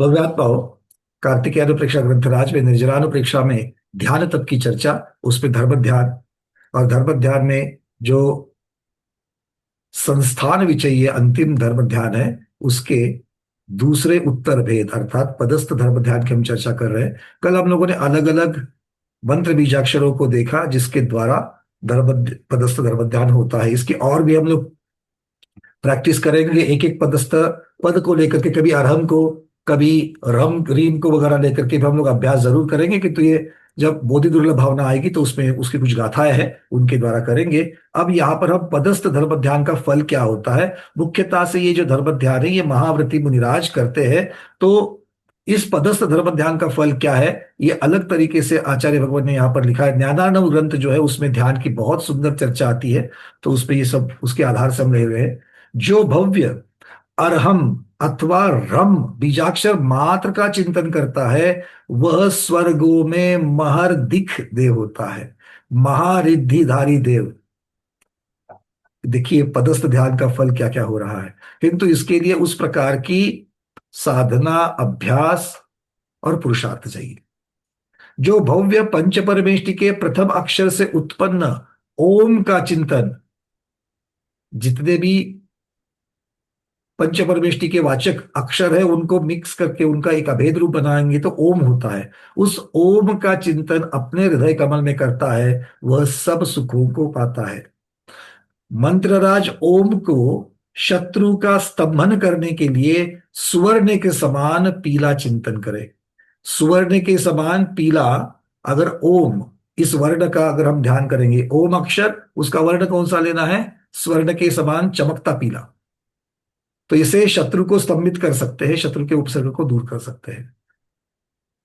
भव्यात्माओं, कार्तिकेयानुप्रेक्षा ग्रंथराज में निर्जरानुप्रेक्षा में ध्यान तप की चर्चा, उसमें धर्म ध्यान, और धर्म ध्यान में जो संस्थान विचयी अंतिम धर्म ध्यान है, उसके दूसरे उत्तर भेद अर्थात पदस्थ धर्म ध्यान की हम चर्चा कर रहे हैं। कल हम लोगों ने अलग अलग मंत्र बीजाक्षरों को देखा जिसके द्वारा धर्म पदस्थ धर्म ध्यान होता है। इसकी और भी हम लोग प्रैक्टिस करेंगे, एक एक पदस्थ पद को लेकर के, कभी अरहम को, कभी रम रीम को वगैरह लेकर के भी हम लोग अभ्यास जरूर करेंगे। कि तो ये जब बोधि दुर्लभ भावना आएगी तो उसमें उसकी कुछ गाथाएं हैं, उनके द्वारा करेंगे। अब यहाँ पर हम पदस्थ धर्म ध्यान का फल क्या होता है, मुख्यतः से ये जो धर्म ध्यान है ये महाव्रती मुनिराज करते हैं। तो इस पदस्थ धर्म ध्यान का फल क्या है, ये अलग तरीके से आचार्य भगवान ने यहाँ पर लिखा है। ज्ञानार्णव ग्रंथ जो है उसमें ध्यान की बहुत सुंदर चर्चा आती है, तो उस पे ये सब उसके आधार से हम ले रहे हैं। जो भव्य अरहम अथवा रम बीजाक्षर मात्र का चिंतन करता है, वह स्वर्गों में महर दिख देव होता है, महारिद्धिधारी देव। देखिए पदस्थ ध्यान का फल क्या क्या हो रहा है। किंतु इसके लिए उस प्रकार की साधना, अभ्यास और पुरुषार्थ चाहिए। जो भव्य पंच परमेष्टि के प्रथम अक्षर से उत्पन्न ओम का चिंतन, जितने भी पंच परमेष्टि के वाचक अक्षर है उनको मिक्स करके उनका एक अभेद रूप बनाएंगे तो ओम होता है। उस ओम का चिंतन अपने हृदय कमल में करता है, वह सब सुखों को पाता है। मंत्रराज ओम को शत्रु का स्तंभन करने के लिए सुवर्ण के समान पीला चिंतन करे। सुवर्ण के समान पीला, अगर ओम, इस वर्ण का अगर हम ध्यान करेंगे, ओम अक्षर, उसका वर्ण कौन सा लेना है, स्वर्ण के समान चमकता पीला। तो इसे शत्रु को स्तंभित कर सकते हैं, शत्रु के उपसर्ग को दूर कर सकते हैं।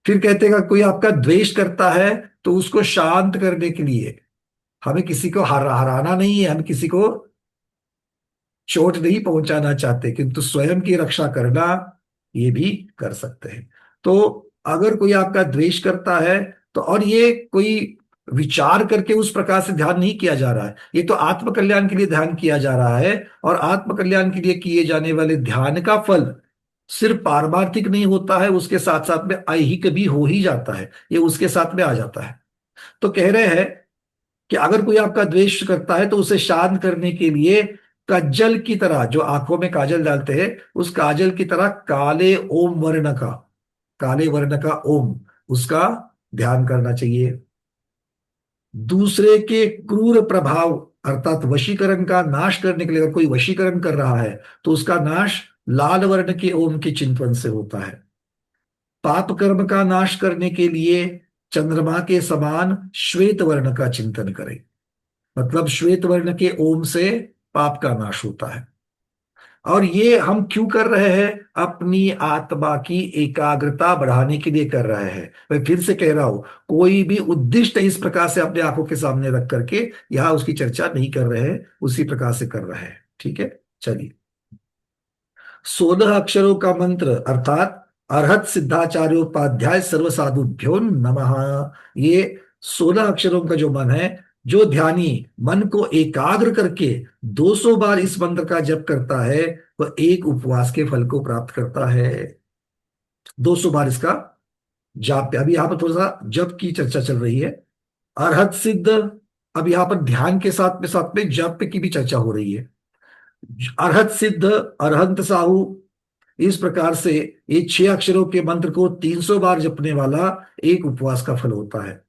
फिर कहते हैं कोई आपका द्वेष करता है तो उसको शांत करने के लिए, हमें किसी को हराना नहीं है, हम किसी को चोट नहीं पहुंचाना चाहते, किंतु स्वयं की रक्षा करना ये भी कर सकते हैं। तो अगर कोई आपका द्वेष करता है तो, और ये कोई विचार करके उस प्रकार से ध्यान नहीं किया जा रहा है, ये तो आत्म कल्याण के लिए ध्यान किया जा रहा है। और आत्म कल्याण के लिए किए जाने वाले ध्यान का फल सिर्फ पारमार्थिक नहीं होता है, उसके साथ साथ में ऐहिक भी हो ही जाता है, ये उसके साथ में आ जाता है। तो कह रहे हैं कि अगर कोई आपका द्वेष करता है तो उसे शांत करने के लिए कज्जल की तरह, जो आंखों में काजल डालते हैं, उस काजल की तरह काले ओम वर्ण का, काले वर्ण का ओम, उसका ध्यान करना चाहिए। दूसरे के क्रूर प्रभाव अर्थात वशीकरण का नाश करने के लिए, अगर कोई वशीकरण कर रहा है तो उसका नाश लाल वर्ण के ओम के चिंतन से होता है। पाप कर्म का नाश करने के लिए चंद्रमा के समान श्वेत वर्ण का चिंतन करें, मतलब श्वेत वर्ण के ओम से पाप का नाश होता है। और ये हम क्यों कर रहे हैं, अपनी आत्मा की एकाग्रता बढ़ाने के लिए कर रहे हैं। मैं फिर से कह रहा हूं, कोई भी उद्दिष्ट इस प्रकार से अपने आंखों के सामने रख करके यहां उसकी चर्चा नहीं कर रहे हैं, उसी प्रकार से कर रहे हैं। ठीक है, चलिए। 16 अक्षरों का मंत्र अर्थात अरहत सिद्धाचार्योपाध्याय सर्व साधुभ्यो नमः, ये 16 अक्षरों का जो मन है, जो ध्यानी मन को एकाग्र करके 200 बार इस मंत्र का जप करता है, वह एक उपवास के फल को प्राप्त करता है। 200 बार इसका जाप। अभी यहां पर थोड़ा सा जप की चर्चा चल रही है। अरहत सिद्ध, अब यहां पर ध्यान के साथ में जप की भी चर्चा हो रही है। अरहत सिद्ध, अरहंत साहू, इस प्रकार से ये 6 अक्षरों के मंत्र को 300 बार जपने वाला एक उपवास का फल होता है।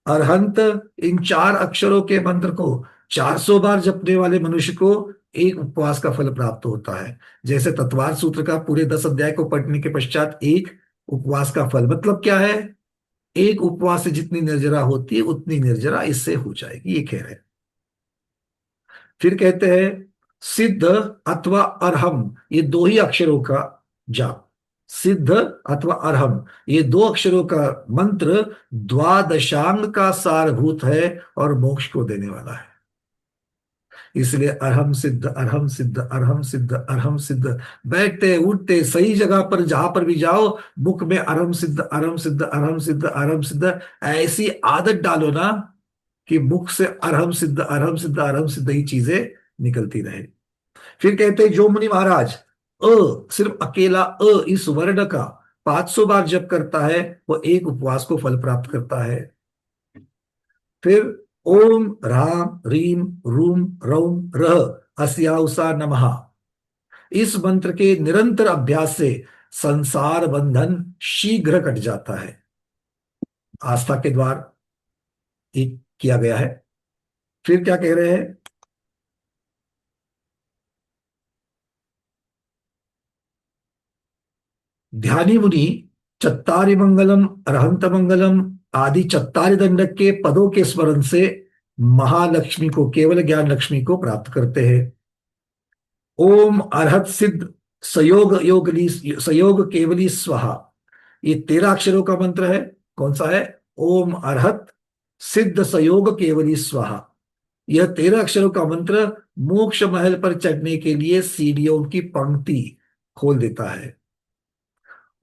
अरहंत, इन 4 अक्षरों के मंत्र को 400 बार जपने वाले मनुष्य को एक उपवास का फल प्राप्त होता है। जैसे तत्वार सूत्र का पूरे 10 अध्याय को पढ़ने के पश्चात एक उपवास का फल, मतलब क्या है, एक उपवास से जितनी निर्जरा होती है उतनी निर्जरा इससे हो जाएगी, ये कह रहे हैं। फिर कहते हैं सिद्ध अथवा अरहम, ये दो ही अक्षरों का जाप। सिद्ध अथवा अरहम, ये 2 अक्षरों का मंत्र द्वादशांग का सारभूत है और मोक्ष को देने वाला है। इसलिए अरहम सिद्ध, अरहम सिद्ध, अरहम सिद्ध, अरहम सिद्ध, बैठते उठते सही जगह पर जहां पर भी जाओ, मुख में अरहम सिद्ध, अरहम सिद्ध, अरहम सिद्ध, अरहम सिद्ध, ऐसी आदत डालो ना कि मुख से अरहम सिद्ध, अरहम सिद्ध, अरहम सिद्ध ही चीजें निकलती रहे। फिर कहते हैं जो मुनि महाराज अ, सिर्फ अकेला इस वर्ण का 500 बार जप करता है, वो एक उपवास को फल प्राप्त करता है। फिर ओम राम रीम रूम रौम रह अस्या उषा नमः, इस मंत्र के निरंतर अभ्यास से संसार बंधन शीघ्र कट जाता है। आस्था के द्वार एक किया गया है। फिर क्या कह रहे हैं? ध्यानी मुनि चत्तारि मंगलम अरहंत मंगलम आदि चत्तारि दंडक के पदों के स्मरण से महालक्ष्मी को, केवल ज्ञान लक्ष्मी को प्राप्त करते हैं। ओम अरहत सिद्ध सयोग केवली स्वाहा, ये 13 अक्षरों का मंत्र है। कौन सा है? ओम अरहत सिद्ध सयोग केवली स्वाहा। यह 13 अक्षरों का मंत्र मोक्ष महल पर चढ़ने के लिए सीढ़ियों की पंक्ति खोल देता है।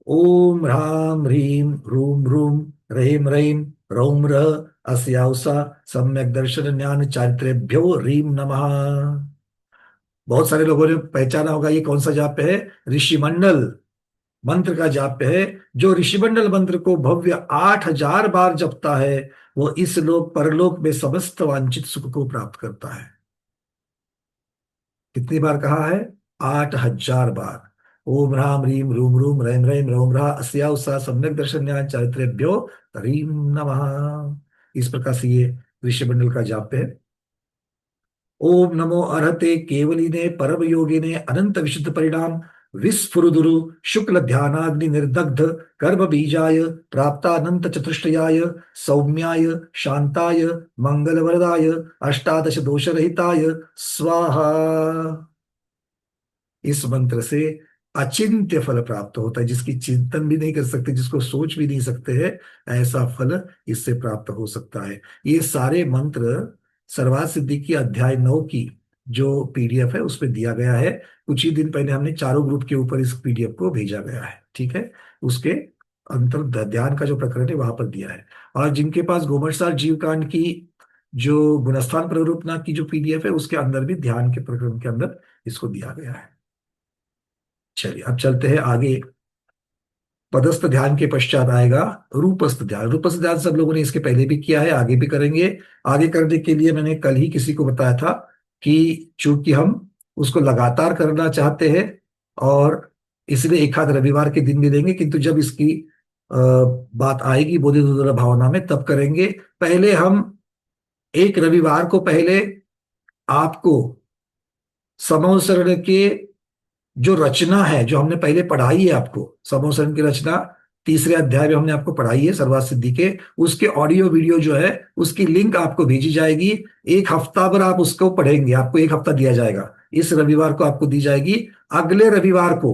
ओम ह्राम ह्रीम रूम रूम रहीम रहीम रौम रह अस्याउसा सम्यक दर्शन ज्ञान चारित्र्यभ्यो रीम नमः। बहुत सारे लोगों ने पहचाना होगा ये कौन सा जाप है। ऋषिमंडल मंत्र का जाप है। जो ऋषिमंडल मंत्र को भव्य 8,000 बार जपता है, वो इस लोक परलोक में समस्त वांछित सुख को प्राप्त करता है। कितनी बार कहा है? 8,000 बार। ओम राम रीम रूम रूम रैम रैम रोम रा अस्या उषा सम्यक दर्शन ज्ञान चारित्र्यभ्यो रीम नमः। इस प्रकार से ये ऋषिमंडल का जाप है। ओम नमो अरहते केवलिने परम योगिने अनंत विशुद्ध परिणाम विस्फुरुदुरु शुक्ल ध्यानाग्नि निर्दग्ध कर्म बीजाय प्राप्तानंत चतुष्टयाय सौम्याय शांताय मंगल वरदाय अष्टादश दोषरहिताय स्वाहा। इस मंत्र से अचिंत्य फल प्राप्त होता है, जिसकी चिंतन भी नहीं कर सकते, जिसको सोच भी नहीं सकते हैं, ऐसा फल इससे प्राप्त हो सकता है। ये सारे मंत्र सर्वात सिद्धि की अध्याय 9 की जो पीडीएफ है उसमें दिया गया है। कुछ ही दिन पहले हमने चारों ग्रुप के ऊपर इस पीडीएफ को भेजा गया है, ठीक है। उसके अंतर ध्यान का जो प्रकरण है वहां पर दिया है। और जिनके पास गोमटसार जीव कांड की जो गुणस्थान प्ररूपना की जो पीडीएफ है, उसके अंदर भी ध्यान के प्रकरण के अंदर इसको दिया गया है। चलिए अब चलते हैं आगे। पदस्थ ध्यान के पश्चात आएगा रूपस्थ ध्यान। रूपस्थ ध्यान सब लोगों ने इसके पहले भी किया है, आगे भी करेंगे। आगे करने के लिए मैंने कल ही किसी को बताया था कि चूंकि हम उसको लगातार करना चाहते हैं, और इसलिए एक आध रविवार के दिन भी लेंगे, किंतु जब इसकी बात आएगी बोधि भावना में तब करेंगे। पहले हम एक रविवार को पहले आपको समोसरण के जो रचना है, जो हमने पहले पढ़ाई है आपको, समोसन की रचना तीसरे अध्याय में हमने आपको पढ़ाई है सर्वात सिद्धि के, उसके ऑडियो वीडियो जो है उसकी लिंक आपको भेजी जाएगी। एक हफ्ता भर आप उसको पढ़ेंगे, आपको एक हफ्ता दिया जाएगा। इस रविवार को आपको दी जाएगी, अगले रविवार को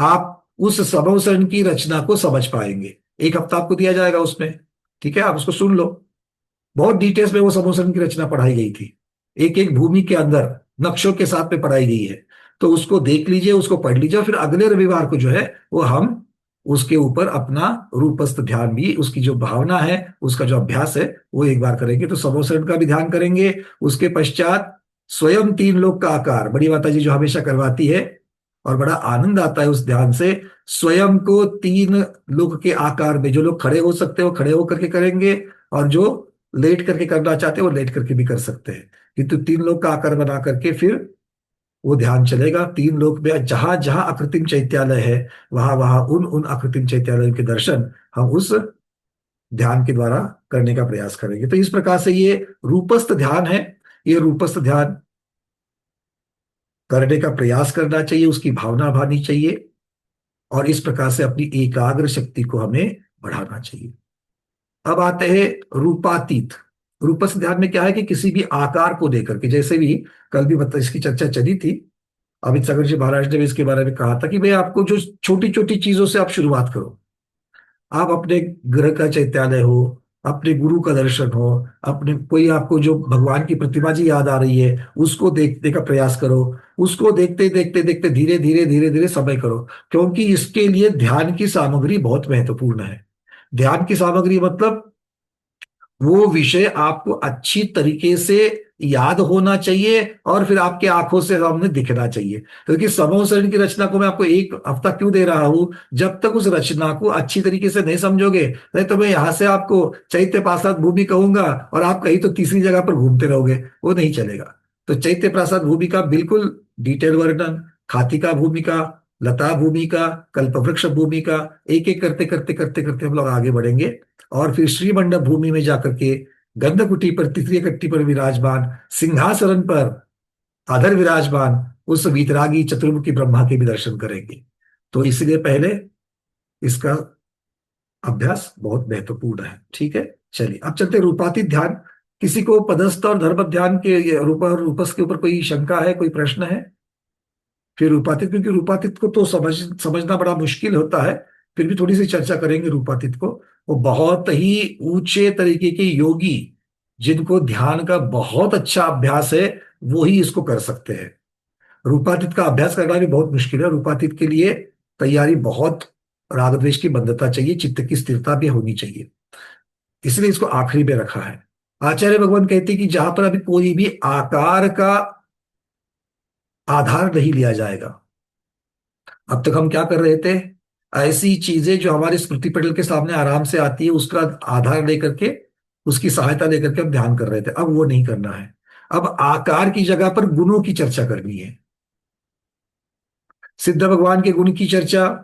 आप उस समोसन की रचना को समझ पाएंगे। एक हफ्ता आपको दिया जाएगा उसमें, ठीक है। आप उसको सुन लो, बहुत डिटेल्स में वो समोसन की रचना पढ़ाई गई थी, एक एक भूमि के अंदर नक्शों के साथ में पढ़ाई गई है। तो उसको देख लीजिए, उसको पढ़ लीजिए, और फिर अगले रविवार को जो है वो हम उसके ऊपर अपना रूपस्थ ध्यान भी, उसकी जो भावना है, उसका जो अभ्यास है वो एक बार करेंगे। तो समोसन का भी ध्यान करेंगे। उसके पश्चात स्वयं 3 लोक का आकार, बड़ी माता जी जो हमेशा करवाती है, और बड़ा आनंद आता है उस ध्यान से। स्वयं को 3 लोक के आकार में, जो लोग खड़े हो सकते हैं वो खड़े होकर के करेंगे, और जो लेट करके करना चाहते हैं वो लेट करके भी कर सकते हैं। किंतु 3 लोक का आकार बना करके फिर वो ध्यान चलेगा। 3 लोक में जहां जहां अकृत्रिम चैत्यालय है, वहां वहां उन उन अकृत्रिम चैत्यालयों के दर्शन हम उस ध्यान के द्वारा करने का प्रयास करेंगे। तो इस प्रकार से ये रूपस्थ ध्यान है। ये रूपस्थ ध्यान करने का प्रयास करना चाहिए, उसकी भावना भानी चाहिए, और इस प्रकार से अपनी एकाग्र शक्ति को हमें बढ़ाना चाहिए। अब आते हैं रूपातीत। रूपस्थ ध्यान में क्या है कि किसी भी आकार को लेकर के, जैसे भी कल भी बता इसकी चर्चा चली थी, अमित सागर जी महाराज ने भी इसके बारे में कहा था कि भाई आपको जो छोटी छोटी चीजों से आप शुरुआत करो। आप अपने ग्रह का चैत्यालय हो, अपने गुरु का दर्शन हो, अपने कोई आपको जो भगवान की प्रतिमा जी याद आ रही है उसको देखने का प्रयास करो। उसको देखते देखते देखते धीरे धीरे धीरे धीरे समय करो, क्योंकि इसके लिए ध्यान की सामग्री बहुत महत्वपूर्ण है। ध्यान की सामग्री मतलब वो विषय आपको अच्छी तरीके से याद होना चाहिए और फिर आपके आंखों से सामने दिखना चाहिए। क्योंकि समूह शरण की रचना को मैं आपको एक हफ्ता क्यों दे रहा हूं, जब तक उस रचना को अच्छी तरीके से नहीं समझोगे, नहीं तो मैं यहां से आपको चैत्य प्रासाद भूमि कहूंगा और आप कहीं तो तीसरी जगह पर घूमते रहोगे, वो नहीं चलेगा। तो चैत्य प्रासाद भूमि का बिल्कुल डिटेल वर्णन, खातिका भूमि का, लता भूमि का, कल्पवृक्ष भूमि का, एक एक करते करते करते करते हम लोग आगे बढ़ेंगे। और फिर श्रीमंडप भूमि में जाकर के गंधकुटी पर, तितली कट्टी पर विराजमान, सिंहासन पर अधर विराजमान उस वीतरागी चतुर्मुखी ब्रह्मा के भी दर्शन करेंगे। तो इसलिए पहले इसका अभ्यास बहुत महत्वपूर्ण है। ठीक है, चलिए अब चलते हैं रूपातीत ध्यान। किसी को पदस्थ और धर्म ध्यान के रूप और रूपस के ऊपर कोई शंका है, कोई प्रश्न है? फिर रूपातीत, क्योंकि रूपातीत को तो समझना बड़ा मुश्किल होता है, फिर भी थोड़ी सी चर्चा करेंगे रूपातीत को। वो बहुत ही ऊंचे तरीके के योगी, जिनको ध्यान का बहुत अच्छा अभ्यास है, वो ही इसको कर सकते हैं। रूपातीत का अभ्यास करना भी बहुत मुश्किल है। रूपातीत के लिए तैयारी बहुत, राग द्वेष की बंधता चाहिए, चित्त की स्थिरता भी होनी चाहिए, इसलिए इसको आखिरी में रखा है। आचार्य भगवान कहते हैं कि जहां पर अभी कोई भी आकार का आधार नहीं लिया जाएगा। अब तक हम क्या कर रहे थे, ऐसी चीजें जो हमारे स्मृति पटल के सामने आराम से आती है उसका आधार लेकर के, उसकी सहायता लेकर के हम ध्यान कर रहे थे। अब वो नहीं करना है। अब आकार की जगह पर गुणों की चर्चा करनी है। सिद्ध भगवान के गुण की चर्चा,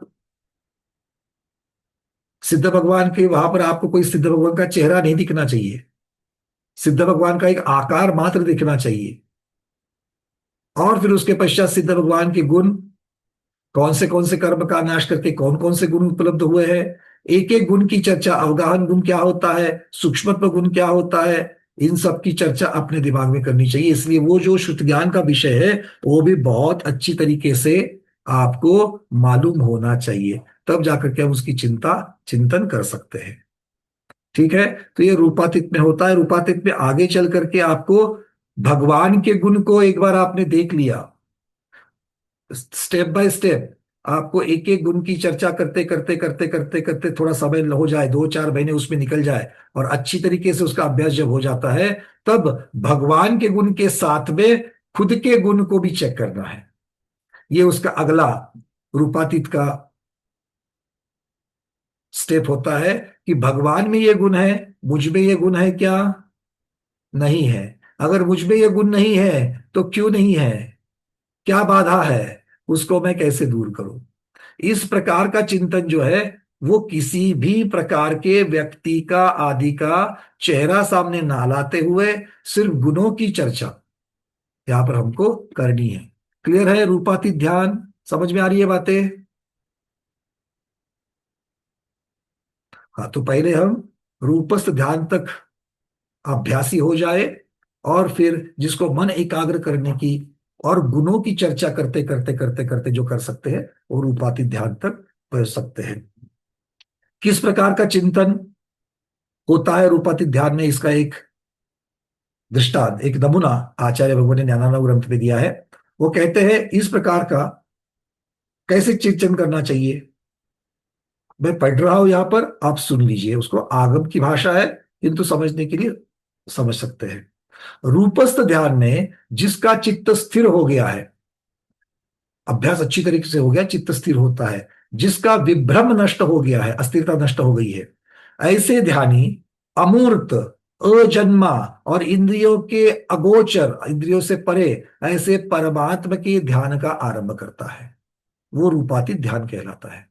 सिद्ध भगवान के वहां पर आपको कोई सिद्ध भगवान का चेहरा नहीं दिखना चाहिए, सिद्ध भगवान का एक आकार मात्र दिखना चाहिए। और फिर उसके पश्चात सिद्ध भगवान के गुण, कौन से कर्म का नाश करके कौन कौन से गुण उपलब्ध हुए हैं, एक एक गुण की चर्चा, अवगाहन गुण क्या होता है, सूक्ष्मत्व गुण क्या होता है, इन सब की चर्चा अपने दिमाग में करनी चाहिए। इसलिए वो जो श्रुत ज्ञान का विषय है वो भी बहुत अच्छी तरीके से आपको मालूम होना चाहिए, तब जाकर के हम उसकी चिंतन कर सकते हैं। ठीक है, तो ये रूपातीत में होता है। रूपातीत में आगे चल करके आपको भगवान के गुण को एक बार आपने देख लिया, स्टेप बाय स्टेप आपको एक एक गुण की चर्चा करते करते करते करते करते थोड़ा समय हो जाए, 2-4 महीने उसमें निकल जाए, और अच्छी तरीके से उसका अभ्यास जब हो जाता है, तब भगवान के गुण के साथ में खुद के गुण को भी चेक करना है। ये उसका अगला रूपातीत का स्टेप होता है कि भगवान में ये गुण है, मुझ में ये गुण है क्या? नहीं है। अगर मुझ में ये गुण नहीं है तो क्यों नहीं है, क्या बाधा है, उसको मैं कैसे दूर करूं? इस प्रकार का चिंतन जो है वो किसी भी प्रकार के व्यक्ति का आदि का चेहरा सामने ना लाते हुए सिर्फ गुणों की चर्चा यहां पर हमको करनी है। क्लियर है? रूपातीत ध्यान समझ में आ रही है बातें? हाँ, तो पहले हम रूपस्थ ध्यान तक अभ्यासी हो जाए, और फिर जिसको मन एकाग्र करने की और गुणों की चर्चा करते करते करते करते जो कर सकते हैं, वो रूपातीत ध्यान तक पहुंच सकते हैं। किस प्रकार का चिंतन होता है रूपातीत ध्यान में, इसका एक दृष्टांत, एक नमूना आचार्य भगवान ने ज्ञानानंद ग्रंथ में दिया है। वो कहते हैं इस प्रकार का कैसे चिंतन करना चाहिए। मैं पढ़ रहा हूं यहां पर, आप सुन लीजिए उसको, आगम की भाषा है किंतु समझने के लिए समझ सकते हैं। रूपस्थ ध्यान में जिसका चित्त स्थिर हो गया है, अभ्यास अच्छी तरीके से हो गया, चित्त स्थिर होता है, जिसका विभ्रम नष्ट हो गया है, अस्थिरता नष्ट हो गई है, ऐसे ध्यानी अमूर्त, अजन्मा और इंद्रियों के अगोचर, इंद्रियों से परे ऐसे परमात्मा के ध्यान का आरंभ करता है। वो रूपातीत ध्यान कहलाता है।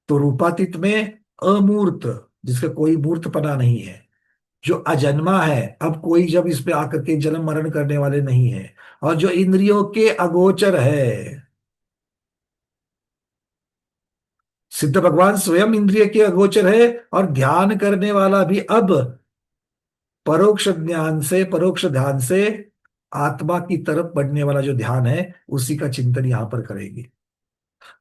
तो रूपातीत में अमूर्त, जिसका कोई मूर्तपना नहीं है, जो अजन्मा है, अब कोई जब इस पे आकर के जन्म मरण करने वाले नहीं है, और जो इंद्रियों के अगोचर है, सिद्ध भगवान स्वयं इंद्रिय के अगोचर है, और ध्यान करने वाला भी अब परोक्ष ज्ञान से, परोक्ष ध्यान से आत्मा की तरफ बढ़ने वाला जो ध्यान है उसी का चिंतन यहां पर करेंगे।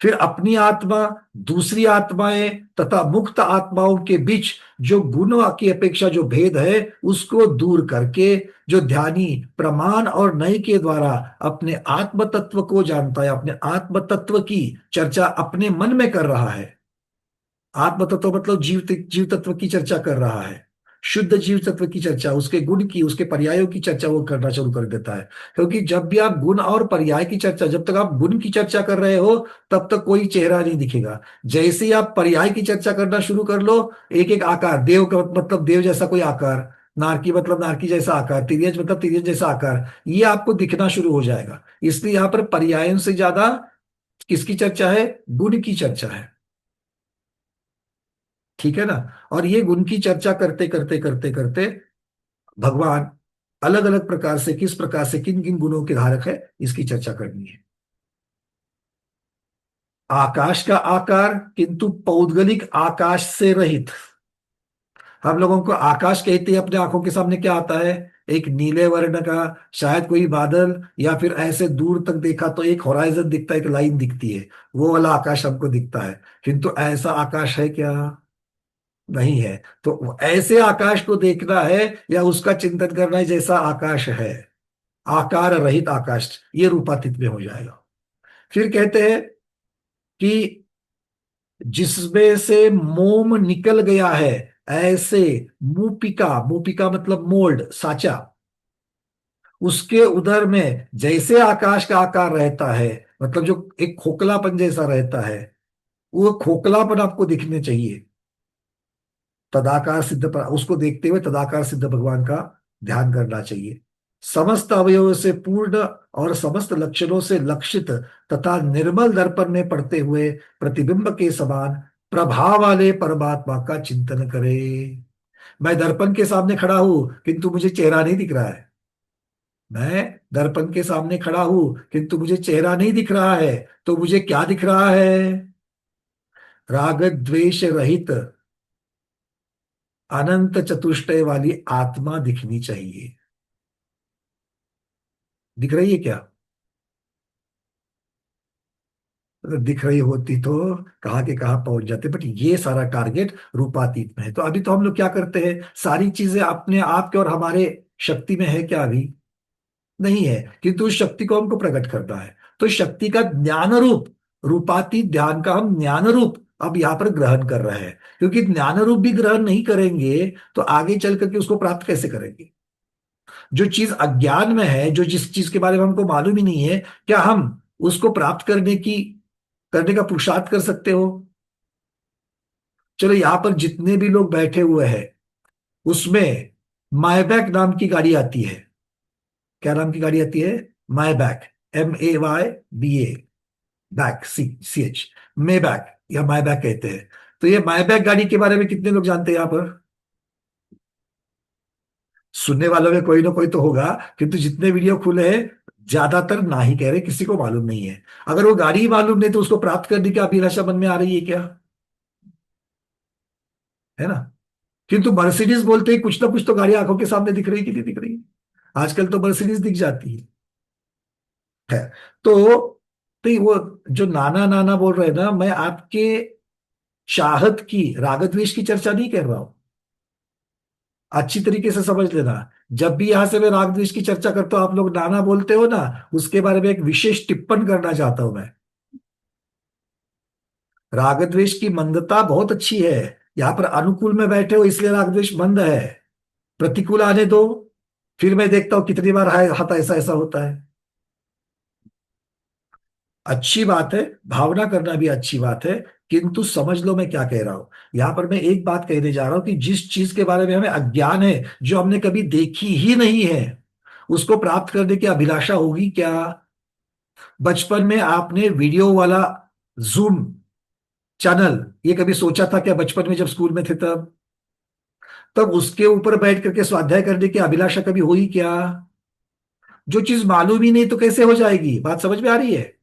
फिर अपनी आत्मा, दूसरी आत्माएं तथा मुक्त आत्माओं के बीच जो गुणों की अपेक्षा जो भेद है उसको दूर करके, जो ध्यानी प्रमाण और नय के द्वारा अपने आत्म तत्व को जानता है, अपने आत्म तत्व की चर्चा अपने मन में कर रहा है, आत्म तत्व मतलब जीव जीव तत्व की चर्चा कर रहा है, शुद्ध जीव तत्व की चर्चा, उसके गुण की, उसके पर्यायों की चर्चा वो करना शुरू कर देता है। क्योंकि जब भी आप गुण और पर्याय की चर्चा, जब तक आप गुण की चर्चा कर रहे हो तब तक कोई चेहरा नहीं दिखेगा। जैसे ही आप पर्याय की चर्चा करना शुरू कर लो, एक एक आकार, देव का मतलब देव जैसा कोई आकार, नारकी मतलब नारकी जैसा आकार, तिर्यज मतलब तिर्यज जैसा आकार, ये आपको दिखना शुरू हो जाएगा। इसलिए यहां पर पर्यायों से ज्यादा किसकी चर्चा है? गुण की चर्चा है। ठीक है ना? और ये गुण की चर्चा करते करते करते करते भगवान अलग अलग प्रकार से, किस प्रकार से, किन किन गुणों के धारक है, इसकी चर्चा करनी है। आकाश का आकार किंतु पौद्गलिक आकाश से रहित। हम लोगों को आकाश कहते ही अपने आंखों के सामने क्या आता है? एक नीले वर्ण का, शायद कोई बादल, या फिर ऐसे दूर तक देखा तो एक होराइजन दिखता है, एक लाइन दिखती है, वो वाला आकाश हमको दिखता है। किंतु ऐसा आकाश है क्या? नहीं है। तो ऐसे आकाश को देखना है या उसका चिंतन करना है जैसा आकाश है, आकार रहित आकाश, ये रूपातीत में हो जाएगा। फिर कहते हैं कि जिसमें से मोम निकल गया है, ऐसे मुपिका, मुपिका मतलब मोल्ड, साचा, उसके उदर में जैसे आकाश का आकार रहता है, मतलब जो एक खोखलापन जैसा रहता है, वो खोखलापन आपको दिखने चाहिए। तदाकार सिद्ध उसको देखते हुए तदाकार सिद्ध भगवान का ध्यान करना चाहिए। समस्त अवयवों से पूर्ण और समस्त लक्षणों से लक्षित तथा निर्मल दर्पण में पड़ते हुए प्रतिबिंब के समान प्रभाव वाले परमात्मा का चिंतन करे। मैं दर्पण के सामने खड़ा हूं किंतु मुझे चेहरा नहीं दिख रहा है। मैं दर्पण के सामने खड़ा हूं किंतु मुझे चेहरा नहीं दिख रहा है। तो मुझे क्या दिख रहा है? राग द्वेष रहित अनंत चतुष्टय वाली आत्मा दिखनी चाहिए। दिख रही है क्या? अगर दिख रही होती तो कहाँ के कहाँ पहुंच जाते। बट ये सारा टारगेट रूपातीत में है। तो अभी तो हम लोग क्या करते हैं, सारी चीजें अपने आप के और हमारे शक्ति में है क्या? अभी नहीं है, किंतु उस शक्ति को हमको प्रकट करना है। तो शक्ति का ज्ञान रूप, रूपातीत ध्यान का हम ज्ञान रूप अब यहाँ पर ग्रहण कर रहे हैं। क्योंकि ज्ञान रूप भी ग्रहण नहीं करेंगे तो आगे चल करके उसको प्राप्त कैसे करेंगे? जो चीज अज्ञान में है, जो जिस चीज के बारे में हमको मालूम ही नहीं है, क्या हम उसको प्राप्त करने का पुरुषार्थ कर सकते हो? चलो यहां पर जितने भी लोग बैठे हुए हैं उसमें मायबैक नाम की गाड़ी आती है। क्या नाम की गाड़ी आती है? मायबैक, MAYBA, बैक, CH, मेबैक या मायबैक कहते हैं। तो ये मायबैक गाड़ी के बारे में कितने लोग जानते हैं यहां पर? सुनने वालों में कोई ना कोई तो होगा, किंतु जितने वीडियो खुले हैं ज्यादातर ना ही कह रहे, किसी को मालूम नहीं है। अगर वो गाड़ी ही मालूम नहीं तो उसको प्राप्त करने की अभिलाषा मन में आ रही है क्या? है ना? किंतु मर्सिडीज बोलते ही कुछ ना कुछ तो गाड़ी आंखों के सामने दिख रही कि नहीं दिख रही? आजकल तो मर्सिडीज दिख जाती है। तो ये वो जो नाना नाना बोल रहे हैं ना, मैं आपके चाहत की, राग द्वेष की चर्चा नहीं कर रहा हूं। अच्छी तरीके से समझ लेना। जब भी यहां से मैं राग द्वेष की चर्चा करता हूं, आप लोग नाना बोलते हो ना, उसके बारे में एक विशेष टिप्पण करना चाहता हूं मैं। राग द्वेष की मंदता बहुत अच्छी है। यहां पर अनुकूल में बैठे हो इसलिए राग द्वेष मंद है। प्रतिकूल आने दो, फिर मैं देखता हूं कितनी बार हाथ ऐसा ऐसा होता है। अच्छी बात है, भावना करना भी अच्छी बात है, किंतु समझ लो मैं क्या कह रहा हूं। यहां पर मैं एक बात कहने जा रहा हूं कि जिस चीज के बारे में हमें अज्ञान है, जो हमने कभी देखी ही नहीं है, उसको प्राप्त करने की अभिलाषा होगी क्या? बचपन में आपने वीडियो वाला जूम चैनल, ये कभी सोचा था क्या बचपन में जब स्कूल में थे तब? तब उसके ऊपर बैठ करके स्वाध्याय करने की अभिलाषा कभी हुई क्या? जो चीज मालूम ही नहीं तो कैसे हो जाएगी? बात समझ में आ रही है?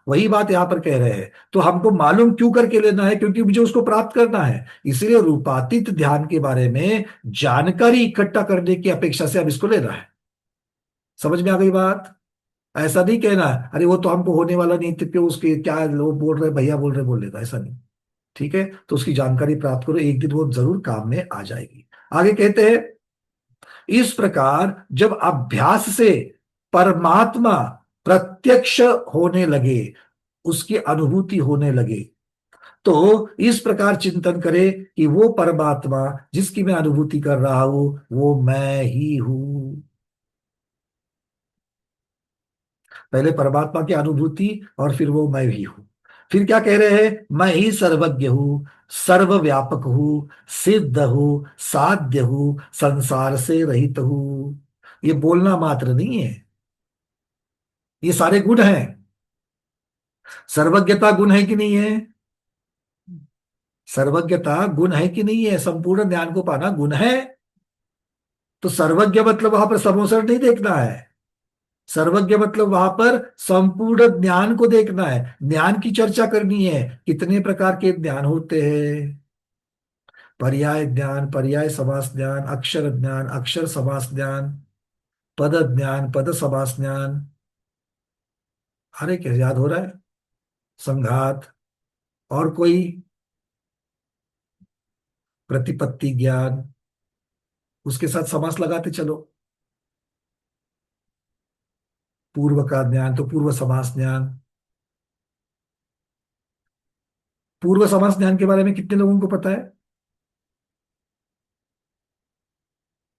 वही बात यहां पर कह रहे हैं। तो हमको मालूम क्यों करके लेना है? क्योंकि मुझे उसको प्राप्त करना है। इसलिए रूपातीत ध्यान के बारे में जानकारी इकट्ठा करने की अपेक्षा से अब इसको लेना है। समझ में आ गई बात? ऐसा नहीं कहना अरे वो तो हमको होने वाला नहीं तो क्यों, उसके क्या लोग बोल रहे, भैया बोल रहे, बोल लेता, ऐसा नहीं। ठीक है, तो उसकी जानकारी प्राप्त करो, एक दिन वो जरूर काम में आ जाएगी। आगे कहते हैं, इस प्रकार जब अभ्यास से परमात्मा प्रत्यक्ष होने लगे, उसकी अनुभूति होने लगे, तो इस प्रकार चिंतन करे कि वो परमात्मा जिसकी मैं अनुभूति कर रहा हूं वो मैं ही हूं। पहले परमात्मा की अनुभूति और फिर वो मैं ही हूं। फिर क्या कह रहे हैं, मैं ही सर्वज्ञ हूं, सर्वव्यापक हूं, सिद्ध हूं, साध्य हूं, संसार से रहित हूं। ये बोलना मात्र नहीं है, ये सारे गुण हैं। सर्वज्ञता गुण है कि नहीं है? सर्वज्ञता गुण है कि नहीं है? संपूर्ण ज्ञान को पाना गुण है। तो सर्वज्ञ मतलब वहां पर समोसर नहीं देखना है। सर्वज्ञ मतलब वहां पर संपूर्ण ज्ञान को देखना है, ज्ञान की चर्चा करनी है। कितने प्रकार के ज्ञान होते हैं? पर्याय ज्ञान, पर्याय समास ज्ञान, अक्षर ज्ञान, अक्षर समास ज्ञान, पद ज्ञान, पद समास ज्ञान। अरे क्या याद हो रहा है? संघात। और कोई? प्रतिपत्ति ज्ञान, उसके साथ समास लगाते चलो। पूर्व का ज्ञान तो पूर्व समास ज्ञान। पूर्व समास ज्ञान के बारे में कितने लोगों को पता है?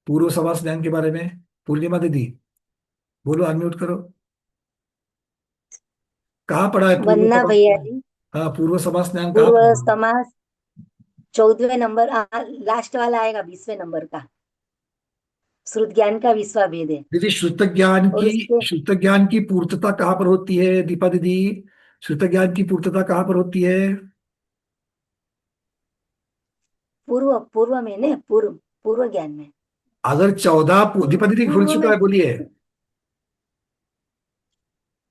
पूर्व समास ज्ञान के बारे में? पूर्णिमा दीदी, बोलो, अनम्यूट करो। कहाँ पढ़ा है पूर्व वंदना समास भैया ज्ञान? जी। हाँ, पूर्व समास ज्ञान कहाँ पूर्व पढ़ा है? समास 14वें नंबर, लास्ट वाला आएगा 20वें नंबर का। श्रुत ज्ञान का विश्वा भेद है। दीदी, श्रुत ज्ञान और की, उसके श्रुत ज्ञान की पूर्तता कहाँ पर होती है दीपा दीदी? श्रुत ज्ञान की पूर्तता कहाँ पर होती है? पूर्व पूर्व में ने पूर्व पूर्व ज्ञान में। अगर 14 दीपा दीदी खुल पूर्व चुका में, है, बोलिए।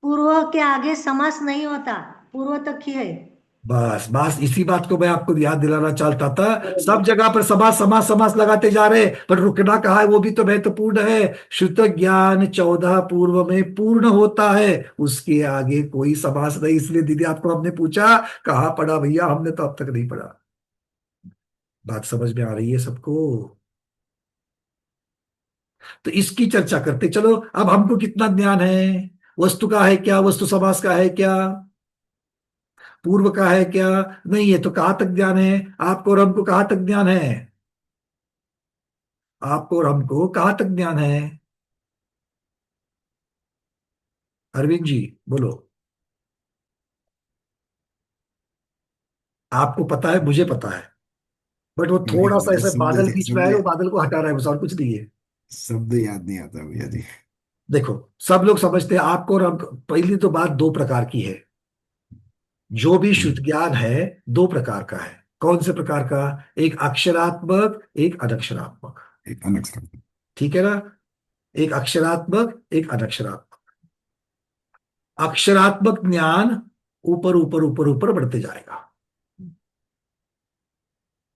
पूर्व के आगे समास नहीं होता, पूर्व तक ही है। बस बस इसी बात को मैं आपको याद दिलाना चाहता था। पूर्व सब ज्ञान। जगह पर समास समास समास लगाते जा रहे हैं, पर रुकना कहाँ है वो भी तो महत्वपूर्ण है। श्रुत ज्ञान 14 पूर्व में पूर्ण होता है, उसके आगे कोई समास नहीं। इसलिए दीदी आपको हमने पूछा कहाँ पढ़ा भैया, हमने तो अब तक नहीं पढ़ा। बात समझ में आ रही है सबको? तो इसकी चर्चा करते चलो। अब हमको कितना ज्ञान है? वस्तु का है क्या? वस्तु समास का है क्या? पूर्व का है क्या? नहीं है। तो कहाँ तक ज्ञान है? आपको और हमको कहाँ तक ज्ञान है? आपको और हमको कहाँ तक ज्ञान है? अरविंद जी, बोलो। आपको पता है, मुझे पता है, बट वो नहीं, थोड़ा सा मुझे ऐसे शब्द बादल बीच में आया, शब्द वो बादल को हटा रहा है, बस और कुछ नहीं है। शब्द याद नहीं आता भैया जी। देखो, सब लोग समझते हैं आपको और हमको। पहली तो बात दो प्रकार की है। जो भी शुद्ध हम्म, ज्ञान है दो प्रकार का है। कौन से प्रकार का? एक अक्षरात्मक, एक अनक्षरात्मक। एक अनक्षर। ठीक है ना? एक अक्षरात्मक, एक अनक्षरात्मक। अक्षरात्मक ज्ञान ऊपर ऊपर ऊपर ऊपर बढ़ते जाएगा।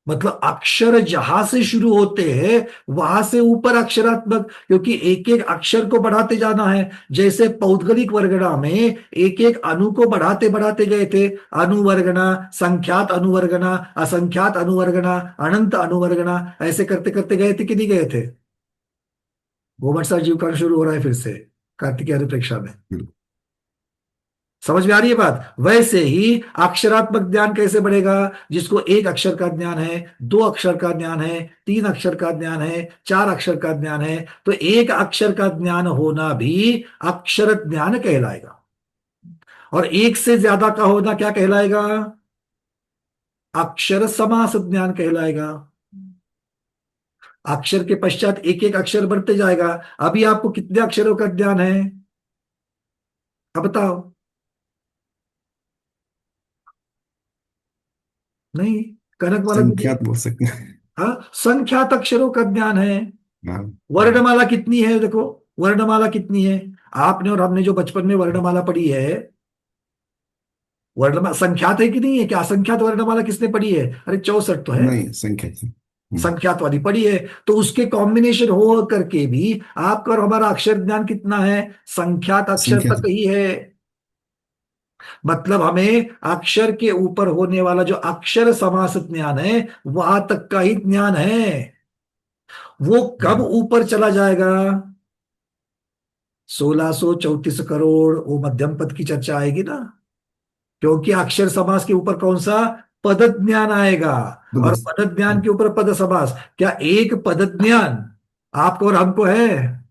मतलब अक्षर जहां से शुरू होते हैं वहां से ऊपर अक्षरात्मक, क्योंकि एक एक अक्षर को बढ़ाते जाना है। जैसे पौद्गलिक वर्गना में एक एक अणु को बढ़ाते बढ़ाते गए थे। अनुवर्गना, संख्यात अनुवर्गना, असंख्यात अनुवर्गना, अनंत अनुवर्गना, ऐसे करते करते गए थे कि नहीं गए थे? गोबर सर जीवकरण शुरू हो रहा है फिर से, कार्तिकेय अनुप्रेक्षा में। समझ में आ रही है बात? वैसे ही अक्षरात्मक ज्ञान कैसे बढ़ेगा? जिसको एक अक्षर का ज्ञान है, दो अक्षर का ज्ञान है, तीन अक्षर का ज्ञान है, चार अक्षर का ज्ञान है, तो एक अक्षर का ज्ञान होना भी अक्षर ज्ञान कहलाएगा। और एक से ज्यादा का होना क्या कहलाएगा? अक्षर समास ज्ञान कहलाएगा। अक्षर के पश्चात एक एक अक्षर बढ़ते जाएगा। अभी आपको कितने अक्षरों का ज्ञान है? अब बताओ। नहीं, कनक वाला दीदी। संख्यात बोल सकते हैं। हाँ, संख्यात अक्षरों का ज्ञान है। हाँ। वर्णमाला कितनी है देखो। वर्णमाला कितनी है? आपने और हमने जो बचपन में वर्णमाला पढ़ी है, वर्णमाला संख्यात है कि नहीं है? क्या असंख्यात वर्णमाला किसने पढ़ी है? अरे 64 तो है। नहीं, संख्यात से। संख्यात वाली पढ़ी है। तो उसके कॉम्बिनेशन हो करके भी आपका और हमारा अक्षर ज्ञान कितना है? संख्यात अक्षर संख्यात। तक ही है। मतलब हमें अक्षर के ऊपर होने वाला जो अक्षर समास ज्ञान है वहां तक का ही ज्ञान है। वो कब हम्म, ऊपर चला जाएगा? 1634 करोड़, वो मध्यम पद की चर्चा आएगी ना। क्योंकि अक्षर समास के ऊपर कौन सा? पद ज्ञान आएगा, और बस। पद ज्ञान के ऊपर पद समास। क्या एक पद ज्ञान आपको और हमको है?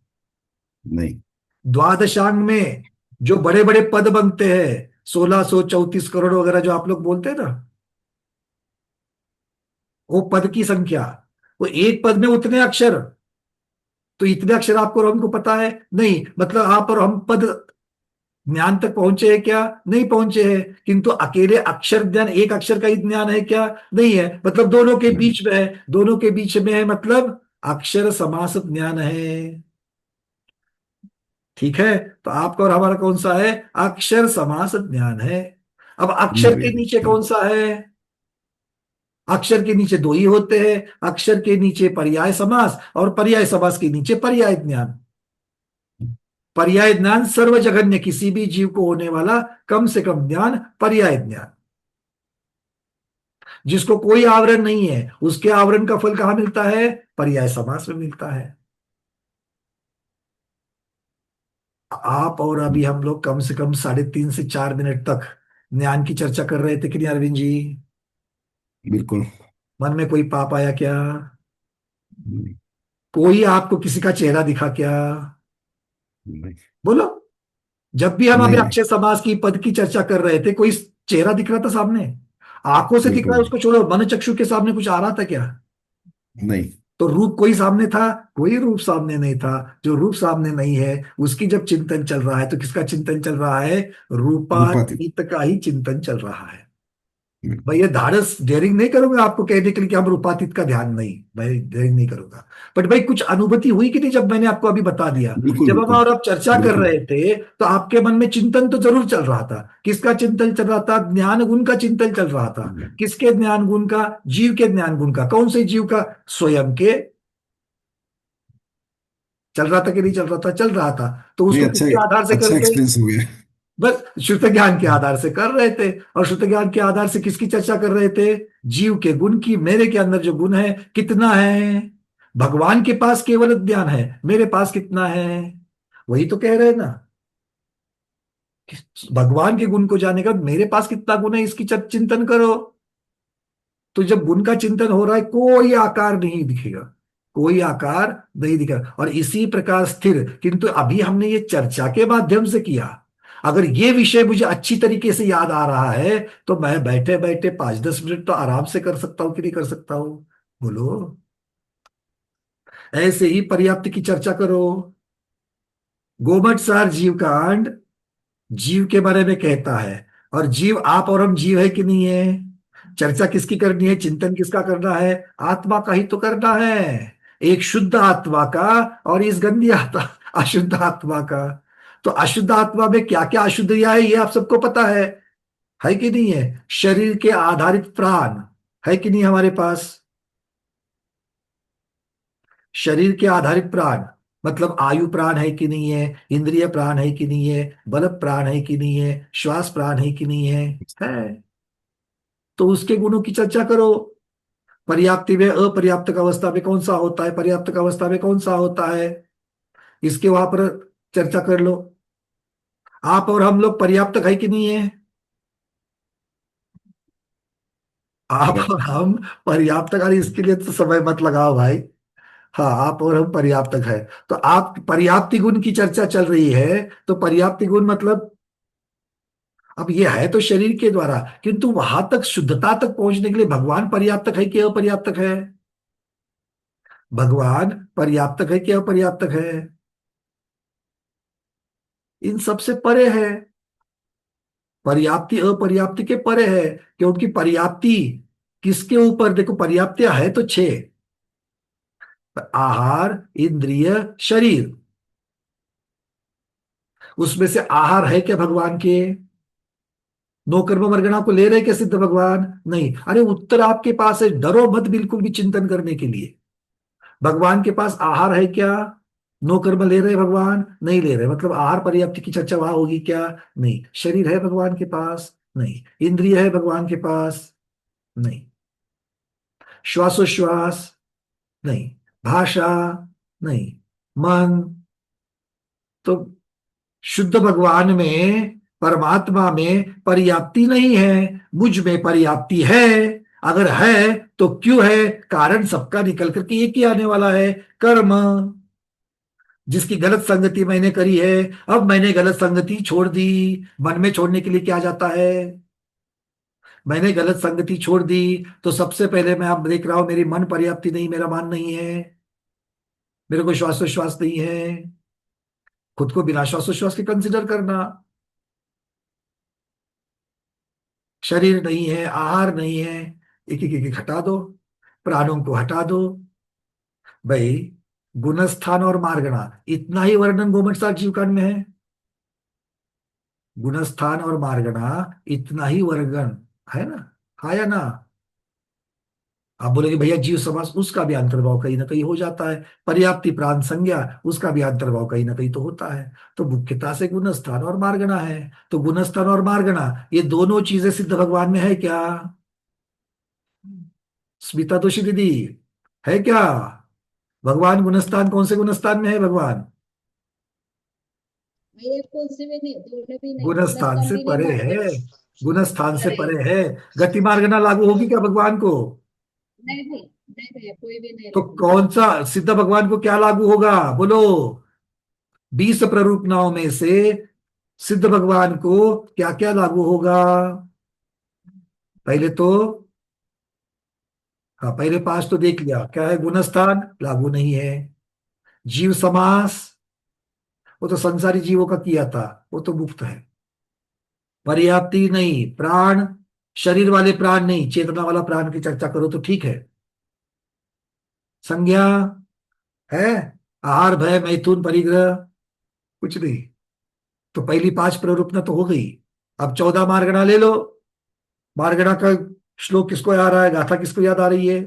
नहीं। द्वादशांग में जो बड़े बड़े पद बनते हैं, 1634 करोड़ वगैरह जो आप लोग बोलते हैं ना, वो पद की संख्या, वो एक पद में उतने अक्षर, तो इतने अक्षर आपको और हमको पता है नहीं, मतलब आप और हम पद ज्ञान तक पहुंचे हैं क्या? नहीं पहुंचे हैं। किंतु अकेले अक्षर ज्ञान, एक अक्षर का ही ज्ञान है क्या? नहीं है। मतलब दोनों के नहीं। बीच में है, दोनों के बीच में है, मतलब अक्षर समास ज्ञान है। ठीक है, तो आपका और हमारा कौन सा है? अक्षर समास ज्ञान है। अब अक्षर भैया के जी, नीचे कौन सा है? अक्षर के नीचे दो ही होते हैं, अक्षर के नीचे पर्याय समास, और पर्याय समास के नीचे पर्याय ज्ञान। पर्याय ज्ञान सर्वजघन्य, किसी भी जीव को होने वाला कम से कम ज्ञान पर्याय ज्ञान। जिसको कोई आवरण नहीं है, उसके आवरण का फल कहां मिलता है? पर्याय समास में मिलता है। आप और अभी हम लोग कम से कम 3.5 से 4 मिनट तक ज्ञान की चर्चा कर रहे थे कि नहीं अरविंद जी? बिल्कुल। मन में कोई पाप आया क्या? नहीं। कोई आपको किसी का चेहरा दिखा क्या? नहीं। बोलो। जब भी हम अभी नहीं। अक्षय समास की पद की चर्चा कर रहे थे, कोई चेहरा दिख रहा था सामने? आंखों से दिख रहा बिल्कुल है नहीं। उसको छोड़ो, मन चक्षु के सामने कुछ आ रहा था क्या? नहीं। तो रूप कोई सामने था? कोई रूप सामने नहीं था। जो रूप सामने नहीं है, उसकी जब चिंतन चल रहा है, तो किसका चिंतन चल रहा है? रूपातीत। रूपातीत का ही चिंतन चल रहा है। बिल्कुल। भाई ये धाड़स डेयरिंग नहीं करूंगा आपको कहने के लिए कि हम रूपातीत का ध्यान नहीं, भाई डेयरिंग नहीं करूंगा। बट भाई कुछ अनुभूति हुई कि नहीं जब मैंने आपको अभी बता दिया? बिल्कुल। जब हम बिल्कुल। और आप चर्चा कर बिल्कुल। रहे थे, तो आपके मन में चिंतन तो जरूर चल रहा था। किसका चिंतन चल रहा था? ज्ञान गुण का चिंतन चल रहा था। किसके ज्ञान गुण का? जीव के ज्ञान गुण का। कौन से जीव का? स्वयं के। चल रहा था कि नहीं चल रहा था? चल रहा था। तो नहीं, उसको अच्छा। किसके आधार से अच्छा करते? एक्सपीरियंस हो गया। बस शुद्ध ज्ञान के आधार से कर रहे थे। और शुद्ध ज्ञान के आधार से किसकी चर्चा कर रहे थे? जीव के गुण की। मेरे के अंदर जो गुण है कितना है? भगवान के पास केवल ज्ञान है, मेरे पास कितना है? वही तो कह रहे हैं ना कि भगवान के गुण को जाने का मेरे पास कितना गुण है, इसकी चिंतन करो। तो जब गुण का चिंतन हो रहा है, कोई आकार नहीं दिखेगा, कोई आकार नहीं दिखेगा, और इसी प्रकार स्थिर। किंतु अभी हमने ये चर्चा के माध्यम से किया। अगर ये विषय मुझे अच्छी तरीके से याद आ रहा है, तो मैं बैठे बैठे 5-10 मिनट तो आराम से कर सकता हूं कि नहीं कर सकता हूं? बोलो। ऐसे ही पर्याप्त की चर्चा करो। गोमट सार जीव कांड जीव के बारे में कहता है। और जीव, आप और हम जीव है कि नहीं है? चर्चा किसकी करनी है? चिंतन किसका करना है? आत्मा का ही तो करना है। एक शुद्ध आत्मा का, और इस गंदी आत्मा, अशुद्ध आत्मा का। तो अशुद्ध आत्मा में क्या क्या अशुद्धियां है, ये आप सबको पता है कि नहीं है? शरीर के आधारित प्राण है कि नहीं हमारे पास? शरीर के आधारित प्राण, मतलब आयु प्राण है कि नहीं है? इंद्रिय प्राण है कि नहीं है? बल प्राण है कि नहीं है? श्वास प्राण है कि नहीं है? है। तो उसके गुणों की चर्चा करो। पर्याप्ति में, अपर्याप्त अवस्था में कौन सा होता है, पर्याप्त अवस्था में कौन सा होता है, इसके वहां पर चर्चा कर लो। आप और हम लोग पर्याप्त है कि नहीं है? आप बराबर। और हम पर्याप्त, अरे इसके लिए तो समय मत लगाओ भाई। हाँ, आप और हम पर्याप्त है। तो आप पर्याप्ति गुण की चर्चा चल रही है, तो पर्याप्ति गुण मतलब, अब ये है तो शरीर के द्वारा, किंतु वहां तक शुद्धता तक पहुंचने के लिए भगवान पर्याप्त है कि अपर्याप्त है? भगवान पर्याप्त है कि अपर्याप्त है? इन सबसे परे है। पर्याप्ति अपर्याप्ति के परे है। क्योंकि पर्याप्ति किसके ऊपर? देखो, पर्याप्ति है तो छह: आहार, इंद्रिय, शरीर। उसमें से आहार है क्या भगवान के? नो कर्म मर्गणा को ले रहे क्या सिद्ध भगवान? नहीं। अरे उत्तर आपके पास है, डरो मत बिल्कुल भी चिंतन करने के लिए। भगवान के पास आहार है क्या? नो कर्म ले रहे भगवान? नहीं ले रहे, मतलब आहार पर्याप्ति की चर्चा वहां होगी क्या? नहीं। शरीर है भगवान के पास? नहीं। इंद्रिय है भगवान के पास? नहीं। श्वासोश्वास? नहीं। भाषा? नहीं। मन? तो शुद्ध भगवान में परमात्मा में पर्याप्ति नहीं है, मुझ में पर्याप्ति है। अगर है तो क्यों है? कारण सबका निकल करके एक ही आने वाला है, कर्म। जिसकी गलत संगति मैंने करी है, अब मैंने गलत संगति छोड़ दी। मन में छोड़ने के लिए क्या जाता है? मैंने गलत संगति छोड़ दी, तो सबसे पहले मैं अब देख रहा हूं मेरी मन पर्याप्ति नहीं, मेरा मान नहीं है, मेरे को श्वासोश्वास नहीं है। खुद को बिना श्वासोश्वास के कंसिडर करना, शरीर नहीं है, आहार नहीं है, एक एक एक हटा दो, प्राणों को हटा दो। भाई, गुणस्थान और मार्गणा, इतना ही वर्णन गोमटसार जीवकांड में है। गुणस्थान और मार्गणा, इतना ही वर्णन है ना, हाँ या ना? आप बोलेंगे भैया जीव समास, उसका भी अंतर्भाव कहीं ना कहीं हो जाता है। पर्याप्ति प्राण संज्ञा, उसका भी अंतर्भाव कहीं ना कहीं तो होता है। तो मुख्यता से गुणस्थान और मार्गणा है। तो गुणस्थान और मार्गणा, ये दोनों चीजें सिद्ध भगवान में है क्या? स्मिता दोषी दीदी, है क्या? भगवान गुणस्थान, कौन से गुणस्थान में है भगवान? मेरे कौन से में नहीं, दोनों भी नहीं, गुणस्थान गुणस्थान से भी नहीं, परे मार्ग है। गुणस्थान से अरे परे है। गति मार्गना लागू होगी क्या भगवान को? नहीं नहीं नहीं भैया, कोई भी नहीं तो लगूंगी। कौन सा सिद्ध भगवान को क्या लागू होगा, बोलो? 20 प्ररूपणाओं में से सिद्ध भगवान को क्या क्या लागू होगा? पहले तो, हाँ, पहले 5 तो देख लिया, क्या है? गुणस्थान लागू नहीं है। जीव समास, वो तो संसारी जीवों का किया था, वो तो मुक्त है। पर्याप्ति नहीं, प्राण, शरीर वाले प्राण नहीं, चेतना वाला प्राण की चर्चा करो तो ठीक है। संज्ञा है, आहार भय मैथुन परिग्रह, कुछ नहीं। तो पहली 5 प्ररूपना तो हो गई। अब 14 मार्गणा ले लो। मार्गणा का श्लोक किसको याद आ रहा है, गाथा किसको याद आ रही है?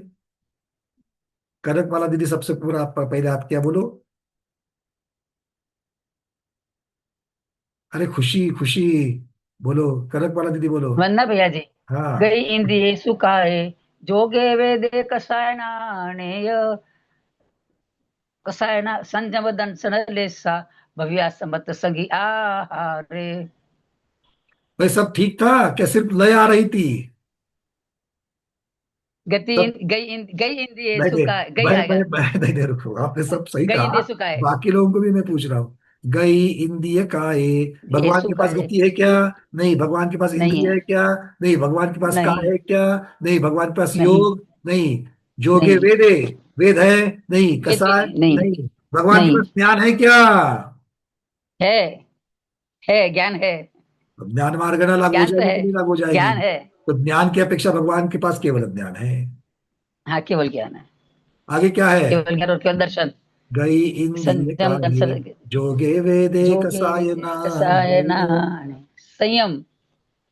कनक वाला दीदी सबसे पूरा, आप पहले आप क्या बोलो? अरे खुशी खुशी, बोलो, कनक वाला दीदी बोलो। वंदना भैया जी। हाँ, गई इंद्रिये सुखाए, जोगे वेदे कसायनानेय, कसायना संयम दंसन लेसा, भव्या समत सगी आहारे। भाई सब ठीक था क्या? सिर्फ लय आ रही थी? सब, गई इंद्रिये नहीं नहीं, सुखाए, गई आएगा। नहीं नहीं, रुको, आपने सब सही गई कहा। इंद्रिये सुखाए, बाकी लोगों को भी मैं पूछ रहा हूँ। गई इंद्रिय काए, ये भगवान के पास सुखाए गति है क्या? नहीं। भगवान के पास नहीं इंद्रिय है, है क्या? नहीं। भगवान के पास काय नहीं, है क्या? नहीं। भगवान के पास नहीं, योग? नहीं। जोगे नहीं, वेदे, वेद है? नहीं। वेद भी कसाय? नहीं, नहीं, नहीं। भगवान के नहीं। पास ज्ञान है क्या? है, ज्ञान है, तो ज्ञान मार्गना लागू हो ज्ञान तो जाएगी है, कि नहीं लागू हो जाएगी? ज्ञान है। तो ज्ञान की अपेक्षा भगवान के पास केवल ज्ञान है। हाँ, केवल ज्ञान है, आगे क्या है? केवल ज्ञान और केवल दर्शन। गई इंद्रिय संयम काहे, दंसन, जोगे वेदे जोगे कसायना, कसायनाने, संयम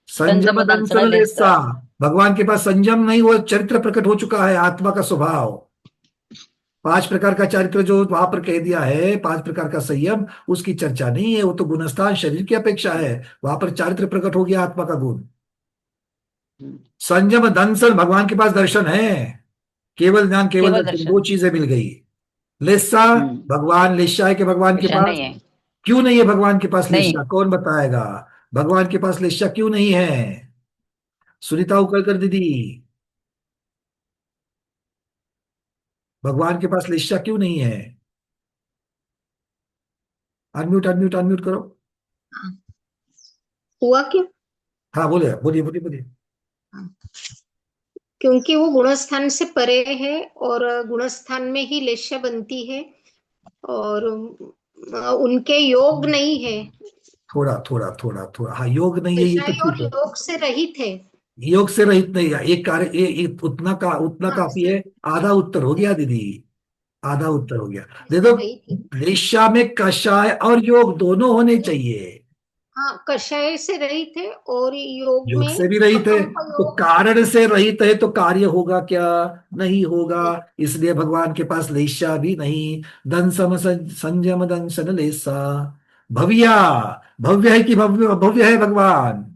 संयम संयम दंसन दंसन लेसा। लेसा। भगवान के पास संयम नहीं, वो चरित्र प्रकट हो चुका है, आत्मा का स्वभाव। 5 प्रकार का चरित्र जो वहां पर कह दिया है, 5 प्रकार का संयम, उसकी चर्चा नहीं है। वो तो गुणस्थान शरीर की अपेक्षा है। वहां पर चारित्र प्रकट हो गया, आत्मा का गुण। संयम दंसन, भगवान के पास दर्शन है। केवल ज्ञान केवल केवल दर्शन, दो दर्शन। चीजें मिल गई। लेसा, हम्म। भगवान लेशा है कि भगवान के विषय पास? नहीं है, क्यों नहीं है भगवान के पास नहीं। लेशा? कौन बताएगा? भगवान के पास लेशा क्यों नहीं है? सुनीता उकलकर दीदी, भगवान के पास लेशा क्यों नहीं है? अनम्यूट अनम्यूट अनम्यूट करो। हुआ क्यों? हाँ, बोले, बोलिए बोलिए बोलिए। क्योंकि वो गुणस्थान से परे है, और गुणस्थान में ही लेशा बनती है, और उनके योग नहीं है। थोड़ा थोड़ा थोड़ा थोड़ा, हाँ, योग नहीं है, ये तो कषाय और ठीक है। योग से रहित है। योग से रहित नहीं है, एक कार्य, उतना हाँ, काफी है। आधा उत्तर हो गया दीदी, आधा उत्तर हो गया। दे से दो। रहित है। लेशा में कषाय और योग दोनों होने चाहिए। हाँ, कषाय से रहित है, और योग योग में से भी रहित है, अकल्प तो योग है। कारण से रहित है, तो कार्य होगा क्या? नहीं होगा। नहीं। इसलिए भगवान के पास लेशा भी नहीं। दंसम संयम दंसन लेसा। भव्या, भव्य है कि भव्य, भव्य है भगवान?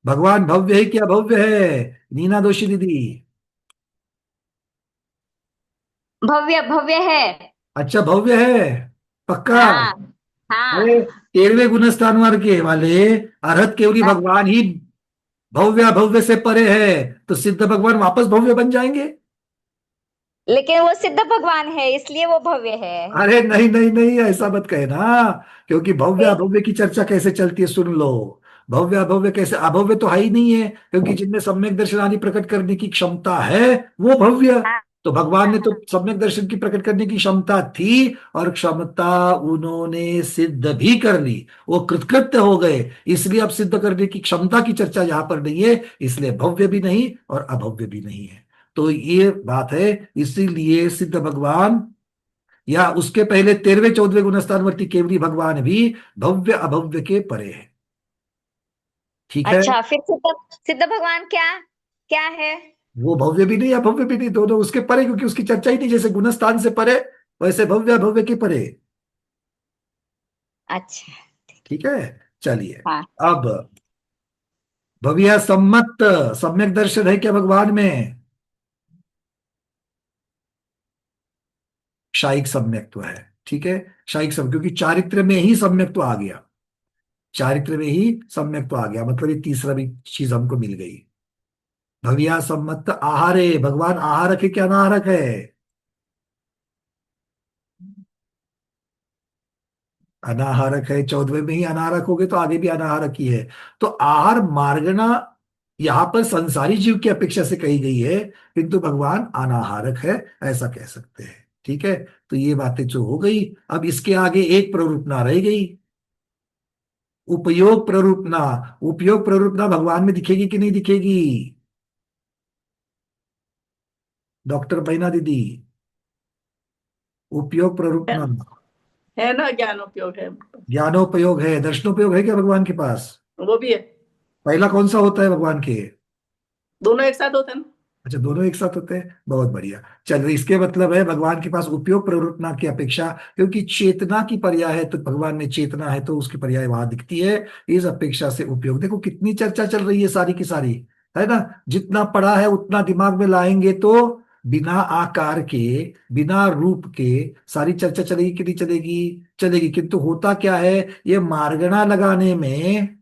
भगवान भव्य है क्या भव्य है? नीना दोषी दीदी, भव्य भव्य है। अच्छा भव्य है, पक्का? हाँ, अरे, हाँ। 13वें गुणस्थान वर्ग के वाले अर्हत केवली हाँ, भगवान ही भव्य अभव्य से परे है, तो सिद्ध भगवान वापस भव्य बन जाएंगे? लेकिन वो सिद्ध भगवान है इसलिए वो भव्य है। अरे नहीं नहीं नहीं, ऐसा मत कहना। क्योंकि भव्य फिर अभव्य की चर्चा कैसे चलती है, सुन लो। भव्य अभव्य कैसे, अभव्य तो है ही नहीं है, क्योंकि जिनमें सम्यक दर्शन आदि प्रकट करने की क्षमता है वो भव्य। हाँ, तो भगवान ने तो हाँ, सम्यक दर्शन की प्रकट करने की क्षमता थी, और क्षमता उन्होंने सिद्ध भी कर ली, वो कृतकृत्य हो गए। इसलिए अब सिद्ध करने की क्षमता की चर्चा यहां पर नहीं है, इसलिए भव्य भी नहीं और अभव्य भी नहीं है। तो ये बात है। इसीलिए सिद्ध भगवान या उसके पहले 13वें 14वें गुणस्थानवर्ती केवली भगवान भी भव्य अभव्य के परे है। ठीक है। अच्छा, फिर सिद्ध सिद्ध भगवान क्या क्या है? वो भव्य भी नहीं अभव्य भी नहीं, दोनों उसके परे, क्योंकि उसकी चर्चा ही नहीं। जैसे गुणस्थान से परे, वैसे भव्य अभव्य के परे। अच्छा। ठीक है। चलिए। हाँ। अब भव्य सम्मत सम्यक दर्शन है क्या भगवान में? शाइक सम्यक्त्व है। ठीक है। शाइक सम्यक, क्योंकि चारित्र में ही सम्यक्त्व आ गया। चारित्र में ही सम्यक्त्व आ गया, मतलब ये तीसरा भी चीज हमको मिल गई। भव्या सम्मत आहारे, भगवान आहारक है क्या अनाहारक है? अनाहारक है। 14वें में ही अनाहारक हो गए तो आगे भी अनाहारक ही है। तो आहार मार्गना यहां पर संसारी जीव की अपेक्षा से कही गई है, किंतु भगवान अनाहारक है, ऐसा कह सकते हैं। ठीक है। तो ये बातें जो हो गई, अब इसके आगे एक प्ररूपना रह गई, उपयोग प्ररूपना। उपयोग प्ररूपना भगवान में दिखेगी कि नहीं दिखेगी, डॉक्टर बैना दीदी? उपयोग प्ररूपना। है ना, ज्ञान उपयोग है। ज्ञानोपयोग है, दर्शनोपयोग है क्या भगवान के पास? वो भी है। पहला कौन सा होता है भगवान के? दोनों एक साथ होते हैं ना। अच्छा, दोनों एक साथ होते हैं, बहुत बढ़िया। चल, इसके मतलब है भगवान के पास उपयोग प्रवृत्तना की अपेक्षा, क्योंकि चेतना की पर्याय है, तो भगवान में चेतना है तो उसकी पर्याय वहां दिखती है। इस अपेक्षा से उपयोग, देखो कितनी चर्चा चल रही है सारी की सारी, है ना? जितना पढ़ा है उतना दिमाग में लाएंगे तो बिना आकार के, बिना रूप के सारी चर्चा चलेगी कि नहीं चलेगी? चलेगी। किंतु होता क्या है, ये मार्गणा लगाने में,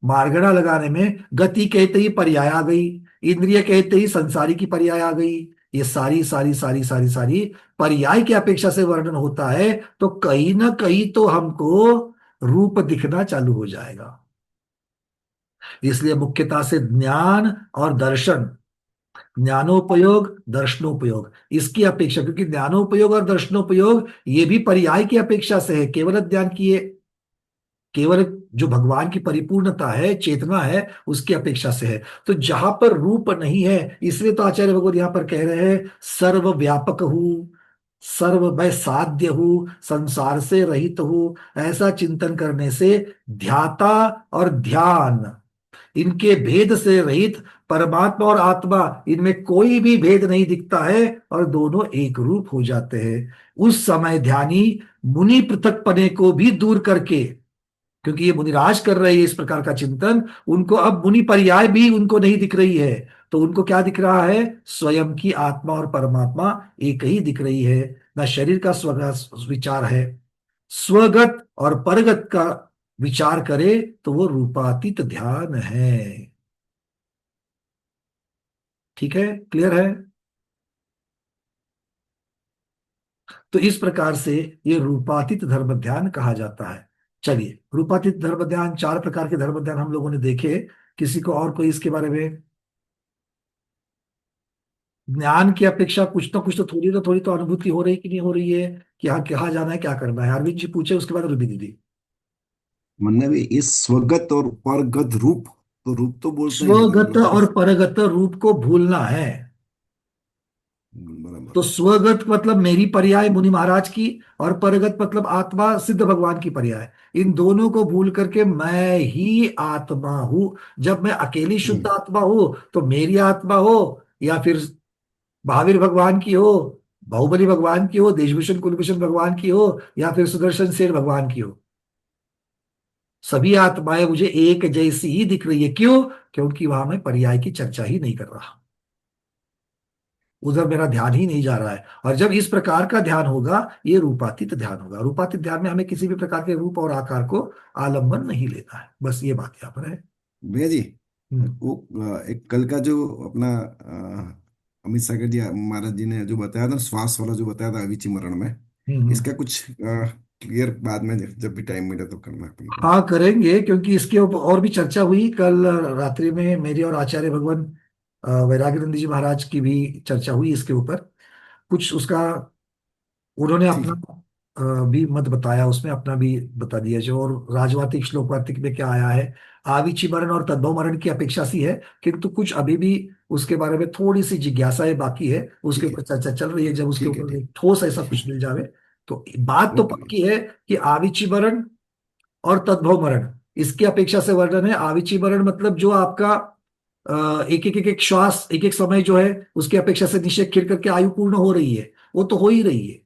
मार्गणा लगाने में गति कहते ही पर्याय आ गई, इंद्रिय कहते ही संसारी की पर्याय आ गई। ये सारी सारी सारी सारी सारी पर्याय की अपेक्षा से वर्णन होता है, तो कहीं ना कहीं तो हमको रूप दिखना चालू हो जाएगा। इसलिए मुख्यता से ज्ञान और दर्शन, ज्ञानोपयोग दर्शनोपयोग, इसकी अपेक्षा, क्योंकि ज्ञानोपयोग और दर्शनोपयोग ये भी पर्याय की अपेक्षा से है, केवल ज्ञान की ये केवल जो भगवान की परिपूर्णता है, चेतना है, उसकी अपेक्षा से है। तो जहां पर रूप नहीं है, इसलिए तो आचार्य भगवत यहां पर कह रहे हैं सर्वव्यापक हूं, सर्वभय साध्य हूं, संसार से रहित हूं। ऐसा चिंतन करने से ध्याता और ध्यान, इनके भेद से रहित परमात्मा और आत्मा, इनमें कोई भी भेद नहीं दिखता है और दोनों एक रूप हो जाते हैं। उस समय ध्यानी मुनि पृथक पने को भी दूर करके, क्योंकि ये मुनिराज कर रहे हैं इस प्रकार का चिंतन, उनको अब मुनि पर्याय भी उनको नहीं दिख रही है। तो उनको क्या दिख रहा है, स्वयं की आत्मा और परमात्मा एक ही दिख रही है। ना शरीर का विचार है, स्वगत और परगत का विचार करे तो वो रूपातीत ध्यान है। ठीक है, क्लियर है? तो इस प्रकार से ये रूपातीत धर्म ध्यान कहा जाता है। चलिए, रूपातीत धर्म ध्यान, 4 प्रकार के धर्म ध्यान हम लोगों ने देखे। किसी को और कोई इसके बारे में, ज्ञान की अपेक्षा कुछ ना कुछ तो, थोड़ी तो अनुभूति हो रही कि नहीं हो रही है कि हाँ कहाँ जाना है, क्या करना है? अरविंद जी पूछे, उसके बाद रूबी दीदी। मतलब इस स्वगत और परगत रूप, तो रूप तो बोलते ही हैं स्वगत मतलब और इस। परगत रूप को भूलना है। बराबर। तो स्वगत मतलब मेरी पर्याय मुनि महाराज की, और परगत मतलब आत्मा सिद्ध भगवान की पर्याय। इन दोनों को भूल करके मैं ही आत्मा हूं। जब मैं अकेली शुद्ध हम्म। आत्मा हो, तो मेरी आत्मा हो या फिर महावीर भगवान की हो, बाहुबली भगवान की हो, देशभूषण कुलभूषण भगवान की हो, या फिर सुदर्शन सेन भगवान की हो, सभी आत्माएं मुझे एक जैसी ही दिख रही है। क्यों? क्योंकि वहां मैं पर्याय की चर्चा ही नहीं कर रहा। उधर मेरा ध्यान ही नहीं जा रहा है। और जब इस प्रकार का ध्यान होगा, ये रूपातीत ध्यान होगा। रूपातीत ध्यान में हमें किसी भी प्रकार के रूप और आकार को आलंबन नहीं लेना है। बस ये बात यहाँ पर है। भैया जी, हम्म। वो एक कल का जो अपना अमित सागर जी महाराज जी ने जो बताया था, श्वास वाला जो बताया था अविचि मरण में, हम्म। इसका कुछ क्लियर बाद में जब भी टाइम मिले तो करना अपन को। हाँ, करेंगे, क्योंकि इसके ऊपर और भी चर्चा हुई कल रात्रि में। मेरी और आचार्य भगवान वैराग्यानंद जी महाराज की भी चर्चा हुई इसके ऊपर। कुछ उसका उन्होंने ठीक अपना है। भी मत बताया, उसमें अपना भी बता दिया जो। और राजवार्तिक श्लोक वार्तिक में क्या आया है, आविची मरण और तद्भव मरण की अपेक्षा सी है, किंतु कुछ अभी भी उसके बारे में थोड़ी सी जिज्ञासाएं बाकी है। उसके ठीक है। ऊपर चर्चा चल रही है। जब उसके ठीक है। ऊपर ठीक। एक ठोस ऐसा कुछ मिल जावे तो बात तो ओके भैया। पक्की है कि आविची मरण और तद्भव मरण इसकी अपेक्षा से वर्णन है। आविची मरण मतलब जो आपका एक एक एक एक श्वास, एक एक समय जो है उसकी अपेक्षा से निश्चय खिर करके आयु पूर्ण हो रही है, वो तो हो ही रही है।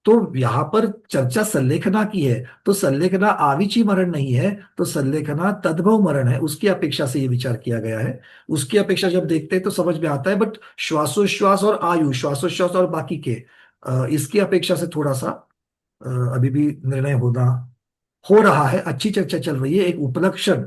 तो यहां पर चर्चा सल्लेखना की है, तो सल्लेखना आविची मरण नहीं है, तो सल्लेखना तद्भव मरण है। उसकी अपेक्षा से ये विचार किया गया है। उसकी अपेक्षा जब देखते हैं तो समझ में आता है। बट श्वासोश्वास और आयु, श्वासोश्वास और बाकी के इसकी अपेक्षा से थोड़ा सा अभी भी निर्णय होना हो रहा है। अच्छी चर्चा चल रही है। एक उपलक्षण,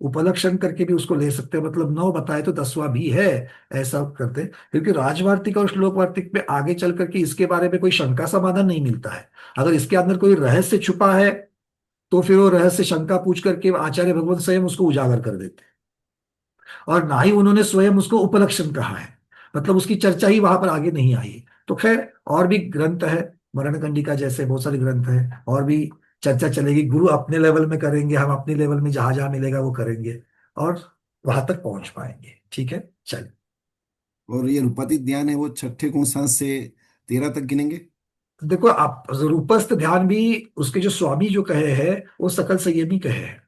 उपलक्षण करके भी उसको ले सकते हैं। मतलब 9 बताए तो 10वां भी है, ऐसा करते हैं। क्योंकि राजवार्तिक और श्लोक वार्तिक में आगे चल करके इसके बारे में कोई शंका समाधान नहीं मिलता है। अगर इसके अंदर कोई रहस्य छुपा है तो फिर वो रहस्य शंका पूछ करके आचार्य भगवत स्वयं उसको उजागर कर देते हैं। और ना ही उन्होंने स्वयं उसको उपलक्षण कहा है, मतलब उसकी चर्चा ही वहां पर आगे नहीं आई है। तो खैर, और भी ग्रंथ है, मरण कंडिका जैसे बहुत सारे ग्रंथ हैं, और भी चर्चा चलेगी। गुरु अपने लेवल में करेंगे, हम अपने लेवल में जहां जहां मिलेगा वो करेंगे, और वहां तक पहुंच पाएंगे। ठीक है, चलिए। और ये रूपातीत ध्यान है वो छठे गुण सांस से 13 तक गिनेंगे। देखो, आप रूपस्थ ध्यान भी उसके जो स्वामी जो कहे हैं वो सकल संयमी कहे हैं।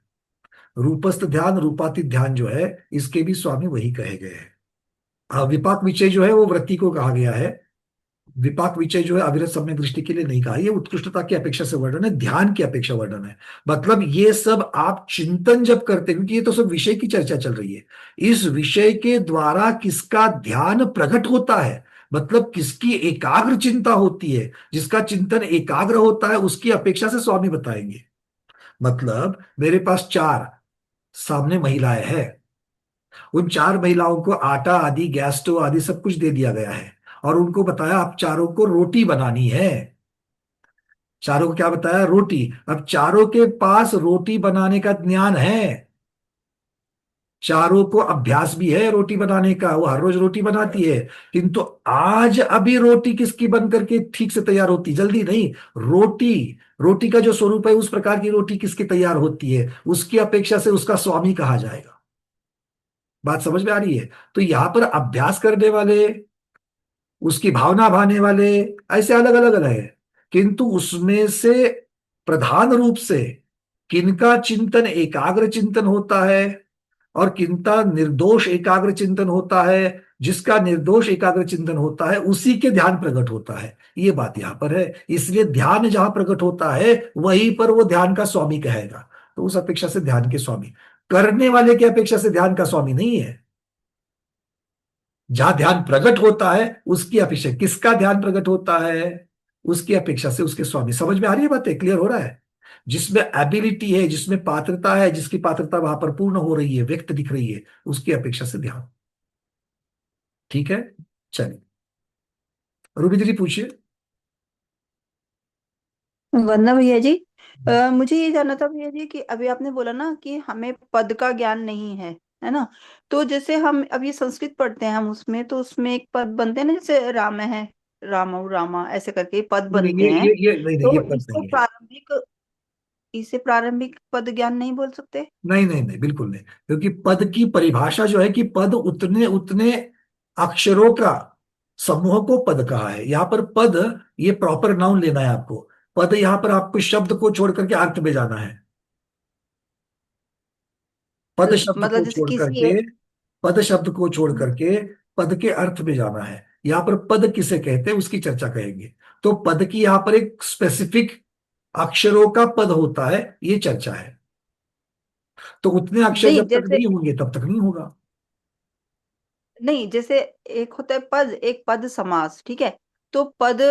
रूपस्थ ध्यान, रूपातीत ध्यान जो है, इसके भी स्वामी वही कहे गए हैं। विपाक विचय जो है वो वृत्ति को कहा गया है। विपाक विचय जो है अविरत सम्यक दृष्टि के लिए नहीं कहा। ये उत्कृष्टता की अपेक्षा से वर्णन है, ध्यान की अपेक्षा वर्णन है। मतलब ये सब आप चिंतन जब करते हैं, क्योंकि ये तो सब विषय की चर्चा चल रही है, इस विषय के द्वारा किसका ध्यान प्रकट होता है, मतलब किसकी एकाग्र चिंता होती है, जिसका चिंतन एकाग्र होता है, उसकी अपेक्षा से स्वामी बताएंगे। मतलब मेरे पास 4 सामने महिलाएं हैं, उन 4 महिलाओं को आटा आदि, गैस स्टोव आदि सब कुछ दे दिया गया है, और उनको बताया आप चारों को रोटी बनानी है। चारों को क्या बताया? रोटी। अब चारों के पास रोटी बनाने का ज्ञान है, चारों को अभ्यास भी है रोटी बनाने का, वो हर रोज रोटी बनाती है। किंतु आज अभी रोटी किसकी बन करके ठीक से तैयार होती? जल्दी नहीं। रोटी, रोटी का जो स्वरूप है, उस प्रकार की रोटी किसकी तैयार होती है, उसकी अपेक्षा से उसका स्वामी कहा जाएगा। बात समझ में आ रही है? तो यहां पर अभ्यास करने वाले, उसकी भावना भाने वाले, ऐसे अलग अलग अलग है। किंतु उसमें से प्रधान रूप से किनका चिंतन एकाग्र चिंतन होता है और किनका निर्दोष एकाग्र चिंतन होता है, जिसका निर्दोष एकाग्र चिंतन होता है उसी के ध्यान प्रकट होता है। ये बात यहां पर है। इसलिए ध्यान जहां प्रकट होता है वहीं पर वो ध्यान का स्वामी कहेगा। तो उस अपेक्षा से ध्यान के स्वामी, करने वाले की अपेक्षा से ध्यान का स्वामी नहीं है। जहां ध्यान प्रकट होता है उसकी अपेक्षा, किसका ध्यान प्रकट होता है, उसकी अपेक्षा से उसके स्वामी। समझ में आ रही है बातें? क्लियर हो रहा है? जिसमें एबिलिटी है, जिसमें पात्रता है, जिसकी पात्रता वहां पर पूर्ण हो रही है, व्यक्त दिख रही है, उसकी अपेक्षा से ध्यान। ठीक है, चलिए। रूबी दीदी पूछिए। वंदना भैया जी, मुझे ये जानना था भैया जी कि अभी आपने बोला ना कि हमें पद का ज्ञान नहीं है ना? तो जैसे हम अभी संस्कृत पढ़ते हैं, हम उसमें तो उसमें एक पद बनते हैं ना, जैसे राम है, राम रामा ऐसे करके पद नहीं, बनते हैं। ये नहीं नहीं, ये तो पद नहीं है। इसे प्रारंभिक पद ज्ञान नहीं बोल सकते? नहीं नहीं नहीं, बिल्कुल नहीं। क्योंकि पद की परिभाषा जो है कि पद उतने उतने अक्षरों का समूह को पद कहा है। यहाँ पर पद, ये प्रॉपर नाउन लेना है आपको। पद यहाँ पर आपको शब्द को छोड़ करके अर्थ में जाना है। पद शब्द मतलब को जैसे छोड़ किसी करके, पद शब्द को छोड़ करके पद के अर्थ में जाना है। यहाँ पर पद किसे कहते हैं उसकी चर्चा करेंगे। तो पद की यहाँ पर एक स्पेसिफिक अक्षरों का पद होता है, ये चर्चा है। तो उतने अक्षर नहीं, जब तक जैसे नहीं होंगे तब तक नहीं होगा। नहीं, जैसे एक होता है पद, एक पद समास, ठीक है। तो पद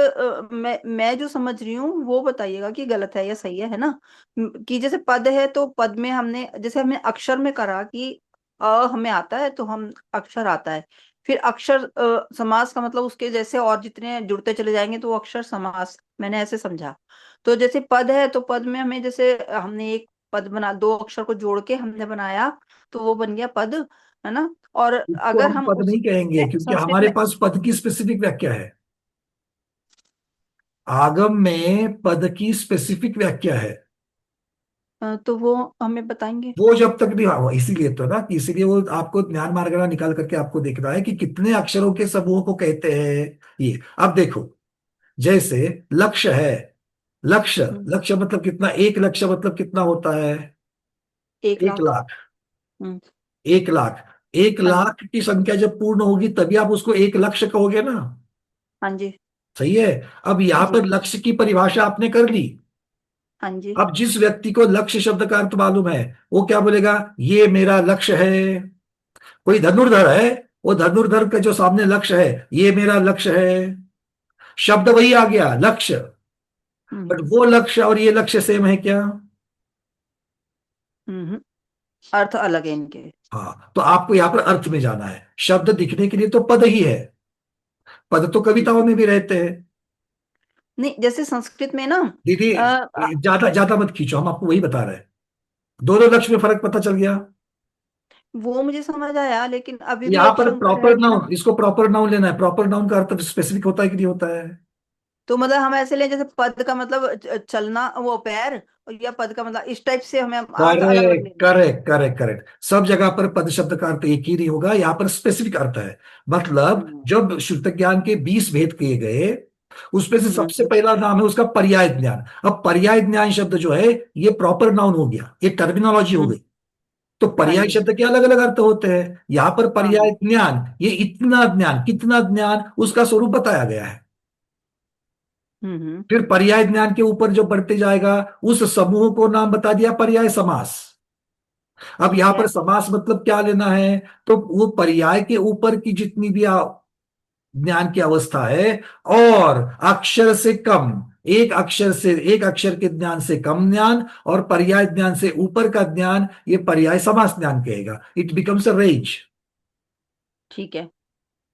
मैं जो समझ रही हूँ वो बताइएगा कि गलत है या सही है ना। कि जैसे पद है तो पद में हमने, जैसे हमने अक्षर में करा कि हमें आता है तो हम अक्षर आता है। फिर अक्षर समास का मतलब उसके जैसे और जितने जुड़ते चले जाएंगे तो वो अक्षर समास, मैंने ऐसे समझा। तो जैसे पद है तो पद में हमें, जैसे हमने एक पद बना, दो अक्षर को जोड़ के हमने बनाया तो वो बन गया पद, है ना। और इसको अगर हम हम पद नहीं कहेंगे उसमें क्योंकि संस्कृत हमारे में पास पद की स्पेसिफिक व्याख्या है। आगम में पद की स्पेसिफिक व्याख्या है। तो वो हमें बताएंगे। वो जब तक नहीं, हाँ, इसीलिए तो ना कि इसीलिए वो आपको ज्ञान मार्गना निकाल करके आपको देखना है कि कितने अक्षरों के समूह को कहते हैं। ये अब देखो, जैसे लक्ष्य है। लक्ष्य, हम्म, लक्ष्य मतलब कितना, एक लक्ष्य मतलब कितना होता है? 1 1 लाख। लाख। हम्म, 1 लाख। एक हाँ जी, लाख की संख्या जब पूर्ण होगी तभी आप उसको एक लक्ष्य कहोगे ना। हाँ जी, सही है। अब यहां जी, पर लक्ष्य की परिभाषा आपने कर ली। हाँ जी। अब जिस व्यक्ति को लक्ष्य शब्द का अर्थ मालूम है, वो क्या बोलेगा? ये मेरा लक्ष्य है। कोई धनुर्धर है, वो धनुर्धर के जो सामने लक्ष्य है, ये मेरा लक्ष्य है। शब्द वही आ गया, लक्ष्य। बट हम्म, वो लक्ष्य और ये लक्ष्य सेम है क्या? हम्म, अर्थ अलग है इनके। हाँ, तो आपको यहाँ पर अर्थ में जाना है। शब्द दिखने के लिए तो पद ही है। पद तो ठीक कविताओं है। में भी रहते हैं। नहीं, जैसे संस्कृत में ना, दीदी, अ, अ, ज्यादा ज्यादा मत खींचो, हम आपको वही बता रहे हैं। दोनों लक्ष्य में फर्क पता चल गया। वो मुझे समझ आया, लेकिन अभी भी यहाँ एक पर शंका रह प्रॉपर गई ना। नाउन, इसको प्रॉपर नाउन लेना है। प्रॉपर नाउन का अर्थ स्पेसिफिक होता है कि नहीं होता है? तो मतलब हम ऐसे लें, जैसे पद का मतलब चलना, वो पैर, और या पद का मतलब इस टाइप से हमें अर्थ अलग अलग करेक्ट, लेने हैं। Correct, correct, correct. सब जगह पर पद शब्द का अर्थ एक ही नहीं होगा, यहाँ पर स्पेसिफिक अर्थ है। मतलब हम्म, जब शुद्ध ज्ञान के 20 भेद किए गए, उसमें से हम्म, सबसे पहला नाम है उसका पर्याय ज्ञान। अब पर्याय ज्ञान शब्द जो है, ये प्रॉपर नाउन हो गया, ये टर्मिनोलॉजी हो हम्म, गई। तो हाँ पर्याय जी, शब्द के अलग अलग अर्थ होते हैं। यहाँ पर हाँ, पर्याय हाँ, ज्ञान, ये इतना ज्ञान, कितना ज्ञान, उसका स्वरूप बताया गया है। हम्म, फिर पर्याय ज्ञान के ऊपर जो बढ़ते जाएगा, उस समूह को नाम बता दिया पर्याय समास। अब ठीक यहां है। पर समास मतलब क्या लेना है? तो वो पर्याय के ऊपर की जितनी भी ज्ञान की अवस्था है, और अक्षर से कम, एक अक्षर से, एक अक्षर के ज्ञान से कम ज्ञान, और पर्याय ज्ञान से ऊपर का ज्ञान, ये पर्याय समास ज्ञान कहेगा। It becomes a range. ठीक है।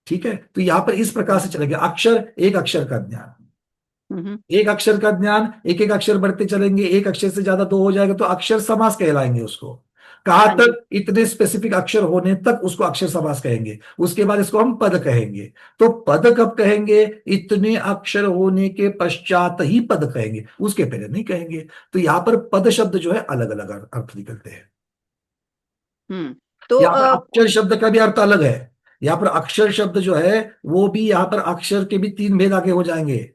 ठीक है, तो यहां पर इस प्रकार से चलेगा, अक्षर, एक अक्षर का ज्ञान, हम्म, एक अक्षर का ज्ञान, एक एक अक्षर बढ़ते चलेंगे, एक अक्षर से ज्यादा दो हो जाएगा तो अक्षर समास कहलाएंगे उसको। कहाँ हाँ जी, तक? इतने स्पेसिफिक अक्षर होने तक उसको अक्षर समास कहेंगे। उसके बाद इसको हम पद कहेंगे। तो पद कब कहेंगे? इतने अक्षर होने के पश्चात ही पद कहेंगे, उसके पहले नहीं कहेंगे। तो यहाँ पर पद शब्द जो है अलग अलग अर्थ निकलते हैं। तो यहाँ पर अक्षर शब्द का भी अर्थ अलग है। यहाँ पर अक्षर शब्द जो है, वो भी यहाँ पर अक्षर के भी 3 भेद आगे हो जाएंगे।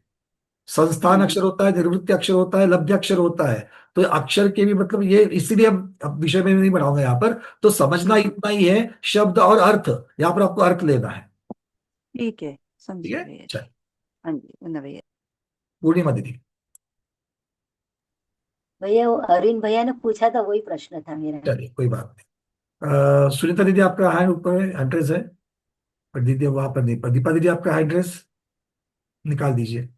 संस्थान हम्म, अक्षर होता है, निवृत्ति अक्षर होता है, लब्ध अक्षर होता है। तो अक्षर के भी मतलब ये, इसीलिए अब विषय में नहीं बढ़ाऊंगा यहाँ पर। तो समझना हम्म, इतना ही है, शब्द और अर्थ। यहाँ पर आपको अर्थ लेना है। ठीक है, ठीक समझे है, भैया जी। चल। हाँ जी, वंदना भैया। पूर्णिमा दीदी। भैया वो अरविंद भैया ने पूछा था, वही प्रश्न था मेरा। चलिए, कोई बात नहीं। सुनीता दीदी आपका हैंड ऊपर है, एड्रेस है। पर दीदी वहां पर नहीं, पर दीपा दीदी आपका एड्रेस निकाल दीजिए।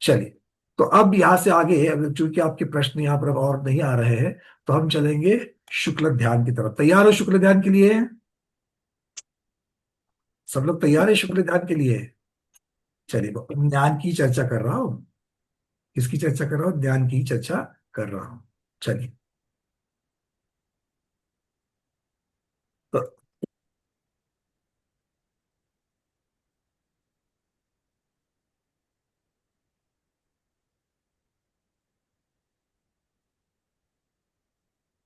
चलिए, तो अब यहां से आगे, अगर चूंकि आपके प्रश्न यहाँ पर अब और नहीं आ रहे हैं, तो हम चलेंगे शुक्ल ध्यान की तरफ। तैयार हो शुक्ल ध्यान के लिए? सब लोग तैयार है शुक्ल ध्यान के लिए? चलिए, ज्ञान की चर्चा कर रहा हूं। किसकी चर्चा कर रहा हूं? ज्ञान की चर्चा कर रहा हूं। चलिए, तो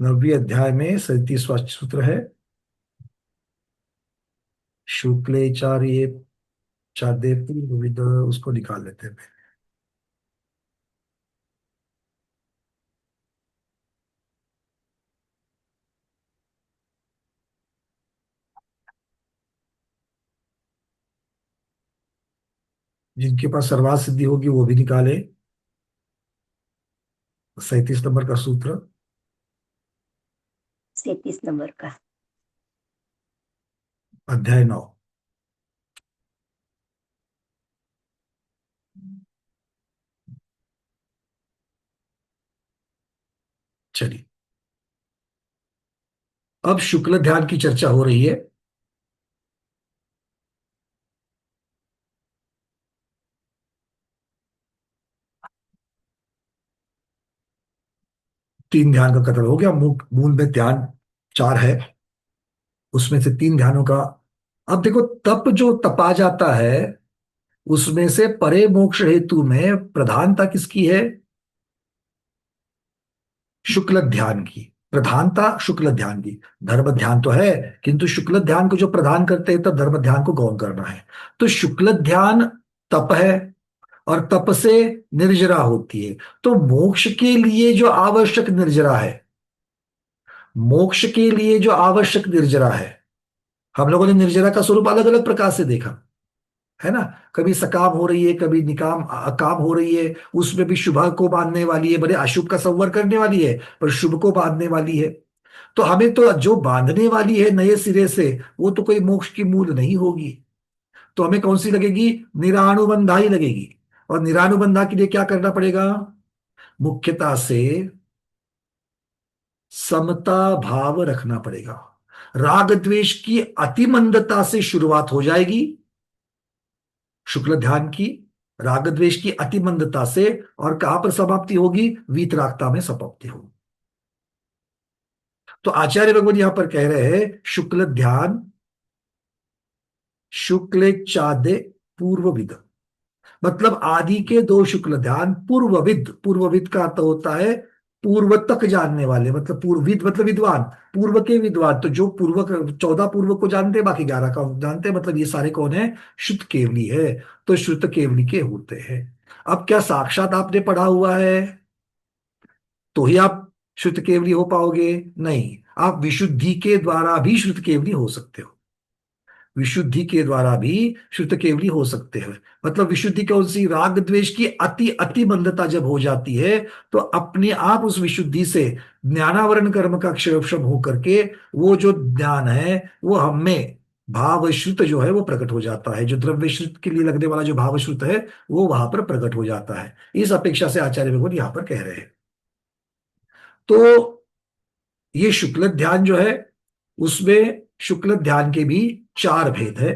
नौवीं अध्याय में 37वां सूत्र है, शुक्ले चार्य चादे पूर्वविद। उसको निकाल लेते हैं। जिनके पास सर्वात सिद्धि होगी वो भी निकाले। 37 नंबर का सूत्र, 37 नंबर का। अध्याय 9। अब शुक्ल ध्यान की चर्चा हो रही है। तीन ध्यान का कथन हो गया। मूल में ध्यान चार है, उसमें से तीन ध्यानों का। अब देखो, तप जो तपा जाता है उसमें से परे मोक्ष हेतु में प्रधानता किसकी है? शुक्ल ध्यान की। प्रधानता शुक्ल ध्यान की। धर्म ध्यान तो है, किंतु शुक्ल ध्यान को जो प्रधान करते हैं तब धर्म ध्यान को गौण करना है। तो शुक्ल ध्यान तप है, और तप से निर्जरा होती है। तो मोक्ष के लिए जो आवश्यक निर्जरा है, मोक्ष के लिए जो आवश्यक निर्जरा है, हम लोगों ने निर्जरा का स्वरूप अलग अलग प्रकार से देखा है ना। कभी सकाम हो रही है, कभी निकाम अकाम हो रही है। उसमें भी शुभ को बांधने वाली है, बड़े अशुभ का संवर करने वाली है, पर शुभ को बांधने वाली है। तो हमें तो जो बांधने वाली है नए सिरे से, वो तो कोई मोक्ष की मूल नहीं होगी। तो हमें कौन सी लगेगी? निरानुबंधा ही लगेगी। और निरानुबंधा के लिए क्या करना पड़ेगा? मुख्यता से समता भाव रखना पड़ेगा। राग द्वेष की अतिमंदता से शुरुआत हो जाएगी शुक्ल ध्यान की, राग द्वेष की अतिमंदता से। और कहां पर समाप्ति होगी? वीतरागता में समाप्ति होगी। तो आचार्य भगवान यहां पर कह रहे हैं शुक्ल ध्यान शुक्ल चादे पूर्वविद, मतलब आदि के दो शुक्ल ध्यान पूर्वविद। पूर्वविद का अर्थ होता है पूर्व तक जानने वाले, मतलब पूर्वविद मतलब विद्वान, पूर्व के विद्वान। तो जो पूर्व 14 पूर्व को जानते हैं, बाकी 11 का जानते हैं, मतलब ये सारे कौन है? शुद्ध केवली है। तो शुद्ध केवली के होते हैं। अब क्या साक्षात आपने पढ़ा हुआ है तो ही आप शुद्ध केवली हो पाओगे? नहीं, आप विशुद्धि के द्वारा भी शुद्ध केवली हो सकते हो। विशुद्धि के द्वारा भी शुद्ध केवली हो सकते हैं। मतलब विशुद्धि कौन सी? राग द्वेष की अति अति मंदता जब हो जाती है, तो अपने आप उस विशुद्धि से ज्ञानावरण कर्म का क्षयक्षम होकर के वो जो ज्ञान है वो हम में भाव श्रुत जो है वो प्रकट हो जाता है। जो द्रव्य श्रुत के लिए लगने वाला जो भाव श्रुत है वो वहां पर प्रकट हो जाता है। इस अपेक्षा से आचार्य भगवत यहां पर कह रहे हैं। तो ये शुक्ल ध्यान जो है, उसमें शुक्ल ध्यान के भी चार भेद है।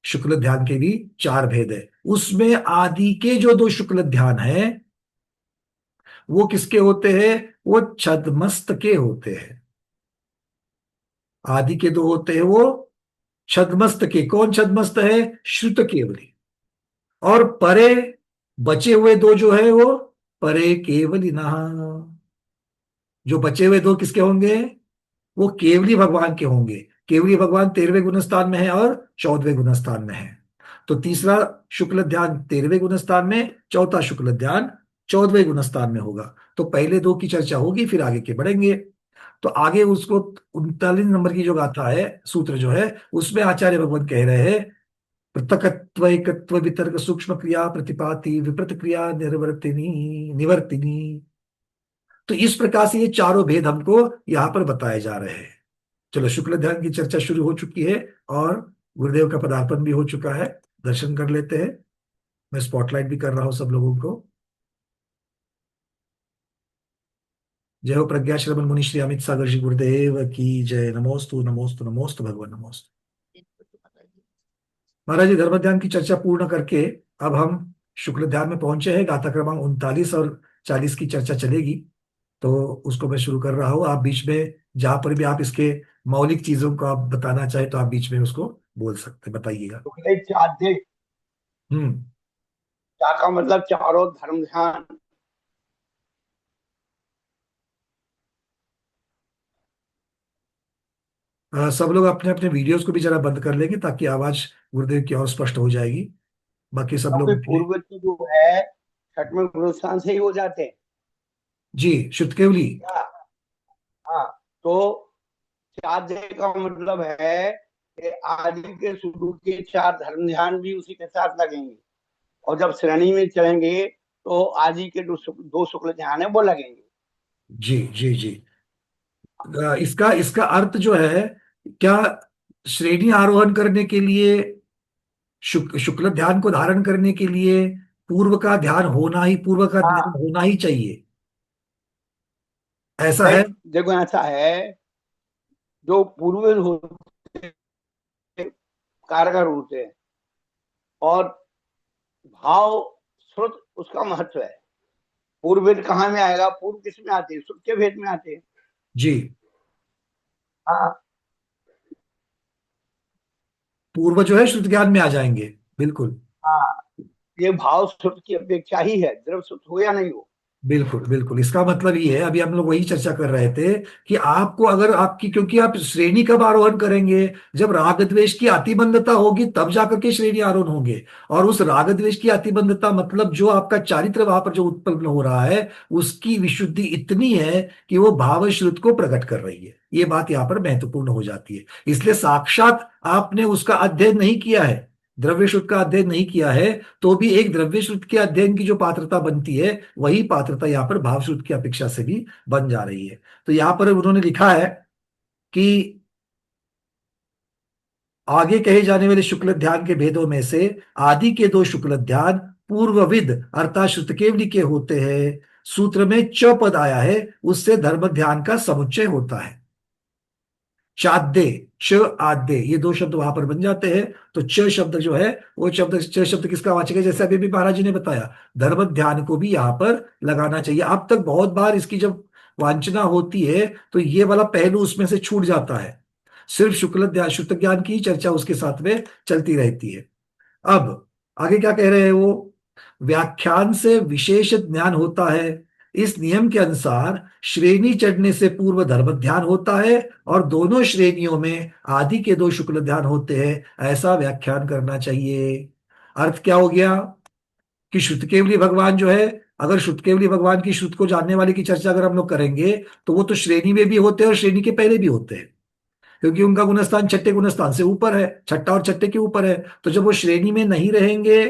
शुक्ल ध्यान के भी चार भेद है। उसमें आदि के जो दो शुक्ल ध्यान है वो किसके होते हैं? वो छद्मस्त के होते हैं। आदि के दो होते हैं वो छद्मस्त के। कौन छद्मस्त है? श्रुत केवली। और परे बचे हुए दो जो है वो परे केवली ना। जो बचे हुए दो किसके होंगे? वो केवली भगवान के होंगे। केवली भगवान 13वें गुणस्थान में है और 14वें गुणस्थान में है। तो तीसरा शुक्ल ध्यान 13वें गुणस्थान में, चौथा शुक्ल ध्यान 14वें गुणस्थान में होगा। तो पहले दो की चर्चा होगी, फिर आगे के बढ़ेंगे। तो आगे उसको 39 नंबर की जो गाथा है, सूत्र जो है, उसमें आचार्य भगवान कह रहे हैं पृथकत्व एकत्व वितर्क सूक्ष्म क्रिया प्रतिपाति विपृत क्रिया निर्वर्तिनी निवर्तिनी। तो इस प्रकार से ये चारों भेद हमको यहाँ पर बताए जा रहे हैं। चलो, शुक्ल ध्यान की चर्चा शुरू हो चुकी है और गुरुदेव का पदार्पण भी हो चुका है। दर्शन कर लेते हैं। मैं स्पॉटलाइट भी कर रहा हूं सब लोगों को। जय हो प्रज्ञा श्रवण मुनि श्री अमित सागर जी गुरुदेव की जय। नमोस्तु नमोस्तु नमोस्तु भगवान नमोस्तु। महाराज जी, धर्म ध्यान की चर्चा पूर्ण करके अब हम शुक्ल ध्यान में पहुंचे हैं। गाथा क्रमांक 39 और 40 की चर्चा चलेगी। तो उसको मैं शुरू कर रहा हूँ। आप बीच में जहां पर भी आप इसके मौलिक चीजों को आप बताना चाहे तो आप बीच में उसको बोल सकते, बताइएगा। हम्म। क्या का मतलब चारों धर्म ध्यान। सब लोग अपने अपने वीडियोस को भी जरा बंद कर लेंगे ताकि आवाज गुरुदेव की और स्पष्ट हो जाएगी। बाकी सब लोग पूर्व जो है छठवें गुरुस्थान से ही हो जाते हैं जी, शुद्ध केवली। हाँ, तो चार का मतलब है कि आदि के शुरू के चार धर्म ध्यान भी उसी के साथ लगेंगे, और जब श्रेणी में चलेंगे तो आदि के दो शुक्ल ध्यान है वो लगेंगे। जी जी जी। इसका इसका अर्थ जो है, क्या श्रेणी आरोहण करने के लिए शुक्ल ध्यान को धारण करने के लिए पूर्व का ध्यान होना ही, पूर्व का ध्यान होना ही चाहिए, ऐसा है? देखो ऐसा है जो पूर्वज होते हैं, कारगर होते हैं, और भाव श्रुत उसका महत्व है। पूर्व वेद कहाँ में आएगा? पूर्व किस में आते हैं? श्रुत के भेद में आते हैं। जी, हाँ, पूर्व जो है श्रुत ज्ञान में आ जाएंगे, बिल्कुल। हाँ, ये भाव श्रुत की अपेक्षा ही है, द्रव श्रुत हो या नहीं हो। बिल्कुल बिल्कुल, इसका मतलब ये है, अभी हम लोग वही चर्चा कर रहे थे कि आपको अगर आपकी, क्योंकि आप श्रेणी कब आरोहण करेंगे? जब राग द्वेष की अतिबंधता होगी तब जाकर के श्रेणी आरोहण होंगे। और उस राग द्वेष की अतिबंधता मतलब जो आपका चारित्र वहां पर जो उत्पन्न हो रहा है, उसकी विशुद्धि इतनी है कि वो भाव श्रुत को प्रकट कर रही है। ये बात यहाँ पर महत्वपूर्ण हो जाती है। इसलिए साक्षात आपने उसका अध्ययन नहीं किया है, द्रव्य शुद्ध का अध्ययन नहीं किया है, तो भी एक द्रव्य शुद्ध के अध्ययन की जो पात्रता बनती है, वही पात्रता यहाँ पर भाव शुद्ध की अपेक्षा से भी बन जा रही है। तो यहाँ पर उन्होंने लिखा है कि आगे कहे जाने वाले शुक्ल ध्यान के भेदों में से आदि के दो शुक्ल ध्यान पूर्वविद अर्थात श्रुत केवली के होते हैं। सूत्र में च पद आया है, उससे धर्म ध्यान का समुच्चय होता है। चाद्य, च आद्य, ये दो शब्द वहां पर बन जाते हैं। तो च शब्द जो है, वो शब्द, च शब्द किसका वाचक है? जैसे अभी भी महाराज जी ने बताया, धर्म ध्यान को भी यहाँ पर लगाना चाहिए। अब तक बहुत बार इसकी जब वांछना होती है तो ये वाला पहलू उसमें से छूट जाता है, सिर्फ शुक्ल ध्यान शुद्ध ज्ञान की चर्चा उसके साथ में चलती रहती है। अब आगे क्या कह रहे हैं वो? व्याख्यान से विशेष ज्ञान होता है। इस नियम के अनुसार श्रेणी चढ़ने से पूर्व धर्म ध्यान होता है और दोनों श्रेणियों में आदि के दो शुक्ल ध्यान होते हैं, ऐसा व्याख्यान करना चाहिए। अर्थ क्या हो गया कि श्रुत केवली भगवान जो है, अगर श्रुत केवली भगवान की श्रुत को जानने वाले की चर्चा अगर हम लोग करेंगे तो वो तो श्रेणी में भी होते हैं और श्रेणी के पहले भी होते हैं, क्योंकि उनका गुणस्थान छठे गुणस्थान से ऊपर है, छठा और छठे के ऊपर है। तो जब वो श्रेणी में नहीं रहेंगे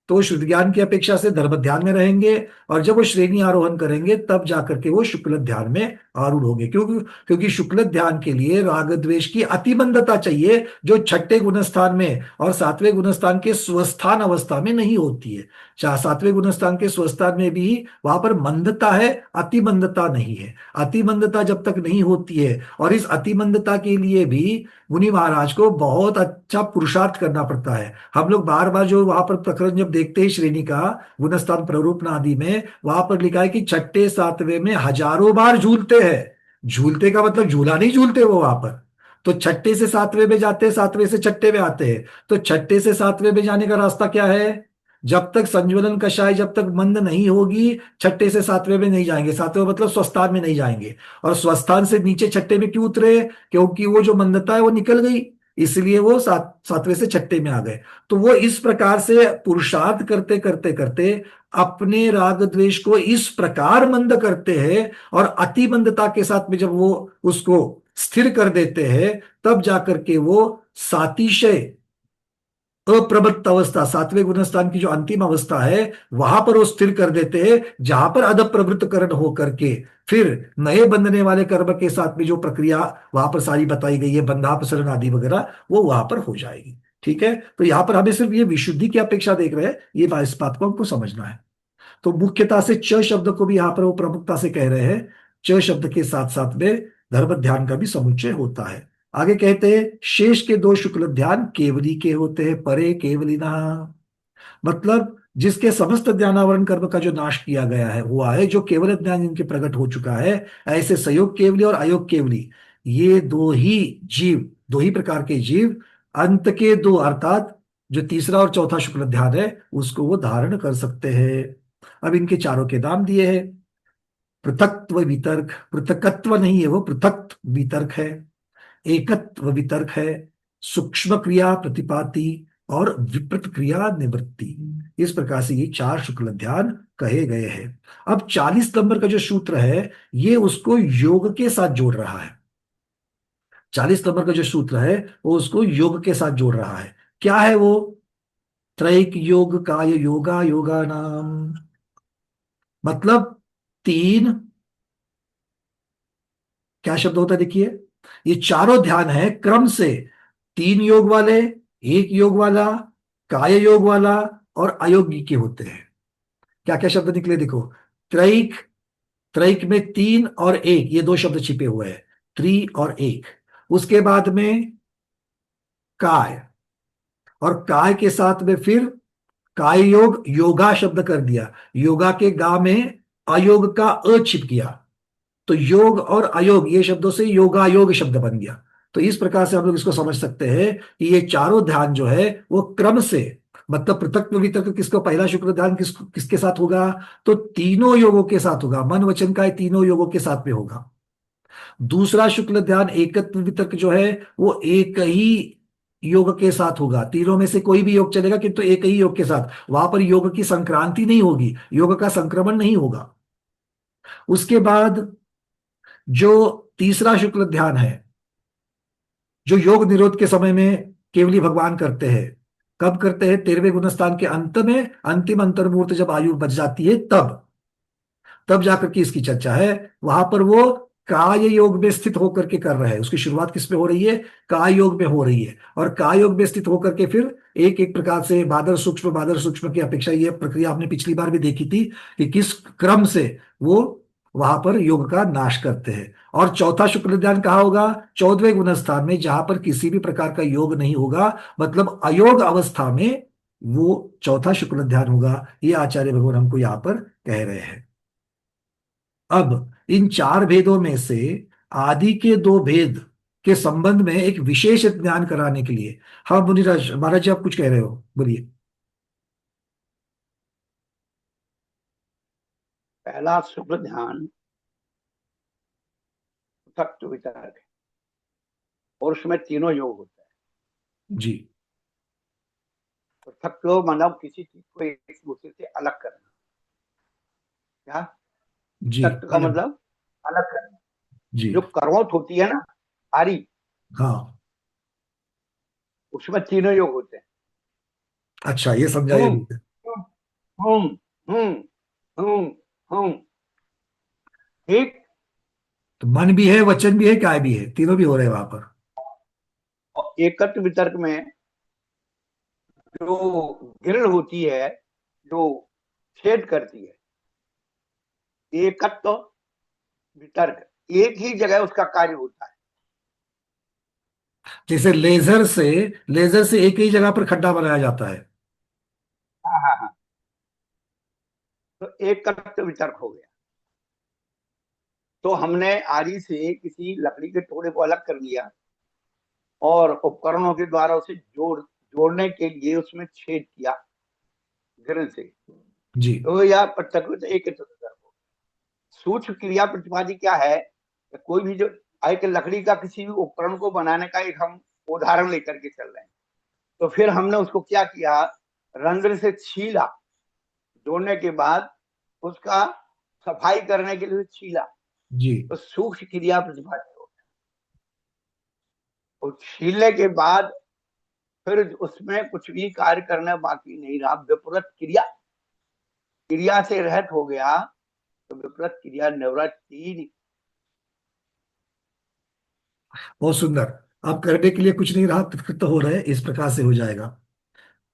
तो शुद्ध ज्ञान की अपेक्षा से धर्म ध्यान में रहेंगे, और जब वो श्रेणी आरोहण करेंगे तब जाकर के वो शुक्ल ध्यान में आरूढ़ होंगे। क्योंकि क्योंकि शुक्ल ध्यान के लिए राग द्वेष की अतिमंदता चाहिए, जो छठे गुणस्थान में और सातवें गुणस्थान के स्वस्थान अवस्था में नहीं होती है। सातवें गुणस्थान के स्वस्थान में भी वहां पर मंदता है, अतिमंदता नहीं है। अतिमंदता जब तक नहीं होती है, और इस अतिमंदता के लिए भी मुनि महाराज को बहुत अच्छा पुरुषार्थ करना पड़ता है। हम लोग बार बार जो वहां पर प्रकरण जब देखते हैं श्रेणी का, गुणस्थान प्ररूपण आदि में, वहां पर लिखा है कि छठे सातवें में हजारों बार झूलते हैं। झूलते का मतलब झूला नहीं झूलते वो वहां पर। तो छठे से सातवें में जाते हैं, सातवें से छठे में आते हैं। तो छठे से सातवें में जाने का रास्ता क्या है? जब तक संज्वलन कषाय जब तक मंद नहीं होगी, छठे से सातवें में नहीं जाएंगे। सातवें मतलब स्वस्थान में नहीं जाएंगे। और स्वस्थान से नीचे छठे में क्यों उतरे? क्योंकि वो जो मंदता है वो निकल गई, इसलिए वो सातवें से छठे में आ गए। तो वो इस प्रकार से पुरुषार्थ करते करते करते अपने राग द्वेष को इस प्रकार मंद करते हैं, और अति मंदता के साथ में जब वो उसको स्थिर कर देते हैं, तब जाकर के वो सातिशय अप्रवृत्त अवस्था, सातवें गुणस्थान की जो अंतिम अवस्था है, वहां पर वो स्थिर कर देते हैं, जहां पर अध प्रवृत्तकरण होकर के फिर नए बंधने वाले कर्म के साथ में जो प्रक्रिया वहां पर सारी बताई गई है, बंधापसरण आदि वगैरह, वो वहां पर हो जाएगी। ठीक है, तो यहां पर हमें सिर्फ ये विशुद्धि की अपेक्षा देख रहे हैं, ये इस बात को हमको समझना है। तो मुख्यता से च शब्द को भी यहाँ पर वो प्रमुखता से कह रहे हैं। च शब्द के साथ साथ में धर्म ध्यान का भी समुच्चय होता है। आगे कहते हैं शेष के दो शुक्ल ध्यान केवली के होते हैं, परे केवलिना, मतलब जिसके समस्त ज्ञानावरण कर्म का जो नाश किया गया है हुआ है, जो केवल ज्ञान इनके प्रकट हो चुका है। ऐसे संयोग केवली और अयोग केवली, ये दो ही जीव, दो ही प्रकार के जीव अंत के दो अर्थात जो तीसरा और चौथा शुक्ल ध्यान है उसको वो धारण कर सकते हैं। अब इनके चारों के नाम दिए हैं। पृथक्त्व वितर्क, पृथकत्व नहीं है वो, पृथक वितर्क है। एकत्व वितर्क है। सूक्ष्म क्रिया प्रतिपाति और विपरीत क्रिया निवृत्ति। इस प्रकार से ये चार शुक्ल ध्यान कहे गए हैं। अब 40 नंबर का जो सूत्र है ये उसको योग के साथ जोड़ रहा है। 40 नंबर का जो सूत्र है वो उसको योग के साथ जोड़ रहा है। क्या है वो? त्रैक योग काय योगा योगा नाम, मतलब तीन, क्या शब्द होता है देखिए, ये चारों ध्यान है क्रम से, 3 योग वाले, 1 योग वाला, काय योग वाला और अयोगी के होते हैं। क्या क्या शब्द निकले देखो, त्रैक, त्रैक में 3 और 1 ये 2 शब्द छिपे हुए हैं। त्रि और एक, उसके बाद में काय, और काय के साथ में फिर काय योग योगा शब्द कर दिया, योगा के गा में अयोग का अ छिप गया, तो योग और अयोग ये शब्दों से योगायोग शब्द बन गया। तो इस प्रकार से हम लोग इसको समझ सकते हैं कि ये चारों ध्यान जो है वो क्रम से, मतलब पृथक वितर्क किसको, पहला शुक्ल ध्यान किसके साथ होगा, तो तीनों योगों के साथ होगा, मन वचन का तीनों योगों के साथ में होगा। दूसरा शुक्ल ध्यान एकत्व वितर्क जो है वो एक ही योग के साथ होगा, तीनों में से कोई भी योग चलेगा किंतु एक ही योग के साथ, वहां पर योग की संक्रांति नहीं होगी, योग का संक्रमण नहीं होगा। उसके बाद जो तीसरा शुक्ल ध्यान है, जो योग निरोध के समय में केवली भगवान करते हैं, कब करते हैं, 13वें गुणस्थान के अंत में, अंतिम अंतर्मुहूर्त जब आयु बच जाती है तब जाकर के इसकी चर्चा है। वहां पर वो काय योग में स्थित होकर के कर रहे हैं, उसकी शुरुआत किस पे हो रही है, काय योग में हो रही है, और काय योग में स्थित होकर के फिर एक एक प्रकार से बादल सूक्ष्म की अपेक्षा ये प्रक्रिया आपने पिछली बार भी देखी थी कि किस क्रम से वो वहां पर योग का नाश करते हैं। और चौथा शुक्ल ध्यान कहाँ होगा, 14वें गुणस्थान में, जहां पर किसी भी प्रकार का योग नहीं होगा, मतलब अयोग अवस्था में वो चौथा शुक्ल ध्यान होगा, ये आचार्य भगवान हमको यहां पर कह रहे हैं। अब इन चार भेदों में से आदि के दो भेद के संबंध में एक विशेष ज्ञान कराने के लिए, हाँ मुनिराज महाराज जी आप कुछ कह रहे हो, बोलिए। पहला शुक्ल ध्यान पृथक वितर्क है और उसमें तीनों योग होता है जी। पृथक मतलब किसी चीज को एक दूसरे से अलग करना, क्या जी पृथक का मतलब अलग करना। जी जो कर्मोत होती है ना आरी, हाँ, उसमें तीनों योग होते हैं। अच्छा ये समझाइए। हम हम हम हम ठीक। तो मन भी है, वचन भी है, काय भी है, तीनों भी हो रहे हैं वहां पर। और एकत्व वितर्क में जो गिरल होती है, जो छेद करती है, एकत्व वितर्क एक ही जगह उसका कार्य होता है। जैसे लेजर से एक ही जगह पर खड्डा बनाया जाता है। हाँ हाँ हाँ, तो एकत्व वितर्क हो गया। तो हमने आरी से किसी लकड़ी के टुकड़े को अलग कर लिया और उपकरणों के द्वारा उसे जोड़ने के लिए उसमें छेद किया गिरल से, जी। तो यह पृथक एक सूक्ष्म क्रिया प्रतिपादी क्या है, कोई भी जो एक लकड़ी का किसी भी उपकरण को बनाने का एक हम उदाहरण लेकर के चल रहे हैं, तो फिर हमने उसको क्या किया, रंध्र से छीला, जोड़ने के बाद उसका सफाई करने के लिए छीला, जी। तो सूक्ष्म क्रिया प्रतिपादी हो गया। और छीलने के बाद फिर उसमें कुछ भी कार्य करना बाकी नहीं रहा, विपरीत क्रिया से रहित हो गया, तो विपरीत क्रिया निवृत्ति। बहुत सुंदर। अब करने के लिए कुछ नहीं रहा, तत्कृत हो रहे, इस प्रकार से हो जाएगा।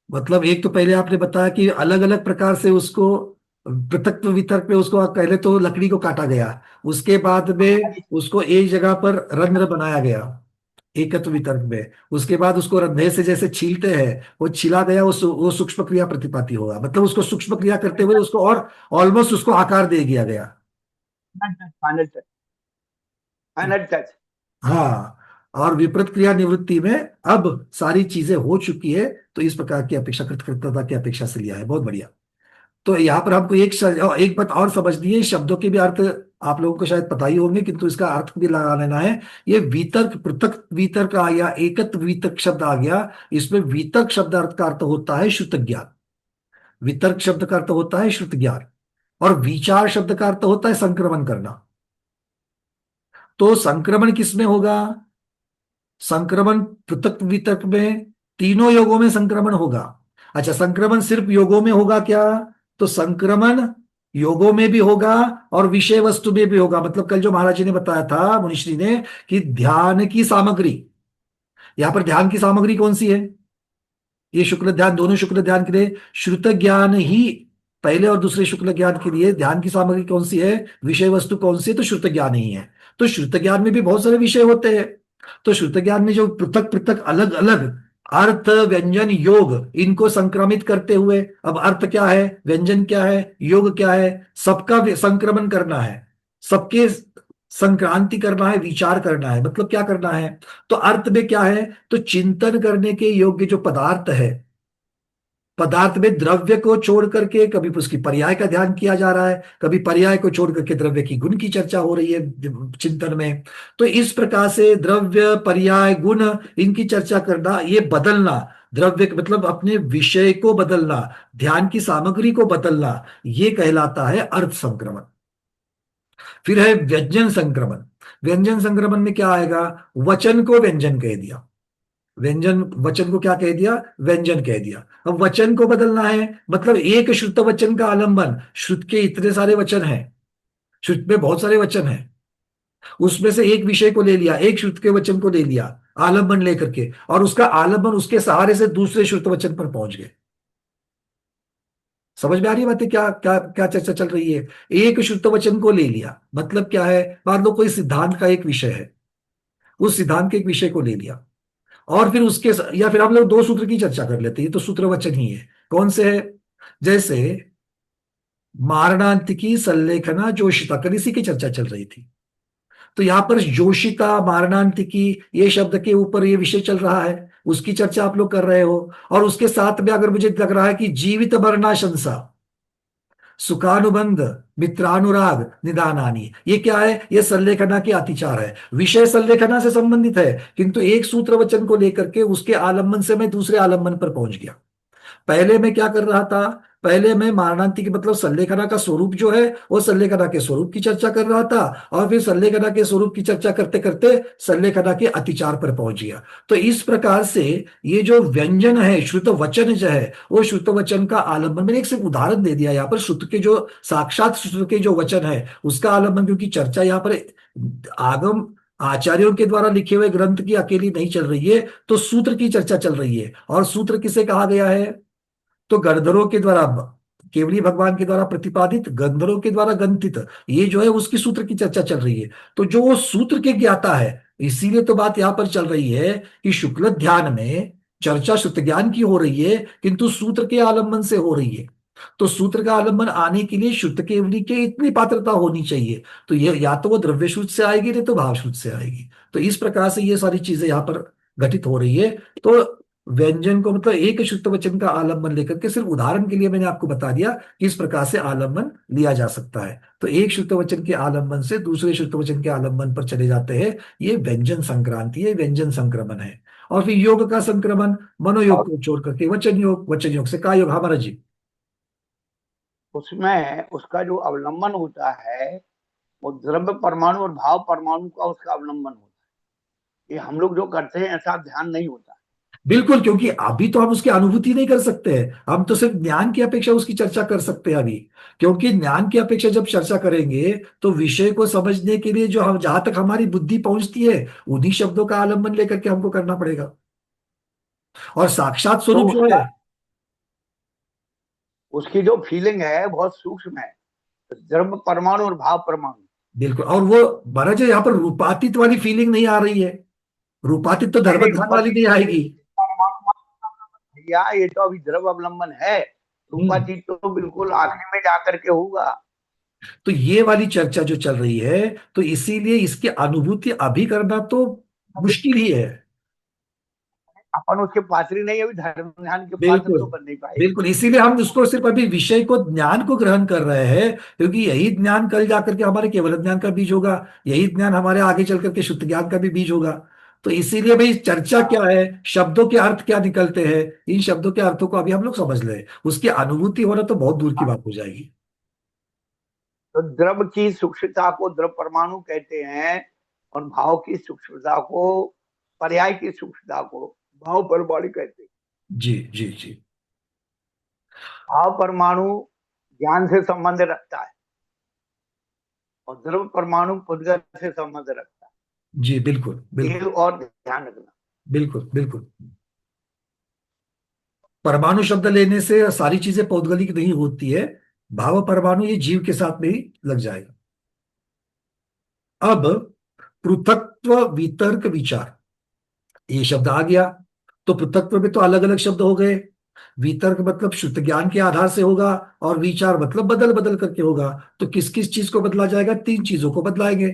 मतलब एक तो पहले आपने बताया कि अलग अलग प्रकार से उसको पृथक वितर्क में उसको पहले तो लकड़ी को काटा गया, उसके बाद में उसको एक जगह पर रंध्र बनाया गया एकत्व वितर्क में, उसके बाद उसको रंधे से जैसे छीलते हैं वो छिला गया, वो सूक्ष्म क्रिया प्रतिपाती होगा, मतलब उसको सूक्ष्म क्रिया करते हुए उसको और ऑलमोस्ट उसको आकार दे दिया गया। Final touch, final touch. हाँ, और विपरीत क्रिया निवृत्ति में अब सारी चीजें हो चुकी है, तो इस प्रकार की अपेक्षा कृतकृतता की अपेक्षा से लिया है, बहुत बढ़िया। तो यहाँ पर हमको एक बात और समझनी है, शब्दों के भी अर्थ आप लोगों को शायद पता ही होंगे, किंतु इसका अर्थ भी लगा लेना है। ये वितर्क, पृथक वितर्क आ गया, एकत्व वितर्क शब्द आ गया, इसमें वितर्क शब्द अर्थ का अर्थ होता है श्रुत ज्ञान, वितर्क शब्द का अर्थ होता है श्रुत ज्ञान, और विचार शब्द का अर्थ होता है संक्रमण करना। तो संक्रमण किसमें होगा, संक्रमण पृथक वितर्क में तीनों योगों में संक्रमण होगा। अच्छा, संक्रमण सिर्फ योगों में होगा क्या, तो संक्रमण योगों में भी होगा और विषय वस्तु में भी होगा। मतलब कल जो महाराज जी ने बताया था मुनिश्री ने कि ध्यान की सामग्री, यहां पर ध्यान की सामग्री कौन सी है, ये शुक्ल ध्यान, दोनों शुक्ल ध्यान के लिए श्रुत ज्ञान ही, पहले और दूसरे शुक्ल ज्ञान के लिए ध्यान की सामग्री कौन सी है, विषय वस्तु कौन सी है, तो श्रुत ज्ञान ही है। तो श्रुत ज्ञान में भी बहुत सारे विषय होते हैं। तो श्रुत ज्ञान में जो पृथक पृथक अलग अलग अर्थ, व्यंजन, योग, इनको संक्रमित करते हुए, अब अर्थ क्या है, व्यंजन क्या है, योग क्या है, सबका संक्रमण करना है, सबके संक्रांति करना है, विचार करना है। मतलब क्या करना है, तो अर्थ में क्या है, तो चिंतन करने के योग्य जो पदार्थ है, पदार्थ में द्रव्य को छोड़ करके कभी उसकी पर्याय का ध्यान किया जा रहा है, कभी पर्याय को छोड़ करके द्रव्य की गुण की चर्चा हो रही है चिंतन में। तो इस प्रकार से द्रव्य, पर्याय, गुण, इनकी चर्चा करना, ये बदलना, द्रव्य मतलब अपने विषय को बदलना, ध्यान की सामग्री को बदलना, ये कहलाता है अर्थ संक्रमण। फिर है व्यंजन संक्रमण। व्यंजन संक्रमण में क्या आएगा, वचन को व्यंजन कह दिया, व्यंजन, वचन को क्या कह दिया, व्यंजन कह दिया। अब वचन को बदलना है, मतलब एक श्रुत वचन का आलंबन, श्रुत के इतने सारे वचन हैं, श्रुत में बहुत सारे वचन हैं, उसमें से एक विषय को ले लिया, एक श्रुत के वचन को ले लिया आलंबन लेकर के, और उसका आलंबन उसके सहारे से दूसरे श्रुत वचन पर पहुंच गए। समझ में आ रही है बातें, क्या क्या क्या चर्चा चल रही है। एक शुद्ध वचन को ले लिया, मतलब क्या है, मान लो कोई सिद्धांत का एक विषय है, उस सिद्धांत के एक विषय को ले लिया, और फिर उसके, या फिर हम लोग दो सूत्र की चर्चा कर लेते हैं, ये तो सूत्र वचन ही है। कौन से है, जैसे मारणांतिकी, सल्लेखना, जोशिता, कल इसी की चर्चा चल रही थी। तो यहां पर जोशिता, मारणांतिकी, ये शब्द के ऊपर ये विषय चल रहा है, उसकी चर्चा आप लोग कर रहे हो। और उसके साथ में अगर मुझे लग रहा है कि जीवित मरणाशंसा, सुखानुबंध, मित्रानुराग, निदानानी, ये क्या है, ये सल्लेखना के अतिचार है। विषय सल्लेखना से संबंधित है, किंतु एक सूत्र वचन को लेकर के उसके आलंबन से मैं दूसरे आलंबन पर पहुंच गया। पहले मैं क्या कर रहा था, पहले मैं मारणांतिक मतलब सल्लेखना का स्वरूप जो है, वो सल्लेखना के स्वरूप की चर्चा कर रहा था, और फिर सल्लेखना के स्वरूप की चर्चा करते करते सल्लेखना के अतिचार पर पहुंच गया। तो इस प्रकार से ये जो व्यंजन है, श्रुत वचन जो है, वो श्रुत वचन का आलंबन, मैंने एक सिर्फ उदाहरण दे दिया यहाँ पर, श्रुत के जो साक्षात श्रुत के जो वचन है उसका आलंबन, क्योंकि चर्चा यहाँ पर आगम आचार्यों के द्वारा लिखे हुए ग्रंथ की अकेली नहीं चल रही है, तो सूत्र की चर्चा चल रही है। और सूत्र किसे कहा गया है, तो गणधरों के द्वारा, केवली भगवान के द्वारा प्रतिपादित, गंधर्वों के द्वारा गंथित, ये जो है उसकी सूत्र की चर्चा चल रही है। तो जो वो सूत्र के ज्ञाता है, इसीलिए तो बात यहां पर चल रही है कि शुक्ल ध्यान में चर्चा श्रुत ज्ञान की हो रही है, किंतु सूत्र के आलंबन से हो रही है। तो सूत्र का आलंबन आने के लिए शुद्ध केवली के इतनी पात्रता होनी चाहिए, तो ये या तो वो द्रव्य शुद्ध से आएगी, नहीं तो भाव शुद्ध से आएगी। तो इस प्रकार से ये सारी चीजें यहाँ पर घटित हो रही है। तो व्यंजन को मतलब एक शुद्ध वचन का आलंबन लेकर के, सिर्फ उदाहरण के लिए मैंने आपको बता दिया कि इस प्रकार से आलंबन लिया जा सकता है। तो एक शुद्ध वचन के आलंबन से दूसरे शुद्ध वचन के आलंबन पर चले जाते हैं, ये व्यंजन संक्रांति है, व्यंजन संक्रमण है। और फिर योग का संक्रमण, मनोयोग को छोड़ करके वचन योग, वचन योग से का योग, हमारा जी, उसमें उसका जो अवलंबन होता है वो द्रव्य परमाणु और भाव परमाणु का उसका अवलंबन होता है। ये हम लोग जो करते हैं ऐसा ध्यान नहीं होता। बिल्कुल, क्योंकि अभी तो हम उसकी अनुभूति नहीं कर सकते हैं, हम तो सिर्फ ज्ञान की अपेक्षा उसकी चर्चा कर सकते हैं अभी। क्योंकि ज्ञान की अपेक्षा जब चर्चा करेंगे तो विषय को समझने के लिए जो हम, जहां तक हमारी बुद्धि पहुंचती है, उन्हीं शब्दों का आलंबन लेकर के हमको करना पड़ेगा। और साक्षात स्वरूप जो है, उसकी जो फीलिंग है बहुत सूक्ष्म है, द्रव्य परमाणु और भाव परमाणु। बिल्कुल। और वो महाराज यहाँ पर रूपातीत वाली फीलिंग नहीं आ रही है, रूपातीत तो धर्म ध्यान वाली नहीं आएगी भैया, ये तो अभी द्रव्य अवलंबन है, रूपातीत तो बिल्कुल आखिर में जाकर के होगा। तो ये वाली चर्चा जो चल रही है, तो इसीलिए इसकी अनुभूति अभी करना तो मुश्किल ही है। अपन उसके पात्री नहीं, अभी धर्म ध्यान के पात्र बिल्कुल तो बन नहीं पाए। बिल्कुल, इसीलिए हम उसको सिर्फ अभी विषय को, ज्ञान को ग्रहण कर रहे हैं, क्योंकि यही ज्ञान कल जाकर के हमारे केवल ज्ञान का बीज होगा, यही ज्ञान हमारे आगे चल करके शुद्ध ज्ञान का भी बीज होगा। तो इसीलिए भाई चर्चा क्या है, शब्दों के अर्थ क्या निकलते हैं, इन शब्दों के अर्थों को अभी हम लोग समझ ले, उसकी अनुभूति होना तो बहुत दूर की बात हो जाएगी। तो द्रव्य की सूक्ष्मता को द्रव्य परमाणु कहते हैं, और भाव की सूक्ष्मता को, पर्याय की सूक्ष्मता को भाव परमाणु कहते हैं। जी जी जी। भाव परमाणु ज्ञान से संबंध रखता है और द्रव्य परमाणु पुद्गल से संबंध रखता है। जी बिल्कुल ये बिल्कुल और ध्यान रखना। बिल्कुल बिल्कुल। परमाणु शब्द लेने से सारी चीजें पौद्गलिक नहीं होती है, भाव परमाणु ये जीव के साथ में ही लग जाएगा। अब पृथक्त्व वितर्क विचार, ये शब्द आ गया। तो पृथक्त्व में तो अलग अलग शब्द हो गए, वितर्क मतलब शुद्ध ज्ञान के आधार से होगा, और विचार मतलब बदल बदल करके होगा। तो किस किस चीज को बदला जाएगा? तीन चीजों को बदलाएंगे।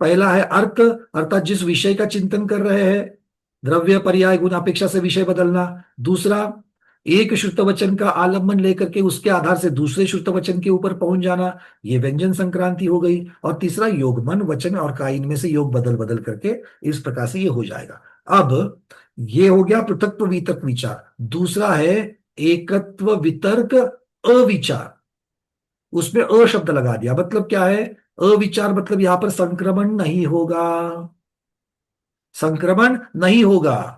पहला है अर्थ, अर्थात जिस विषय का चिंतन कर रहे हैं, द्रव्य पर्याय गुण अपेक्षा से विषय बदलना। दूसरा, एक शुद्ध वचन का आलम्बन लेकर के उसके आधार से दूसरे शुद्ध वचन के ऊपर पहुंच जाना, ये व्यंजन संक्रांति हो गई। और तीसरा, योग मन वचन और कायिन इनमें से योग बदल बदल करके इस प्रकार से ये हो जाएगा। अब ये हो गया पृथक्त्व वितर्क विचार। दूसरा है एकत्व वितर्क अविचार, उसमें अ शब्द लगा दिया। मतलब क्या है? अविचार मतलब यहां पर संक्रमण नहीं होगा, संक्रमण नहीं होगा।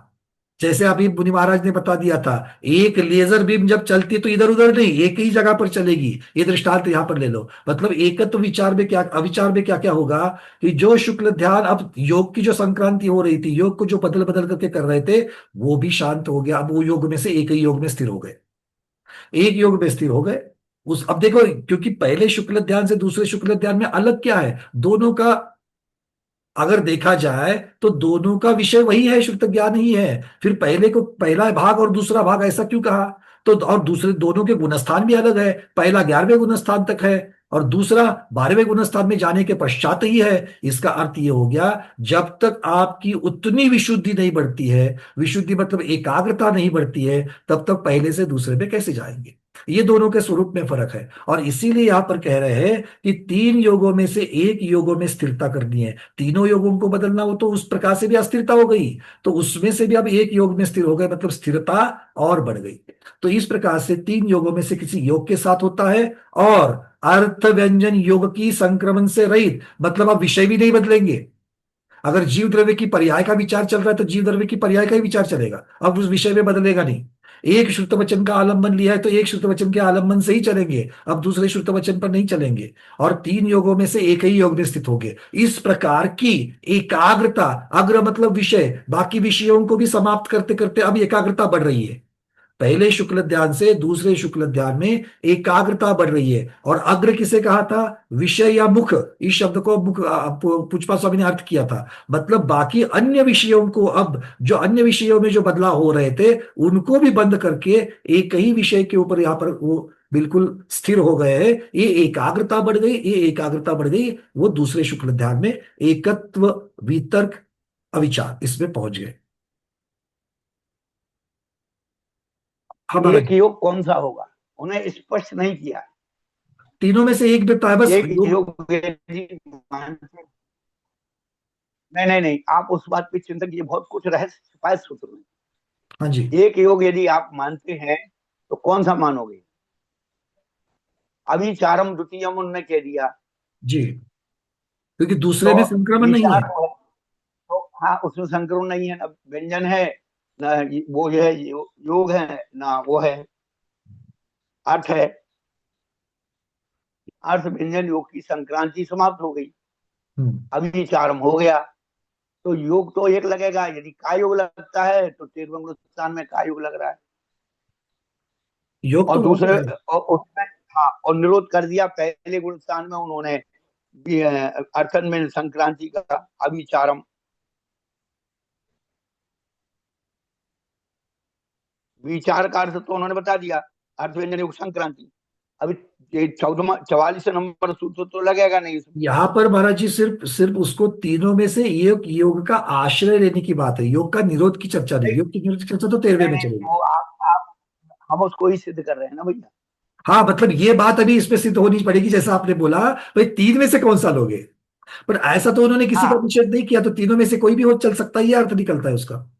जैसे अभी मुनि महाराज ने बता दिया था, एक लेजर बीम जब चलती है तो इधर उधर नहीं, एक ही जगह पर चलेगी। ये दृष्टांत यहां पर ले लो। मतलब एकत्व विचार में क्या, अविचार में क्या क्या होगा कि जो शुक्ल ध्यान, अब योग की जो संक्रांति हो रही थी, योग को जो बदल बदल करके कर रहे थे, वो भी शांत हो गया। अब वो योग में से एक ही योग में स्थिर हो गए, एक योग में स्थिर हो गए। उस, अब देखो, क्योंकि पहले शुक्ल ध्यान से दूसरे शुक्ल ध्यान में अलग क्या है? दोनों का अगर देखा जाए तो दोनों का विषय वही है, शुद्ध ज्ञान ही है। फिर पहले को पहला भाग और दूसरा भाग ऐसा क्यों कहा? तो और दूसरे दोनों के गुणस्थान भी अलग है। पहला 11वें गुणस्थान तक है और दूसरा 12वें गुणस्थान में जाने के पश्चात ही है। इसका अर्थ ये हो गया, जब तक आपकी उतनी विशुद्धि नहीं बढ़ती है, विशुद्धि मतलब एकाग्रता नहीं बढ़ती है, तब तक पहले से दूसरे पे कैसे जाएंगे? ये दोनों के स्वरूप में फर्क है। और इसीलिए यहां पर कह रहे हैं कि तीन योगों में से एक योगों में स्थिरता करनी है। तीनों योगों को बदलना हो तो उस प्रकार से भी अस्थिरता हो गई, तो उसमें से भी अब एक योग में स्थिर हो गए, मतलब स्थिरता और बढ़ गई। तो इस प्रकार से तीन योगों में से किसी योग के साथ होता है। और अर्थ व्यंजन योग की संक्रमण से रहित, मतलब अब विषय भी नहीं बदलेंगे। अगर जीव द्रव्य की पर्याय का विचार चल रहा है तो जीव द्रव्य की पर्याय का ही विचार चलेगा, अब उस विषय में बदलेगा नहीं। एक श्रुत वचन का आलंबन लिया है तो एक श्रुत वचन के आलंबन से ही चलेंगे, अब दूसरे श्रुत वचन पर नहीं चलेंगे। और तीन योगों में से एक ही योग में स्थित होंगे। इस प्रकार की एकाग्रता, अग्र मतलब विषय, बाकी विषयों को भी समाप्त करते करते अब एकाग्रता बढ़ रही है। पहले शुक्ल ध्यान से दूसरे शुक्ल ध्यान में एकाग्रता बढ़ रही है। और अग्र किसे कहा था? विषय या मुख, इस शब्द को मुख पुष्पा स्वामी ने अर्थ किया था। मतलब बाकी अन्य विषयों को, अब जो अन्य विषयों में जो बदलाव हो रहे थे उनको भी बंद करके एक ही विषय के ऊपर यहाँ पर वो बिल्कुल स्थिर हो गए हैं। ये एकाग्रता बढ़ गई, ये एकाग्रता बढ़ गई, वो दूसरे शुक्ल ध्यान में एकत्व वितर्क अविचार इसमें पहुंच गए। हमारा एक योग कौन सा होगा उन्हें स्पष्ट नहीं किया। तीनों में से एक व्यक्ति है बस एक योग नहीं नहीं नहीं, आप उस बात पे चिंता कीजिए, बहुत कुछ रहस्य छुपा है सूत्र में। हाँ जी, एक योग यदि आप मानते हैं तो कौन सा मानोगे? अभी चारम द्वितीयम उन्होंने कह दिया जी, क्योंकि दूसरे तो में संक्रमण नहीं है। विचार तो हाँ, उसमें संक्रमण नहीं है, ना व्यंजन है, ना वो है योग है, ना वो है अर्थ है। अर्थ व्यंजन योग की संक्रांति समाप्त हो गई, अभी चारम हो गया। तो योग तो एक लगेगा। यदि का योग लगता है तो 13वें गुणस्थान में का योग लग रहा है। योग और तो दूसरे उसमें हाँ, और निरोध कर दिया पहले गुणस्थान में उन्होंने अर्थन में संक्रांति का अभिचारम। विचार का अर्थ तो उन्होंने बता दिया, अर्थ व्यंजन योग संक्रांति। अभी 44 नंबर सूत्र तो लगेगा नहीं इसमें। यहाँ पर महाराज जी सिर्फ सिर्फ उसको तीनों में से योग का आश्रय लेने की बात है, योग का निरोध की चर्चा नहीं। योग की निरोध की चर्चा तो 13वें में चलेगी। तो आप हम उसको ही सिद्ध कर रहे हैं ना भैया। हाँ, मतलब ये बात अभी इसमें सिद्ध होनी पड़ेगी, जैसा आपने बोला भाई तीन में से कौन सा लोगे। पर ऐसा तो उन्होंने किसी का निषेध नहीं किया, तो तीनों में से कोई भी हो चल सकता है, ये अर्थ निकलता है उसका।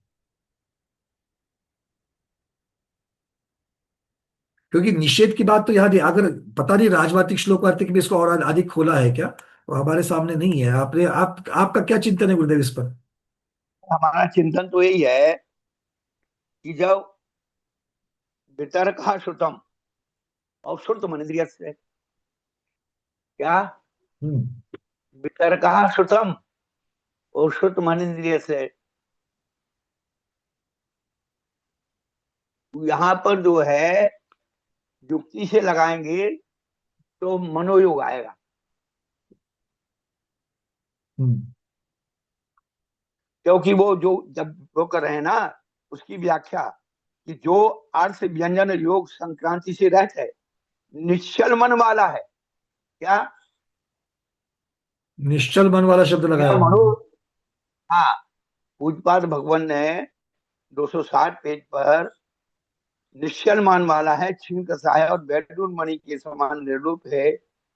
क्योंकि निषेध की बात तो यहाँ नहीं, अगर पता नहीं राजवार्तिक श्लोक अर्थ में इसको और अधिक खोला है क्या, वो हमारे सामने नहीं है। आपने आपका क्या चिंतन है गुरुदेव इस पर? हमारा चिंतन तो यही है कि जब वितर्क श्रुतम और श्रुत मनिंद्रिय से क्या वितर्क श्रुतम और श्रुत मनिंद्रिय से, यहाँ पर जो है युक्ति से लगाएंगे तो मनोयोग आएगा। क्योंकि वो जो जब वो कर रहे हैं ना उसकी व्याख्या कि जो अर्थ व्यंजन योग संक्रांति से रहित है, निश्चल मन वाला है। क्या निश्चल मन वाला शब्द क्या लगाया मनो? उन्होंने। हाँ, पूज्यपाद भगवान ने 260 पेज पर निश्चल मान वाला है, क्षीण कसाय और बैडून मणि के समान निर्रूप है,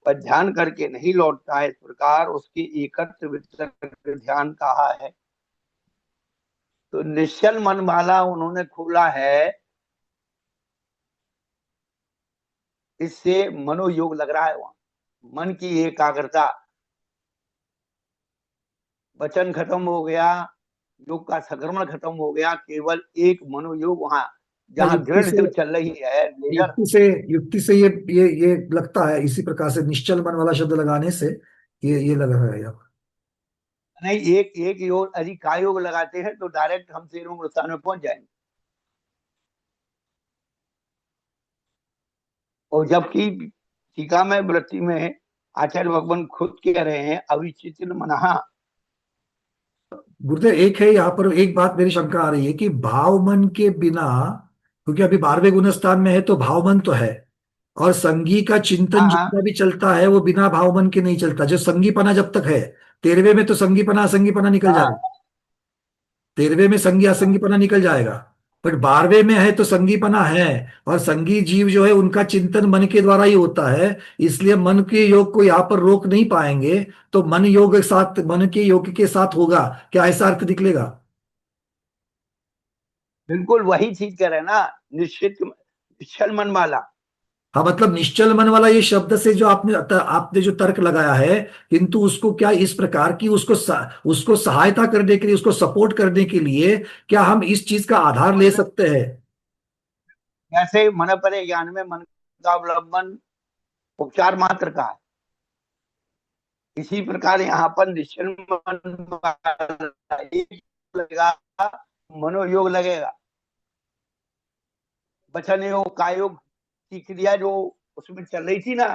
पर ध्यान करके नहीं लौटता है, इस प्रकार उसके एकत्र वितरक ध्यान कहा है। तो निश्चल मन वाला उन्होंने खोला है, इससे मनोयोग लग रहा है। वहां मन की एकाग्रता, वचन खत्म हो गया, योग का संक्रमण खत्म हो गया, केवल एक मनोयोग वहां जहां युक्ति दृढ़ से जो चल रही है लेजर। युक्ति से ये लगता है, इसी प्रकार से निश्चल मन वाला शब्द लगाने से ये लग रहा है यहाँ। नहीं, एक एक योग यदि काय योग लगाते हैं तो डायरेक्ट हम सेरुंग स्थान में पहुंच जाएंगे। और जबकि टीका में वृत्ति में आचार्य भगवान खुद कह रहे हैं अविचित्र मनहा। गुरुदेव एक है यहाँ पर, एक बात मेरी शंका आ रही है कि भाव मन के बिना, क्योंकि अभी 12वें गुणस्थान में है तो भाव मन तो है, और संगी का चिंतन हाँ हाँ जितना भी चलता है वो बिना भाव मन के नहीं चलता। जो संगीपना जब तक है, 13वें में तो संगीपना असंगीपना निकल हाँ जाएगा, 13वें में संगी असंगीपना निकल जाएगा, बट 12वें में है तो संगीपना है। और संगी जीव जो है उनका चिंतन मन के द्वारा ही होता है, इसलिए मन के योग को यहाँ पर रोक नहीं पाएंगे। तो मन योग के साथ, मन के योग के साथ होगा, क्या ऐसा अर्थ निकलेगा? बिल्कुल वही चीज कह रहे हैं ना, निश्चित निश्चल मन वाला। हाँ, मतलब निश्चल मन वाला ये शब्द से जो आपने जो तर्क लगाया है, किंतु उसको क्या इस प्रकार की उसको सहायता करने के लिए, उसको सपोर्ट करने के लिए क्या हम इस चीज का आधार ले सकते हैं? जैसे मन परे ज्ञान में मन का अवलंबन उपचार मात्र का है, इसी प्रकार यहाँ पर निश्चल मन वाला एक लगेगा, मनोयोग लगेगा, वचन योग काय योग की क्रिया जो उसमें चल रही थी ना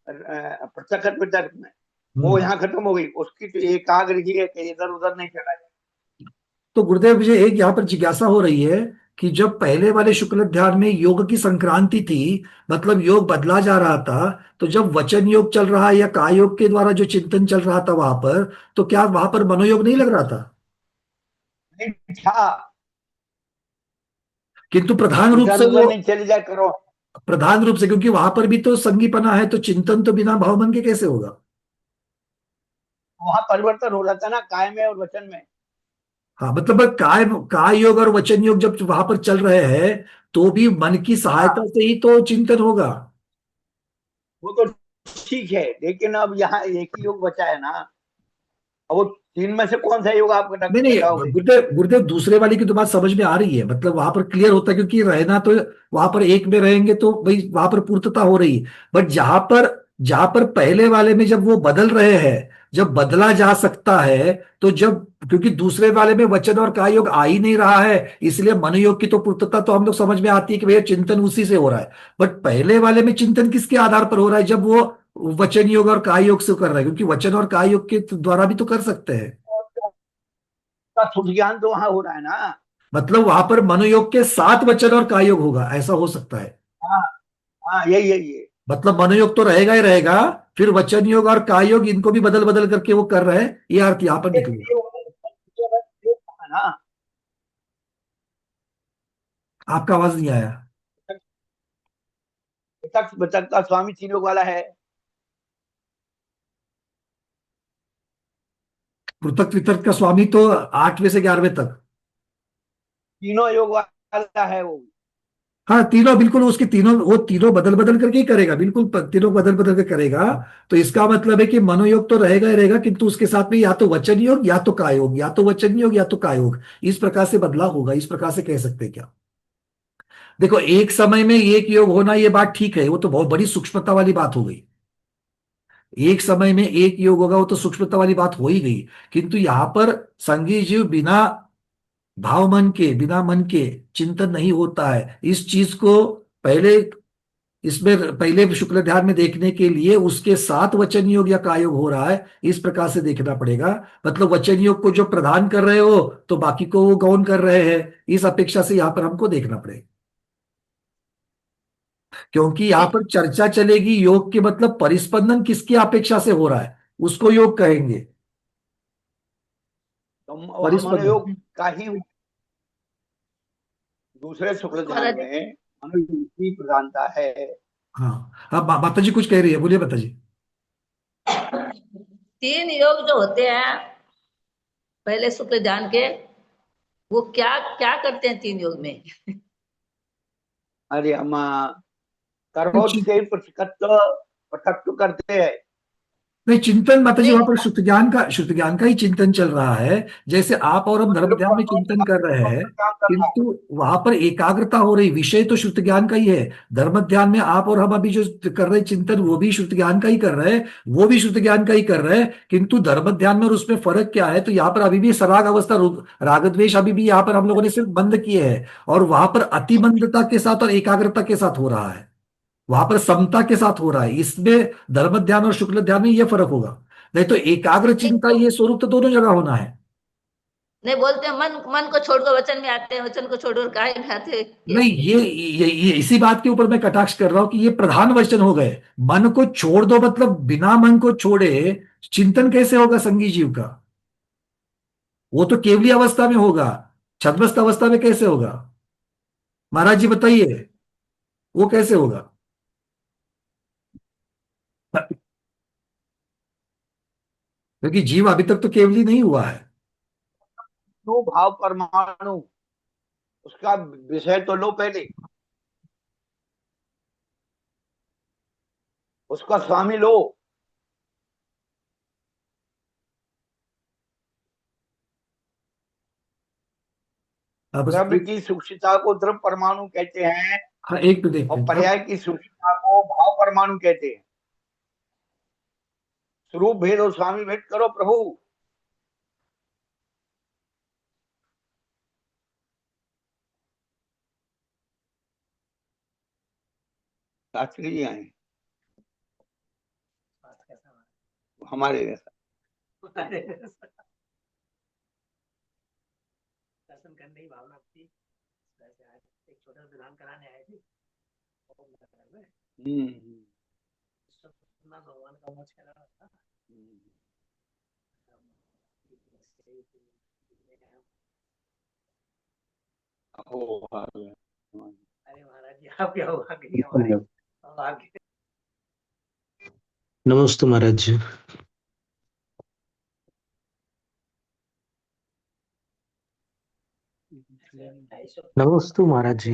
प्रत्यक्ष वितर्क में, वो यहाँ खत्म हो गई। उसकी तो एकाग्र ही है कि इधर उधर नहीं चला जाए। तो गुरुदेव मुझे एक यहाँ पर जिज्ञासा हो रही है कि जब पहले वाले शुक्ल ध्यान में योग की संक्रांति थी, मतलब योग बदला जा रहा था, तो जब वचन योग चल रहा है या काय योग के द्वारा जो चिंतन चल रहा था वहां पर, तो क्या वहां पर मनोयोग नहीं लग रहा था? नहीं था, किंतु प्रधान रूप इधर से उधर वो, नहीं चली जाए करो। प्रधान रूप से, क्योंकि वहां पर भी तो संगीपना है, तो चिंतन तो बिना भाव मन के कैसे होगा? वहां परिवर्तन हो रहा था ना काय में और वचन में। हाँ, मतलब काय काय योग और वचन योग जब वहां पर चल रहे हैं तो भी मन की सहायता हाँ, से ही तो चिंतन होगा। वो तो ठीक है, लेकिन अब यहाँ एक ही योग बचा है ना। अब वो तीन में से कौन सा योग आप नहीं नहीं, बताओगे? गुरुदेव गुरुदेव दूसरे वाली की तो बात समझ में आ रही है, मतलब वहां पर क्लियर होता है, क्योंकि रहना तो वहां पर एक में रहेंगे तो भाई वहां पर पूर्तता हो रही है। बट जहां पर पहले वाले में जब वो बदल रहे हैं, जब बदला जा सकता है, तो जब, क्योंकि दूसरे वाले में वचन और काय योग आ ही नहीं रहा है, इसलिए मन योग की तो पूर्तता तो हम लोग समझ में आती है कि भैया चिंतन उसी से हो रहा है। बट पहले वाले में चिंतन किसके आधार पर हो रहा है जब वो वचन योग और काय योग से कर रहा है? क्योंकि वचन और काय योग के द्वारा भी तो कर सकते हैं। का शुद्ध ज्ञान तो वहां हो रहा है ना। मतलब वहां पर मनोयोग के साथ वचन और काय योग होगा, ऐसा हो सकता है? हाँ हाँ, यही यही है। मतलब मनोयोग तो रहेगा ही रहेगा, फिर वचन योग और काय योग इनको भी बदल बदल करके वो कर रहे हैं, ये अर्थ यहाँ पर निकलेगा। ना आपका आवाज नहीं आया। बतख का स्वामी तीन योग वाला है। पृथक वितर्क का स्वामी तो 8वें से 11वें तक। तीनों योग वाला है वो। हाँ, तीनों बिल्कुल, उसके तीनों, वो तीनों बदल बदल करके ही करेगा, बिल्कुल तीनों बदल बदल के करेगा। तो इसका मतलब है कि मनोयोग तो रहेगा ही रहेगा, किंतु उसके साथ में या तो वचन योग या तो काय योग, या तो वचन योग या तो काय योग, इस प्रकार से बदलाव होगा, इस प्रकार से कह सकते हैं क्या? देखो, एक समय में एक योग होना ये बात ठीक है, वो तो बहुत बड़ी सूक्ष्मता वाली बात हो गई। एक समय में एक योग होगा, वो तो सूक्ष्मता वाली बात हो ही गई। किंतु यहां पर संगी जीव बिना भाव मन के, बिना मन के चिंतन नहीं होता है, इस चीज को पहले इसमें पहले शुक्ल ध्यान में देखने के लिए उसके साथ वचन योग या काय योग हो रहा है, इस प्रकार से देखना पड़ेगा। मतलब वचन योग को जो प्रधान कर रहे हो तो बाकी को वो गौण कर रहे हैं, इस अपेक्षा से यहाँ पर हमको देखना पड़ेगा। क्योंकि यहाँ पर चर्चा चलेगी योग के मतलब परिस्पंदन किसकी अपेक्षा से हो रहा है, उसको योग कहेंगे। तो परिस्पंदन मनोयोग का ही दूसरे शुक्ल ध्यान में मनोयोग की प्रधानता है। हाँ हाँ, माता जी कुछ कह रही है, बोलिए माता जी। 3 योग जो होते हैं पहले शुक्ल ध्यान के, वो क्या क्या करते हैं 3 योग में? अरे अम्मा, करोड़ से पृथक्त्व करते हैं। नहीं, चिंतन माता जी नहीं, वहां पर शुद्ध ज्ञान का ही चिंतन चल रहा है। जैसे आप और हम धर्म ध्यान में चिंतन कर रहे हैं, काम कर रहा है। किंतु वहां पर एकाग्रता हो रही, विषय तो शुद्ध ज्ञान का ही है। धर्म ध्यान में आप और हम अभी जो कर रहे हैं चिंतन, वो भी शुद्ध ज्ञान का ही कर रहे हैं, वो भी शुद्ध ज्ञान का ही कर रहे हैं। किंतु धर्म ध्यान में और उसमें फर्क क्या है, तो यहाँ पर अभी भी सराग अवस्था, राग द्वेष अभी भी यहाँ पर हम लोगों ने सिर्फ बंद किए हैं, और वहां पर अतिमंदता के साथ और एकाग्रता के साथ हो रहा है, वहां पर समता के साथ हो रहा है। इसमें धर्म ध्यान और शुक्ल ध्यान में यह फर्क होगा। नहीं तो एकाग्र चिंता ये स्वरूप तो दोनों जगह होना है। नहीं बोलते हैं मन मन को छोड़कर वचन में आते हैं, वचन को छोड़कर काय में आते हैं। नहीं, ये इसी बात के ऊपर मैं कटाक्ष कर रहा हूं कि ये प्रधान वचन हो गए। मन को छोड़ दो मतलब बिना मन को छोड़े चिंतन कैसे होगा संगी जीव का? वो तो केवली अवस्था में होगा, छद्मस्त अवस्था में कैसे होगा? महाराज जी बताइए, वो कैसे होगा? क्योंकि जीव अभी तक तो केवली नहीं हुआ है। तो भाव परमाणु, उसका विषय तो लो पहले, उसका स्वामी लो। अब द्रव्य की सूक्ष्मता को द्रव परमाणु कहते हैं, हाँ, एक मिनट और पर्याय की सूक्ष्मता को भाव परमाणु कहते हैं। स्वरूप भेद और स्वामी भेद करो प्रभु। शास्त्री जी आए हमारे जैसा दर्शन करने की भावना थी, एक छोटा सा ध्यान कराने आए थे। भगवान का मोक्ष करा रहा था। अरे महाराज जी, आप क्या हुआ कि हमारे आगे। नमस्ते महाराज जी। नमस्ते महाराज जी।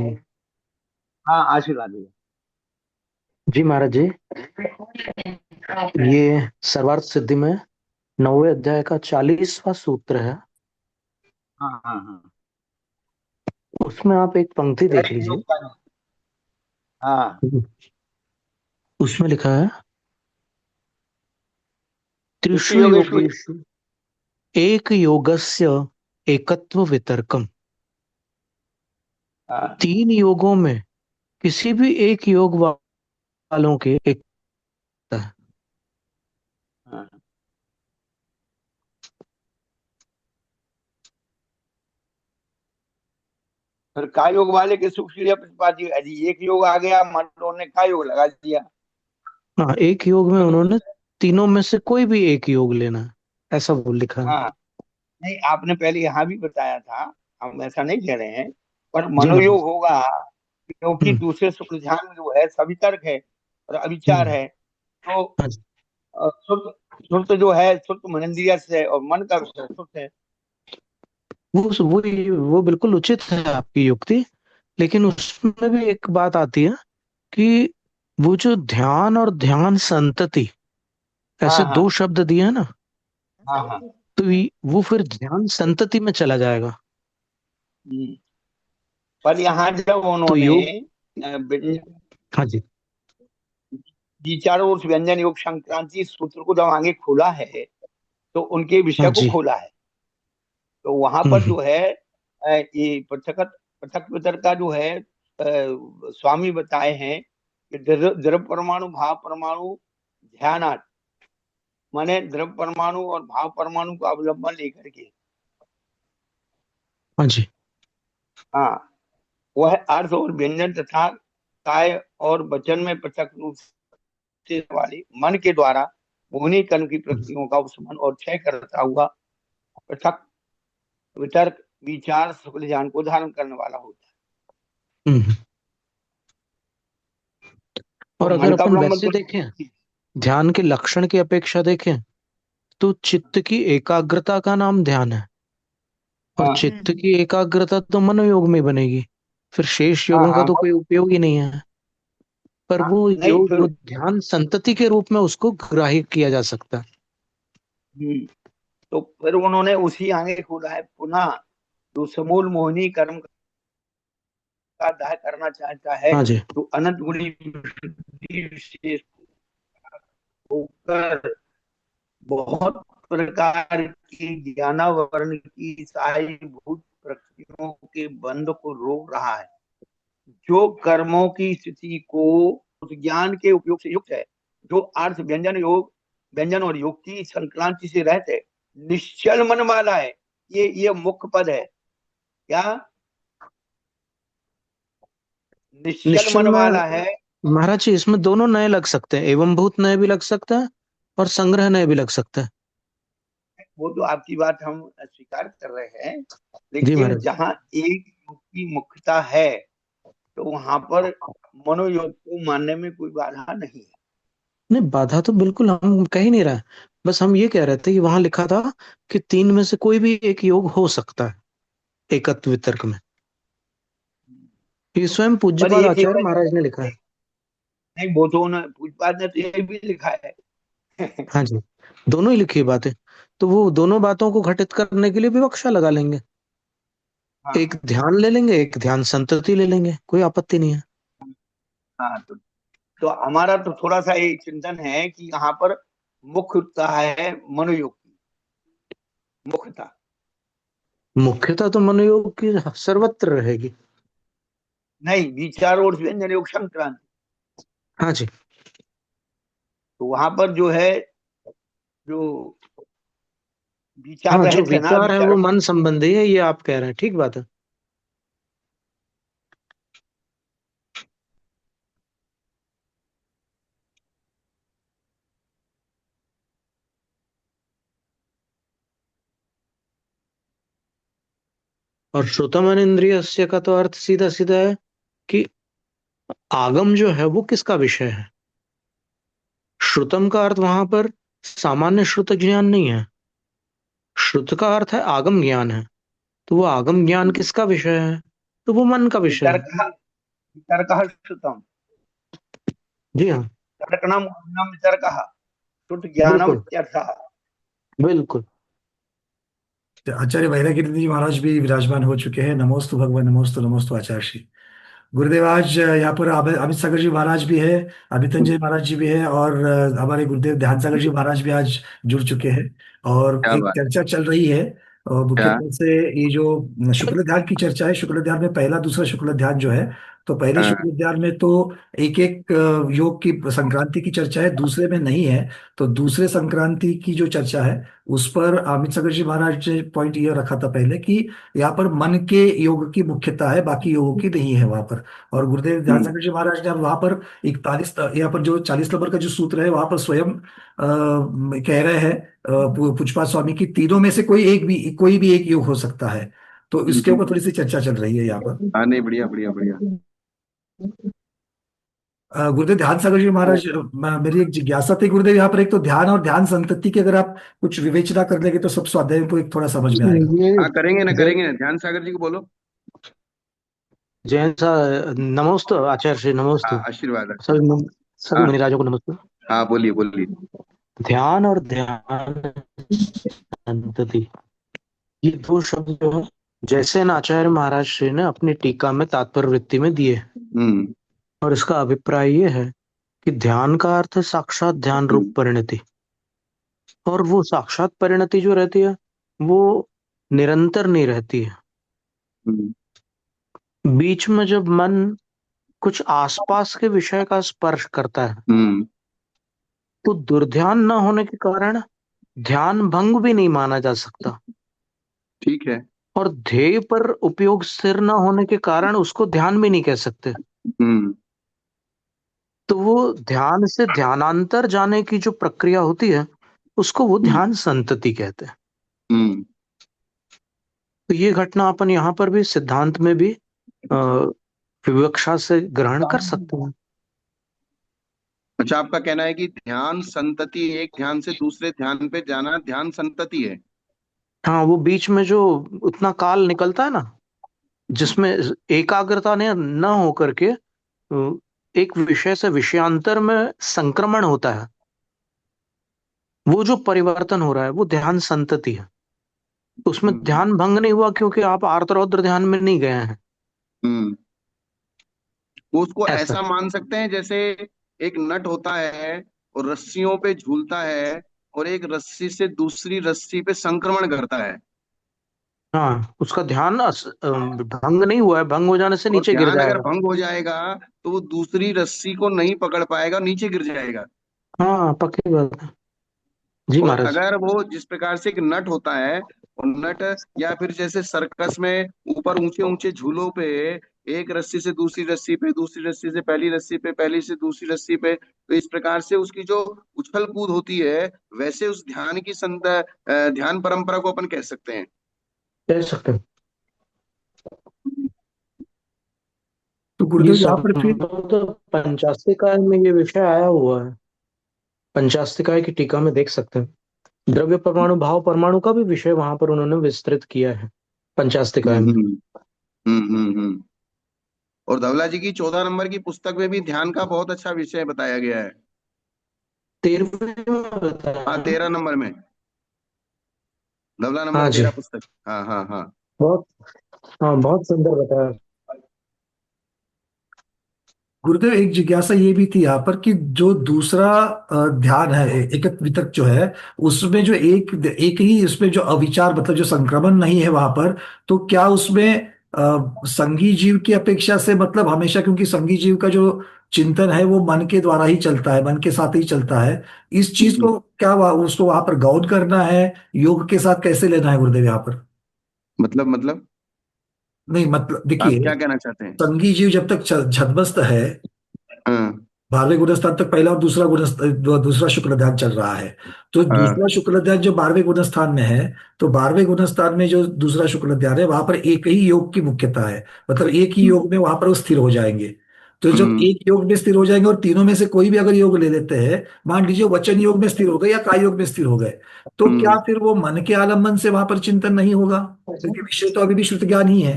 हाँ, आशीर्वाद जी। जी महाराज जी, ये सर्वार्थ सिद्धि में 9वें अध्याय का 40वां सूत्र है। हाँ हाँ हाँ, उसमें आप एक पंक्ति देख लीजिए। हाँ, उसमें लिखा है, त्रिषु योगेषु एक योगस्य एकत्व वितर्कम। 3 योगों में किसी भी एक योग वालों के एक है। फिर काय योग वाले के सूक्ष्म प्रतिपादी, अजी एक योग आ गया, मंडलों ने काय योग लगा दिया। हाँ, एक योग में उन्होंने तीनों में से कोई भी एक योग लेना है, ऐसा वो लिखा है। हाँ, नहीं आपने पहले यहाँ भी बताया था, हम ऐसा नहीं कह रहे हैं, पर मनोयोग होगा क्योंकि दूसरे शुक्ल ध्यान जो है सवितर्क है और अविचार है। तो सुर्त जो है, सुर्त मनेन्द्रिय से और मन का विषय सुर्त है। वो बिल्कुल उचित है आपकी युक्ति, लेकिन उसमें भी एक बात आती है कि वो जो ध्यान और ध्यान संतति, ऐसे हाँ, 2 शब्द दिए हैं ना, हाँ हाँ, तो वो फिर ध्यान संतति में चला जाएगा। पर यहाँ जब तो उन्होंने हाँ जी, विचार और व्यंजन योग संक्रांति सूत्र को जब आगे खोला है तो उनके विषय को खोला है, तो वहां पर जो है ये पृथक वितर्क का जो है स्वामी बताए हैं कि द्रव्य परमाणु भाव परमाणु ध्यानार्थ, माने द्रव्य परमाणु और भाव परमाणु को अवलंबन लेकर के, हाँ जी, हाँ, वह अर्थ और व्यंजन तथा काय और वचन में पृथक रूप से वाले मन के द्वारा मोहिनी कर्म की प्रक्रियाओं का उपशमन और क्षय करता हुआ पृथक वितर्क विचार शुक्ल ज्ञान को धारण करने वाला होता है। और तो अगर मन का अपन अवलंबन वैसे तो देखें, ध्यान के लक्षण की अपेक्षा देखें, तो चित्त की एकाग्रता का नाम ध्यान है, और हाँ चित्त की एकाग्रता तो मनोयोग में बनेगी, फिर शेष हाँ योगों का हाँ तो कोई उपयोग ही नहीं है। पर हाँ, वो नहीं योग, फिर वो ध्यान संतति के रूप में उसको ग्राह्य किया जा सकता है। तो फिर उन्होंने उसी आगे खोला है पुनः, जो समूल मोहिनी कर्म का दाह करना चाहता है, हाँ जी, तो अनंत गुणी विशेष होकर बहुत प्रकार की ज्ञानावरण की सारीभूत प्रक्रियाओं के बंध को रोक रहा है, जो कर्मों की स्थिति को उस ज्ञान के उपयोग से युक्त है, जो अर्थ व्यंजन और योग की संक्रांति से रहते निश्चल मन वाला है। ये मुख्य पद है क्या, निश्चल निश्चल मन में वाला है। महाराज जी इसमें दोनों नए लग सकते हैं, एवं भूत नए भी लग सकता है और संग्रह नए भी लग सकता है। वो तो आपकी बात हम स्वीकार कर रहे हैं, जी लेकिन महाराज, जहाँ एक योग की मुख्यता है, तो वहां पर मनोयोग को मानने में कोई बाधा नहीं है। नहीं बाधा तो बिल्कुल हम कह ही नहीं रहा है, बस हम ये कह रहे थे कि वहां लिखा था कि तीन में से कोई भी एक योग हो सकता है एकत्व वितर्क में। ये स्वयं पर पूज्यपाद ये आचार्य केवल महाराज ने लिखा है। नहीं, वो तो पूजपाद ने तो ये भी लिखा है। हाँ जी, दोनों ही लिखी बातें, तो वो दोनों बातों को घटित करने के लिए विवक्षा लगा लेंगे, हाँ एक ध्यान ले लेंगे, एक ध्यान संतति ले लेंगे, कोई आपत्ति नहीं है। हाँ, तो हमारा तो थोड़ा सा ये चिंतन है कि यहाँ पर मुख्यता है मनोयोग की, मुख्यता मुख्यता तो मनोयोग की सर्वत्र रहेगी। नहीं, विचार और व्यंजन योग संक्रांति, हाँ जी, तो वहां पर जो है, जो विचार हाँ जो रहित है ना, विचार है विचार वो मन संबंधी है, ये आप कह रहे हैं, ठीक बात है। और श्रुतम इंद्रियस्य का तो अर्थ सीधा सीधा है कि आगम जो है वो किसका विषय है। श्रुतम का अर्थ वहां पर सामान्य श्रुत ज्ञान नहीं है, श्रुत का अर्थ है आगम ज्ञान है, तो वो आगम ज्ञान किसका विषय है, तो वो मन का विषय है। वितर्क श्रुतम, जी हाँ, तर्कणम उन्नम वितर्कः, श्रुत ज्ञानम बिल्कुल इत्यर्थः। बिल्कुल। आचार्य वैरागिरि जी महाराज भी विराजमान हो चुके हैं। नमोस्तु भगवान, नमोस्तु नमोस्तु आचार्य श्री गुरुदेव। आज यहाँ पर अमित सागर जी महाराज भी है, अभितंजय महाराज जी भी है, और हमारे गुरुदेव ध्यान सागर जी महाराज भी आज जुड़ चुके हैं। और क्या एक बात, चर्चा चल रही है, और क्या? मुख्यतः से ये जो शुक्ल ध्यान की चर्चा है, शुक्ल ध्यान में पहला दूसरा शुक्ल ध्यान जो है, तो पहले हाँ, शुक्ल ध्यान में तो एक एक योग की संक्रांति की चर्चा है, दूसरे में नहीं है। तो दूसरे संक्रांति की जो चर्चा है उस पर अमित सागर जी महाराज ने पॉइंट ये रखा था पहले कि यहाँ पर मन के योग की मुख्यता है, बाकी योगों की नहीं है वहां पर। और गुरुदेव ध्यान सागर जी महाराज ने अब वहां पर 41 यहाँ पर जो 40 नंबर का जो सूत्र है वहां पर स्वयं कह रहे हैं पुष्पा स्वामी की तीनों में से कोई भी एक योग हो सकता है। तो इसके ऊपर थोड़ी सी चर्चा चल रही है यहाँ पर। हाँ, नहीं, बढ़िया बढ़िया बढ़िया। गुरुदेव ध्यान सागर जी महाराज, मेरी एक जिज्ञासा थी गुरुदेव, यहाँ पर एक तो ध्यान और ध्यान संतति की अगर आप कुछ विवेचना कर लेंगे तो सब स्वाध्यायों को एक थोड़ा समझ में आएगा। हाँ, करेंगे ना, करेंगे ना। ध्यान सागर जी को बोलो। जैन सा नमोस्तु आचार्य श्री, नमोस्तु हाँ, आशीर्वाद। सभी हाँ मुनिराजों को नमस्ते। हाँ, बोलिए बोलिए। ध्यान और ध्यान संतति, ये दो शब्द जो है, जैसे न आचार्य महाराज श्री ने अपनी टीका में तात्पर्य वृत्ति में दिए, और इसका अभिप्राय ये है कि ध्यान का अर्थ है साक्षात ध्यान रूप परिणति, और वो साक्षात परिणति जो रहती है वो निरंतर नहीं रहती है। बीच में जब मन कुछ आसपास के विषय का स्पर्श करता है, तो दुर्ध्यान न होने के कारण ध्यान भंग भी नहीं माना जा सकता। ठीक है। और ध्येय पर उपयोग स्थिर न होने के कारण उसको ध्यान भी नहीं कह सकते। तो वो ध्यान से ध्यानांतर जाने की जो प्रक्रिया होती है उसको वो ध्यान संतति कहते हैं। तो ये घटना अपन यहाँ पर भी सिद्धांत में भी विवक्षा से ग्रहण कर सकते हैं। अच्छा, आपका कहना है कि ध्यान संतति, एक ध्यान से दूसरे ध्यान पे जाना ध्यान संतति है। हाँ, वो बीच में जो उतना काल निकलता है ना, जिसमें एकाग्रता ने न होकर के एक विषय से विषयांतर में संक्रमण होता है, वो जो परिवर्तन हो रहा है वो ध्यान संतति है। उसमें ध्यान भंग नहीं हुआ क्योंकि आप आर्तरौद्र ध्यान में नहीं गए हैं। वो उसको ऐसा ऐसा मान सकते हैं जैसे एक नट होता है और रस्सियों पे झूलता है और एक रस्सी से दूसरी रस्सी पे संक्रमण करता है, हाँ, उसका ध्यान भंग नहीं हुआ है, भंग हो जाने से और नीचे गिर ध्यान अगर जाएगा। भंग हो जाएगा तो वो दूसरी रस्सी को नहीं पकड़ पाएगा और नीचे गिर जाएगा। हाँ, पक्की बात है जी और महाराज। अगर वो जिस प्रकार से एक नट होता है, और नट या फिर जैसे सर्कस में ऊपर ऊंचे ऊंचे झूलों पे एक रस्सी से दूसरी रस्सी पे, दूसरी रस्सी से पहली रस्सी पे, पहली से दूसरी रस्सी पे, तो इस प्रकार से उसकी जो उछल कूद होती है, वैसे उस ध्यान की ध्यान परंपरा को अपन कह सकते हैं। कह सकते हैं। तो ये गुरुदेव यहाँ पर फिर संभवतः पंचास्तिकाय में ये विषय आया हुआ है। पंचास्तिकाय की टीका में देख सकते हैं। द्रव्य परमाणु भाव परमाणु का भी विषय वहां पर उन्होंने विस्तृत किया है पंचास्तिकाय में। और धवला जी की 14 नंबर की पुस्तक में भी ध्यान का बहुत अच्छा विषय बताया गया है। 13वें में बताया हाँ, है। 13 नंबर में, धवला हाँ नंबर जी, 13 पुस्तक। हाँ हाँ हाँ। बहुत, हाँ, बहुत सुंदर बताया। गुरुदेव एक जिज्ञासा ये भी थी यहाँ पर कि जो दूसरा ध्यान है, एकत्व वितर्क जो है, उसमें जो एक एक ही उसमें जो अविचार मतलब जो संक्रमण नहीं है वहां पर, तो क्या उसमें संगी जीव की अपेक्षा से मतलब हमेशा, क्योंकि संगी जीव का जो चिंतन है वो मन के द्वारा ही चलता है, मन के साथ ही चलता है, इस चीज को क्या उसको वहां पर गौण करना है, योग के साथ कैसे लेना है गुरुदेव यहाँ पर? मतलब नहीं मतलब आप देखिए, क्या कहना चाहते हैं? संगी जीव जब तक छद्मस्त है, हाँ 12वें गुणस्थान तक पहला और दूसरा दूसरा शुक्ल ध्यान चल रहा है, तो हाँ। दूसरा शुक्ल ध्यान जो 12वें गुणस्थान में है, तो 12वें गुणस्थान में जो दूसरा शुक्ल ध्यान है वहां पर एक ही योग की मुख्यता है, मतलब एक ही योग में वहां पर वो स्थिर हो जाएंगे। तो जब एक योग में स्थिर हो जाएंगे और तीनों में से कोई भी अगर योग ले लेते हैं, मान लीजिए वचन योग में स्थिर हो गए या काय योग में स्थिर हो गए, तो क्या फिर वो मन के आलम्बन से वहां पर चिंतन नहीं होगा? क्योंकि विषय तो अभी भी श्रुत ज्ञान ही है।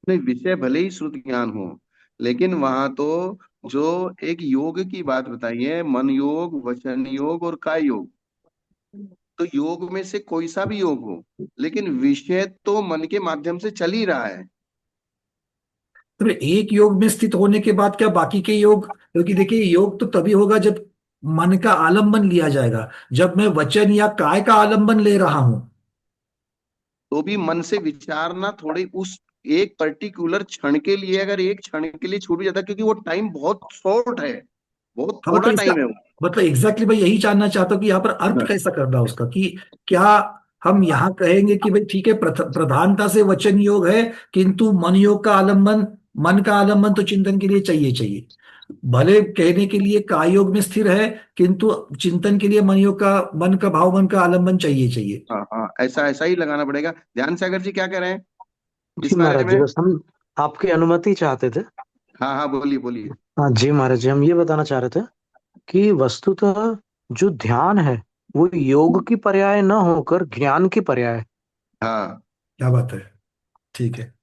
नहीं, विषय भले ही श्रुत ज्ञान हो, लेकिन वहां तो जो एक योग की बात बताई है, मन योग, वचन योग और काय योग, तो योग में से कोई सा भी योग हो, लेकिन विषय तो मन के माध्यम से चल ही रहा है। तो एक योग में स्थित होने के बाद क्या बाकी के योग, क्योंकि देखिए योग तो तभी होगा जब मन का आलंबन लिया जाएगा, जब मैं वचन या काय का आलंबन ले रहा हूं तो भी मन से विचारना थोड़ी उस एक पर्टिकुलर क्षण के लिए, अगर एक क्षण के लिए छूट भी जाता है, क्योंकि वो टाइम बहुत शॉर्ट है, बहुत हाँ थोड़ा मतलब इसका टाइम है वो। मतलब एग्जैक्टली मैं यही जानना चाहता हूँ कि यहाँ पर अर्थ हाँ। कैसा करना उसका, कि क्या हम यहाँ कहेंगे कि भाई ठीक है प्रधानता से वचन योग है, किंतु मन योग का आलंबन, मन का आलंबन तो चिंतन के लिए चाहिए चाहिए, भले कहने के लिए काय योग में स्थिर है किंतु चिंतन के लिए मन योग का, मन का भाव, मन का आलंबन चाहिए चाहिए। हाँ हाँ, ऐसा ऐसा ही लगाना पड़ेगा। ध्यान सागर जी क्या कह रहे हैं जी इस बारे महाराज जी, में? बस हम आपकी अनुमति चाहते थे। हाँ हाँ, बोलिए बोलिए। हाँ जी महाराज जी, हम ये बताना चाह रहे थे कि वस्तुतः जो ध्यान है वो योग की पर्याय न होकर ज्ञान की पर्याय है। हाँ, क्या बात है, ठीक है,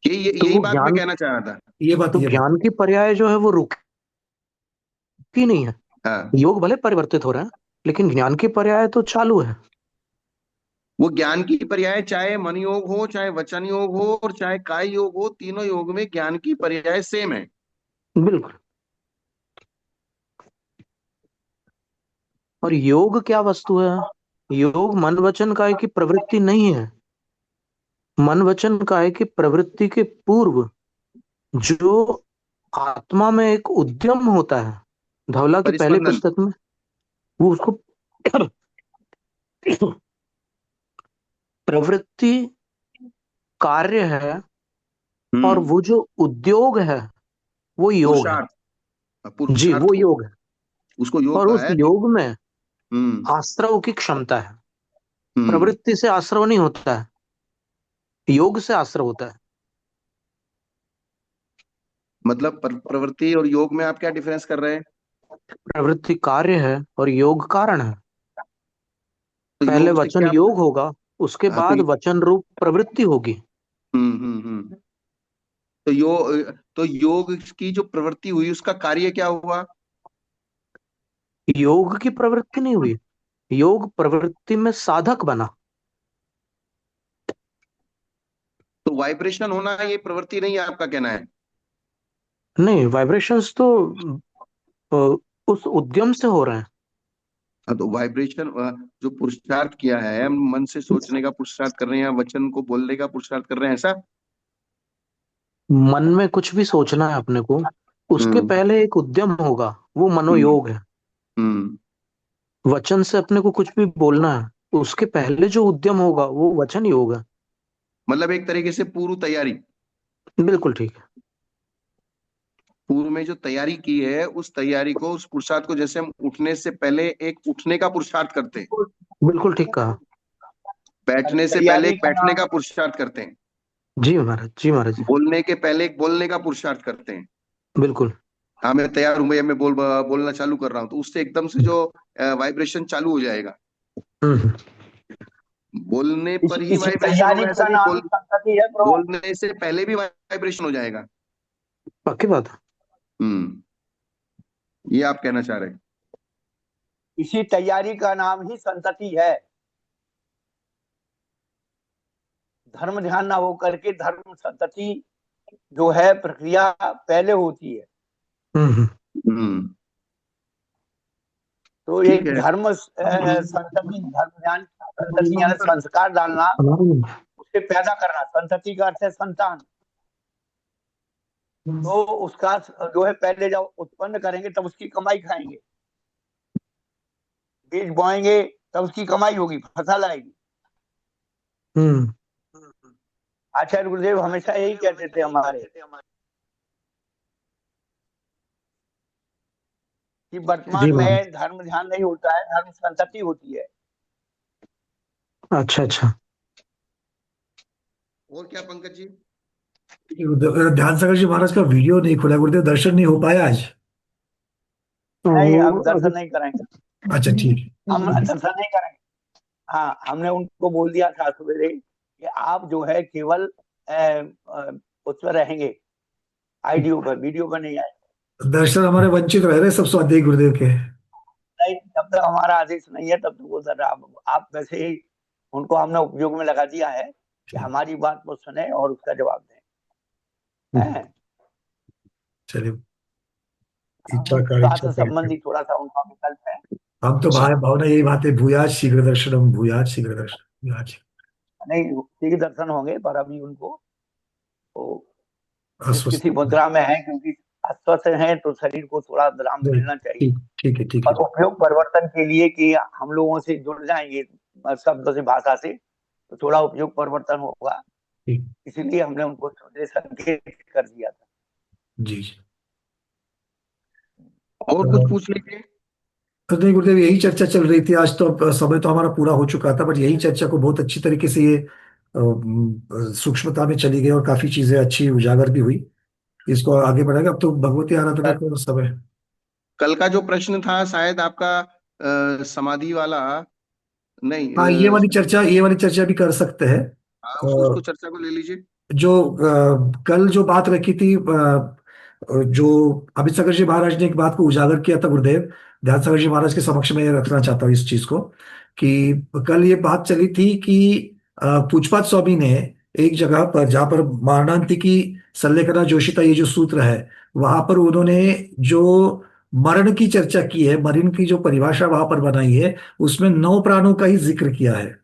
तो यही वो बात मैं ज्ञान, कहना चाह रहा था। तो ये बात ज्ञान की पर्याय जो है वो रुकी नहीं है। हाँ, योग भले परिवर्तित हो रहा है लेकिन ज्ञान की पर्याय तो चालू है। वो ज्ञान की पर्याय चाहे मन योग हो, चाहे वचन योग हो और चाहे काय योग हो, तीनों योग में ज्ञान की पर्याय सेम है। बिल्कुल। और योग क्या वस्तु है? योग मन वचन काय की प्रवृत्ति नहीं है। मन वचन काय की प्रवृत्ति के पूर्व जो आत्मा में एक उद्यम होता है, धवला की पहली परिस्पंदन। पुस्तक में वो उसको प्रवृत्ति कार्य है, और वो जो उद्योग है वो योग है। पुरुषार्थ, जी, पुरुषार्थ वो को योग है, उसको योग और उस कहा है। योग में हम्म आश्रव की क्षमता है। हम्म प्रवृत्ति से आश्रव नहीं होता है, योग से आश्रव होता है। मतलब प्रवृत्ति और योग में आप क्या डिफरेंस कर रहे हैं? प्रवृत्ति कार्य है और योग कारण है। तो पहले योग से वचन क्या? योग होगा, उसके हाँ, बाद वचन रूप प्रवृत्ति होगी। हम्म। तो योग की जो प्रवृत्ति हुई उसका कार्य क्या हुआ? योग की प्रवृत्ति नहीं हुई, योग प्रवृत्ति में साधक बना। तो वाइब्रेशन होना ये प्रवृत्ति नहीं है, आपका कहना है? नहीं, वाइब्रेशंस तो अ, उस उद्यम से हो रहे हैं। हाँ, तो वाइब्रेशन जो पुरुषार्थ किया है, हम मन से सोचने का पुरुषार्थ कर रहे हैं या वचन को बोलने का पुरुषार्थ कर रहे हैं, ऐसा? मन में कुछ भी सोचना है अपने को, उसके हम्म पहले एक उद्यम होगा, वो हम्म मनोयोग है। हम्म वचन से अपने को कुछ भी बोलना है, उसके पहले जो उद्यम होगा वो वचन योग है। मतलब एक तरीके से पूर्व तैयारी। बिल्कुल ठीक है। पूर्व में जो तैयारी की है, उस तैयारी को, उस पुरुषार्थ को, जैसे हम उठने से पहले एक उठने का पुरुषार्थ करते हैं, बिल्कुल ठीक कहा। बैठने से पहले तैयारी एक का बैठने नाम का पुरुषार्थ करते हैं, जी महाराज, जी महाराज जी। बोलने के पहले एक बोलने का पुरुषार्थ करते हैं। बिल्कुल। हाँ, मैं तैयार हूं भैया, मैं बोलना चालू कर रहा हूँ, तो उससे एकदम से जो वाइब्रेशन चालू हो जाएगा। हम्म। बोलने पर ही इसी वाइब्रेशन तैयारी होगा, ऐसा का नहीं, नाम ही संतति है प्रभु। बोलने से पहले भी वाइब्रेशन हो जाएगा। पक्की बात है। ये आप कहना चाह रहे हैं? इसी तैयारी का नाम ही संतति है। धर्म ध्यान ना हो करके धर्म संतति जो है प्रक्रिया पहले होती है। हम्म तो ठीक एक है। धर्म संतति, धर्म ध्यान संतति यानी संस्कार डालना, उसे पैदा करना। संतति का अर्थ है संतान। तो उसका जो है पहले जब उत्पन्न करेंगे तब उसकी कमाई खाएंगे। बीज बोएंगे तब उसकी कमाई होगी, फसल आएगी। आचार्य गुरुदेव हमेशा यही कहते थे हमारे कि वर्तमान जी महाराज। में धर्म ध्यान नहीं होता है, धर्म संतति होती है। अच्छा अच्छा। और क्या पंकज जी? ध्यान सागर जी महाराज का वीडियो नहीं खुला, गुरुदेव दर्शन नहीं हो पाया आज। नहीं, वो अब दर्शन अभी नहीं करेंगे, अच्छा ठीक हम दर्शन नहीं करेंगे। हाँ, हमने उनको बोल दिया था सवेरे कि आप जो है केवल उस पर रहेंगे, आईडियो पर, वीडियो पर नहीं आए। है। दर्शन हमारे वंचित रह रहे सब स्वाध्याय गुरुदेव के। नहीं, जब तक हमारा आदेश नहीं है तब तक वो सर आप वैसे ही उनको हमने उपयोग में लगा दिया है कि हमारी बात को सुने और उसका जवाब दें। चलिए, स्वास्थ्य संबंधी थोड़ा सा उनका विकल्प है। हम तो भाई भावना यही बात है, भूयात शीघ्र दर्शनम, भूयात शीघ्र दर्शन, भूयात नहीं, ठीक दर्शन होंगे, पर अभी उनको तो अस्वस्थ। किसी मुद्रा में है, क्योंकि अस्वस्थ है तो शरीर को थोड़ा विराम मिलना चाहिए। ठीक है ठीक है। और उपयोग परिवर्तन के लिए कि हम लोगों से जुड़ जाएंगे शब्द से, भाषा से, तो थोड़ा उपयोग परिवर्तन होगा, इसीलिए हमने उनको संकेत कर दिया था। जी। और कुछ पूछ लीजिए। तो नहीं गुरुदेव, यही चर्चा चल रही थी आज, तो अब समय तो हमारा पूरा हो चुका था, बट यही चर्चा को बहुत अच्छी तरीके से ये सूक्ष्मता में चली गई और काफी चीजें अच्छी उजागर भी हुई। इसको आगे बढ़ाएगा। अब तो भगवती आराधना का समय। कल का जो प्रश्न था शायद आपका समाधि वाला, नहीं, हाँ, ये वाली चर्चा भी कर सकते हैं। हाँ, उसको चर्चा को ले लीजिए। जो कल जो बात रखी थी, जो अमित सागर जी महाराज ने एक बात को उजागर किया था गुरुदेव, ध्यान सागर जी महाराज के समक्ष में रखना चाहता हूँ इस चीज को, कि कल ये बात चली थी कि पूजपाद स्वामी ने एक जगह पर, जहां पर मारणांतिकी सल्लेखना जोशिता ये जो सूत्र है, वहां पर उन्होंने जो मरण की चर्चा की है, मरण की जो परिभाषा वहां पर बनाई है, उसमें 9 प्राणों का ही जिक्र किया है।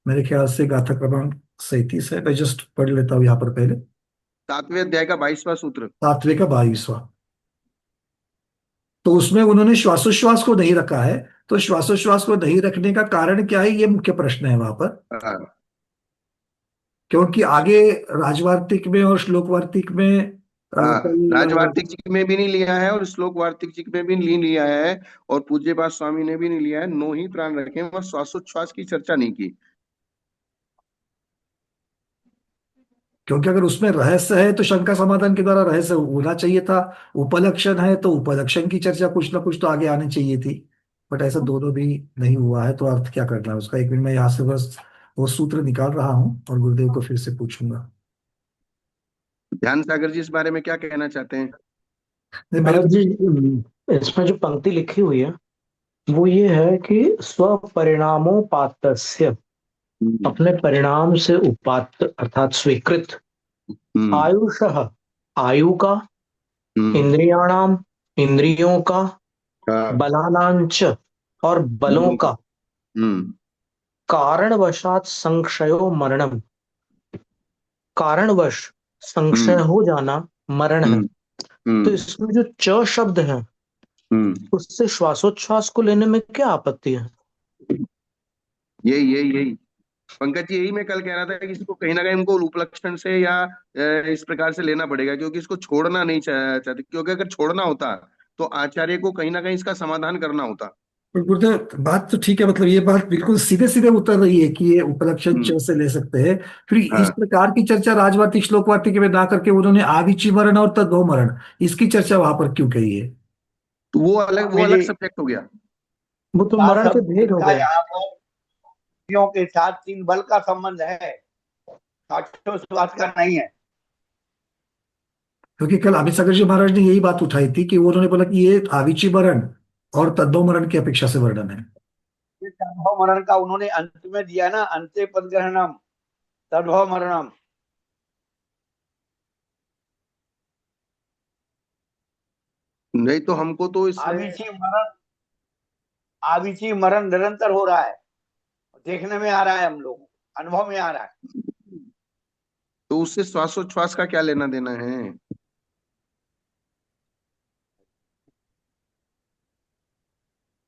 मेरे ख्याल से गाथा क्रमांक 37 है, मैं जस्ट पढ़ लेता हूँ यहाँ पर पहले। सातवें अध्याय का 22वां सूत्र। 7वें का 22वां। तो उसमें उन्होंने श्वासोश्वास को नहीं रखा है। तो श्वासोश्वास को नहीं रखने का कारण क्या है, ये मुख्य प्रश्न है वहां पर। हाँ क्योंकि आगे राजवार्तिक में और श्लोक वार्तिक में हाँ, कल राजवार्तिक जी में भी नहीं लिया है और श्लोक वार्तिक जी में भी नहीं लिया है, और पूज्यपाद स्वामी ने भी नहीं लिया है। नो ही प्राण रखे, और श्वासोच्छ्वास की चर्चा नहीं की। क्योंकि अगर उसमें रहस्य है तो शंका समाधान के द्वारा रहस्य होना चाहिए था। उपलक्षण है तो उपलक्षण की चर्चा कुछ ना कुछ तो आगे आनी चाहिए थी। बट ऐसा दोनों भी नहीं हुआ है, तो अर्थ क्या करना है उसका। एक मिनट, मैं यहाँ से बस वो सूत्र निकाल रहा हूँ और गुरुदेव को फिर से पूछूंगा। ध्यान सागर जी इस बारे में क्या कहना चाहते हैं? नहीं, मेरे महाराज जी, इसमें जो पंक्ति लिखी हुई है वो ये है कि स्वपरिणामोपात्तस्य, अपने परिणाम से उपात्त अर्थात स्वीकृत, आयुषः, आयु का, इंद्रियाणाम, इंद्रियों का, बलानांच, और बलों का, कारणवशात संक्षयो मरणम, कारणवश संक्षय हो जाना मरण है। तो इसमें जो च शब्द है उससे श्वासोच्छ्वास को लेने में क्या आपत्ति है? यही पंकज जी, यही मैं कल कह रहा था कि इसको कहीं ना कहीं हमको उपलक्षण से या इस प्रकार से लेना पड़ेगा, क्योंकि इसको छोड़ना नहीं चाहते। क्योंकि अगर छोड़ना होता तो आचार्य को कहीं ना कहीं इसका समाधान करना होता। पर गुरुदेव बात तो ठीक है, मतलब ये बात बिल्कुल सीधे सीधे उतर रही है कि ये उपलक्षण च से ले सकते हैं। फिर इस प्रकार की चर्चा राजवार्तिक श्लोक वार्तिक में ना करके उन्होंने आविची मरण और तद्भव मरण, इसकी चर्चा वहां पर क्यों कही है? तो वो अलग सब्जेक्ट हो गया। वो तो मरण के भेद हो गए। यहाँ पर इंद्रियों के साथ 3 बल का संबंध है, श्वास का नहीं है। क्योंकि कल अमित सागर जी महाराज ने यही बात उठाई थी कि उन्होंने बोला कि ये आविची मरण और तद्भव मरण की अपेक्षा से वर्णन है। तद्भव मरण का उन्होंने अंत में दिया ना, अंते पदग्रहणम तद्भव मरणम। नहीं तो हमको तो इस आविची मरण निरंतर हो रहा है, देखने में आ रहा है, हम लोगों को अनुभव में आ रहा है। तो उससे श्वासोच्छ्वास का क्या लेना देना है?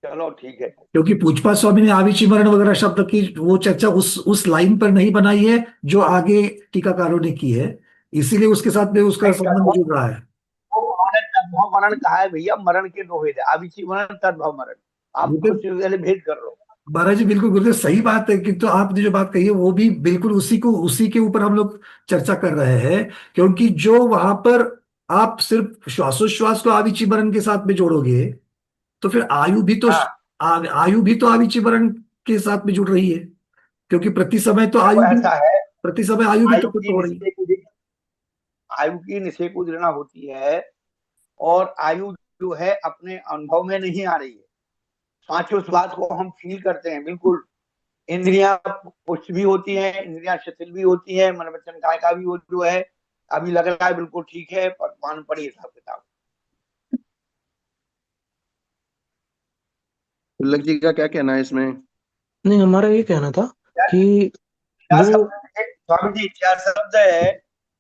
चलो ठीक है। क्योंकि पूजपा स्वामी ने आविची मरण वगैरह शब्द की वो चर्चा उस लाइन पर नहीं बनाई है जो आगे टीकाकारों ने की है, इसीलिए उसके साथ में उसका संबंध जुड़ रहा है। तद्भव मरण कहा है भैया, मरण के 2 भेद है, आविची मरण तद्भव मरण। आप कुछ भेद कर लो महाराज जी। बिल्कुल गुरुदेव सही बात है कि तो आपने जो बात कही है वो भी बिल्कुल उसी के ऊपर हम लोग चर्चा कर रहे हैं। क्योंकि जो वहां पर आप सिर्फ श्वासोश्वास को आविची मरण के साथ में जोड़ोगे तो फिर आयु भी तो आविची मरण के साथ में जुड़ रही है। क्योंकि प्रति समय तो आयु भी, प्रति समय आयु भी तो हो रही है। आयु की निषेक उदीर्णा होती है और आयु जो है अपने अनुभव में नहीं आ रही है। श्वासोच्छ्वास को हम फील करते हैं, बिल्कुल। इंद्रियां पुष्ट भी होती हैं, इंद्रियां शिथिल भी होती है, मन वचन काया का भी वो जो है अभी लग रहा है बिल्कुल ठीक है, पर मान पड़ी हिसाब किताब। लग जी का क्या कहना है इसमें? नहीं, हमारा ये कहना था कि स्वामी जी क्या शब्द है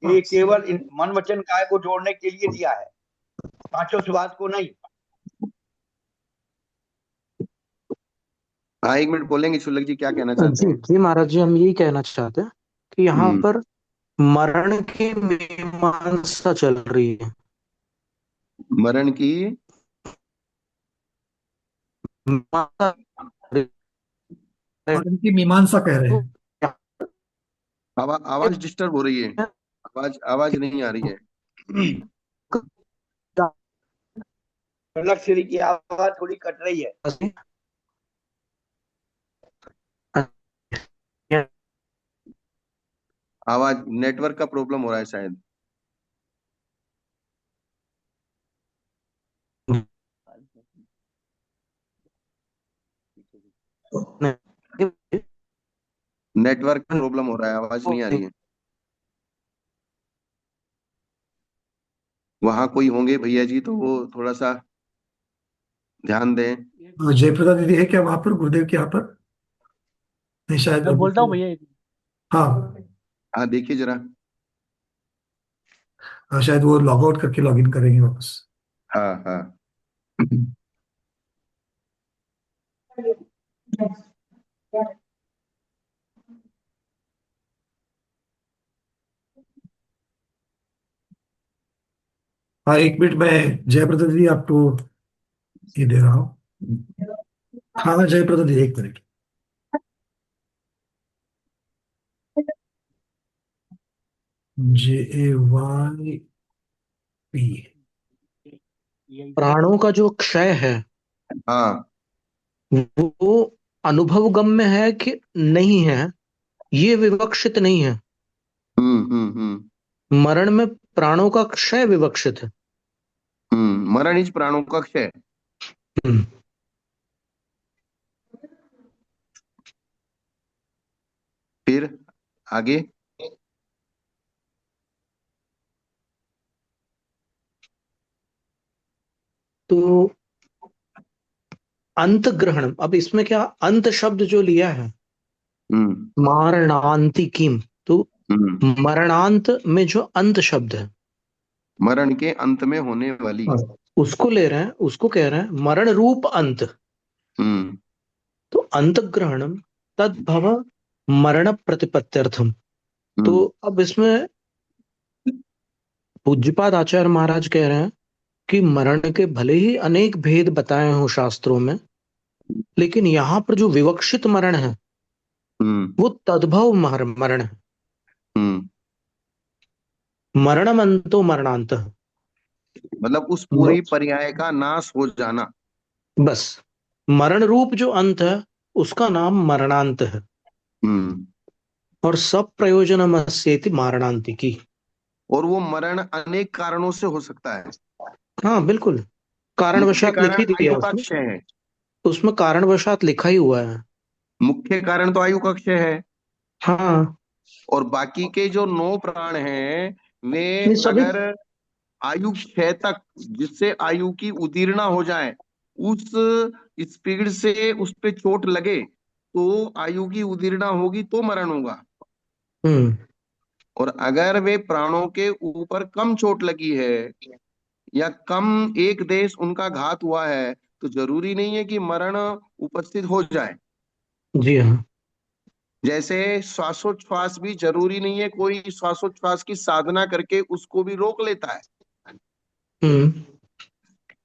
कि केवल मन वचन काय को जोड़ने के लिए दिया है, श्वासोच्छ्वास को नहीं। हाँ, 1 मिनट बोलेंगे शुल्लक जी क्या कहना चाहते हैं? जी महाराज जी, हम यही कहना चाहते हैं कि यहाँ पर मरण की मीमांसा चल रही है। मरण की मीमांसा कह रहे हैं। आवाज डिस्टर्ब हो रही है, आवाज नहीं आ रही है। लक्ष्य की आवाज थोड़ी कट रही है। आवाज नेटवर्क का प्रॉब्लम हो रहा है शायद। नेटवर्क प्रॉब्लम हो रहा है, आवाज नहीं आ रही है। वहां कोई होंगे भैया जी तो वो थोड़ा सा ध्यान दें। जयप्रदा दीदी है क्या वहां पर गुरुदेव के यहाँ पर? नहीं शायद मैं बोलता हूँ भैया। हाँ हाँ, देखिए जरा। शायद वो लॉग आउट करके लॉग इन करेंगे वापस। हाँ हाँ। हाँ, 1 मिनट में जयप्रदा दीदी आपको ये दे रहा हूँ। हाँ जयप्रदा दीदी 1 मिनट। JAYP। प्राणों का जो क्षय है हाँ वो अनुभव गम्य है कि नहीं है, ये विवक्षित नहीं है। मरण में प्राणों का क्षय विवक्षित है। मरण इज प्राणों का क्षय। फिर आगे। तो अंत ग्रहण, अब इसमें क्या अंत शब्द जो लिया है मारणांतिकीम, तो मरणांत में जो अंत शब्द है, मरण के अंत में होने वाली, उसको ले रहे हैं, उसको कह रहे हैं मरण रूप अंत। तो अंत ग्रहणम तद्भव मरण प्रतिपत्त्यर्थम। तो अब इसमें पूज्यपाद आचार्य महाराज कह रहे हैं कि मरण के भले ही अनेक भेद बताए हों शास्त्रों में, लेकिन यहाँ पर जो विवक्षित मरण है वो तद्भव मरण है। मरणमंतो मरणांत, मतलब उस पूरी पर्याय का नाश हो जाना। बस मरण रूप जो अंत है उसका नाम मरणांत है। और सब प्रयोजनमस्येति मारणांतिकी। और वो मरण अनेक कारणों से हो सकता है। हाँ बिल्कुल, कारणवशात लिख ही दिया आयु का उसमें। क्षय है। उसमें कारणवशात लिखा ही हुआ है। मुख्य कारण तो आयु का क्षय है। हाँ। और बाकी के जो 9 प्राण हैं वे सभी अगर आयु क्षय तक, जिससे आयु की उदीर्णा हो जाए, उस स्पीड से उस पे चोट लगे तो आयु की उदीर्णा होगी तो मरण होगा। और अगर वे प्राणों के ऊपर कम चोट लगी है या कम एक देश उनका घात हुआ है तो जरूरी नहीं है कि मरण उपस्थित हो जाए। जी हाँ। जैसे श्वासोच्छ्वास भी जरूरी नहीं है कोई श्वासोच्छ्वास की साधना करके उसको भी रोक लेता है।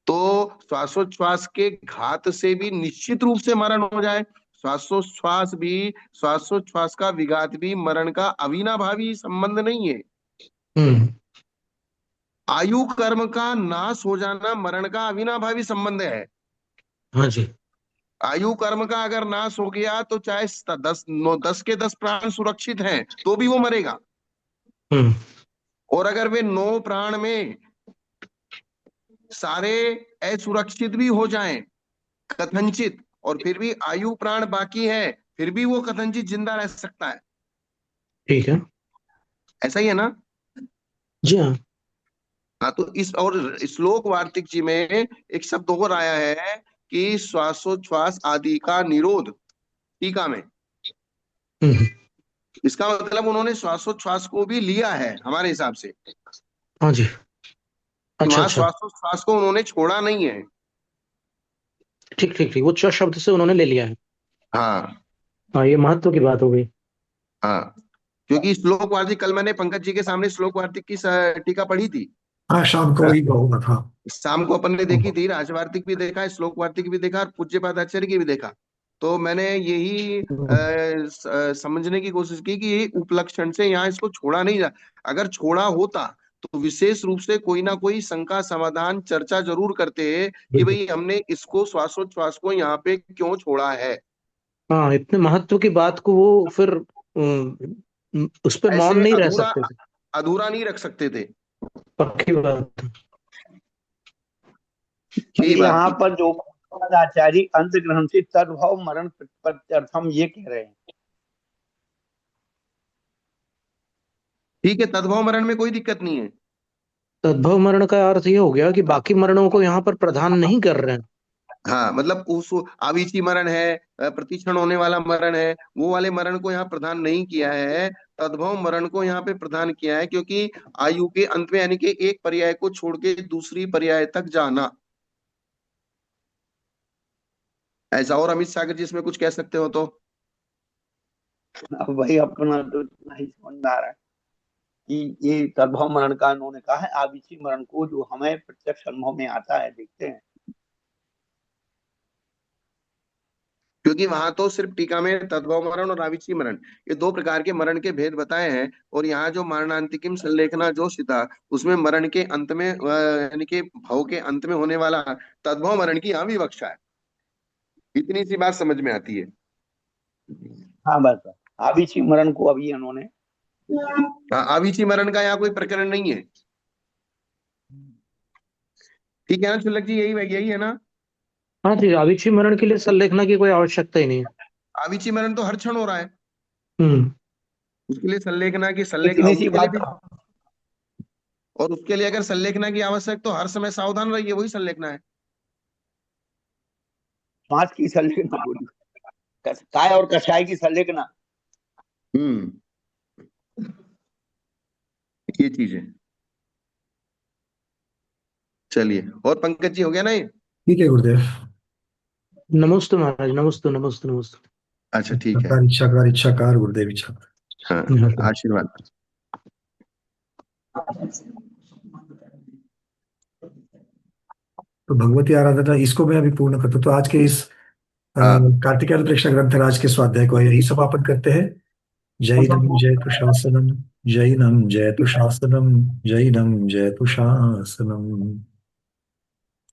तो श्वासोच्छ्वास के घात से भी निश्चित रूप से मरण हो जाए, श्वासोच्छ्वास भी, श्वासोच्छ्वास का विघात भी मरण का अविनाभावी संबंध नहीं है। आयु कर्म का नाश हो जाना मरण का अविनाभावी संबंध है। हाँ जी। आयु कर्म का अगर नाश हो गया तो चाहे 10 के 10 प्राण सुरक्षित हैं तो भी वो मरेगा। और अगर वे 9 प्राण में सारे असुरक्षित भी हो जाएं कथनचित, और फिर भी आयु प्राण बाकी है, फिर भी वो कथनचित जिंदा रह सकता है। ठीक है, ऐसा ही है ना? जी हाँ। हाँ, तो इस और श्लोक वार्तिक जी में एक शब्द और आया है कि श्वासोच्छ्वास आदि का निरोध, टीका में। इसका मतलब उन्होंने श्वासोच्छ्वास को भी लिया है हमारे हिसाब से। हाँ जी। अच्छा वहां अच्छा, श्वासोच्छ्वास को उन्होंने छोड़ा नहीं है। ठीक ठीक ठीक, वो च शब्द से उन्होंने ले लिया है। हाँ हाँ, ये महत्व की बात हो गई। हाँ, क्योंकि श्लोक वार्तिक कल मैंने पंकज जी के सामने श्लोक वार्तिक की टीका पढ़ी थी। हाँ, शाम को वही होगा था। शाम को अपन ने देखी थी, राजवार्तिक भी देखा, श्लोक वार्तिक भी देखा और पूज्यपाद आचार्य की भी देखा। तो मैंने यही समझने की कोशिश की कि ये उपलक्षण से यहाँ इसको छोड़ा नहीं जा, अगर छोड़ा होता तो विशेष रूप से कोई ना कोई शंका समाधान चर्चा जरूर करते कि भाई हमने इसको श्वासोच्छ्वास को यहाँ पे क्यों छोड़ा है। हाँ, इतने महत्व की बात को वो फिर उस पे मौन ऐसे नहीं रह सकते थे। अधूरा नहीं रख सकते थे। पक्की बात। यहाँ पर जो आचार्य अंत ग्रहण से तद्भव मरण प्रत्यर्थम ये कह रहे हैं। ठीक है, तद्भव मरण में कोई दिक्कत नहीं है। तद्भव मरण का अर्थ ये हो गया कि बाकी मरणों को यहाँ पर प्रधान नहीं कर रहे हैं। हाँ, मतलब उस आविची मरण है, प्रतिक्षण होने वाला मरण है, वो वाले मरण को यहाँ प्रदान नहीं किया है। तद्भव मरण को यहाँ पे प्रदान किया है, क्योंकि आयु के अंत में, यानी कि एक पर्याय को छोड़ के दूसरी पर्याय तक जाना, ऐसा। और अमित सागर जी इसमें कुछ कह सकते हो तो? अब भाई अपना तो इतना ही समझ में आ रहा है कि ये तद्भव मरण का उन्होंने कहा है, आविची मरण को जो हमें प्रत्यक्ष अनुभव में आता है, देखते हैं। क्योंकि वहां तो सिर्फ टीका में तद्भव मरण और आविची मरण, ये दो प्रकार के मरण के भेद बताए हैं। और यहाँ जो मरणांतिकिम संलेखना जो था, उसमें मरण के अंत में यानी कि भव के अंत में होने वाला तद्भव मरण की यहाँ विवक्षा है। इतनी सी बात समझ में आती है। हाँ बस आविची मरण को अभी उन्होंने, हाँ, आविची मरण का यहाँ कोई प्रकरण नहीं है। ठीक है ना चुल्लक जी, यही यही है ना? हाँ जी, आविची मरण के लिए संलेखना की कोई आवश्यकता ही नहीं है। आविची मरण तो हर क्षण हो रहा है, उसके लिए संलेखना की इतनी सी बात। और उसके लिए अगर संलेखना की आवश्यक, तो हर समय सावधान रहिए, वही संलेखना है। पांच की संलेखना बोली, काय और कषाय की संलेखना। ये चीज है। चलिए, और पंकज जी हो गया ना ये? ठीक है गुरुदेव। नमस्ते महाराज, नमस्ते नमस्ते नमस्ते। अच्छा ठीक है। इच्छाकार इच्छाकार गुरुदेव इच्छाकार। हाँ, आशीर्वाद। तो भगवती आराधना इसको मैं अभी पूर्ण करता हूँ। तो आज के इस कार्तिकेय प्रेक्षण ग्रंथराज के स्वाध्याय को यही समापन करते हैं। जैनम जयतु शासनम, जैनम जयतु शासनम, जैनम जयतु शासनम।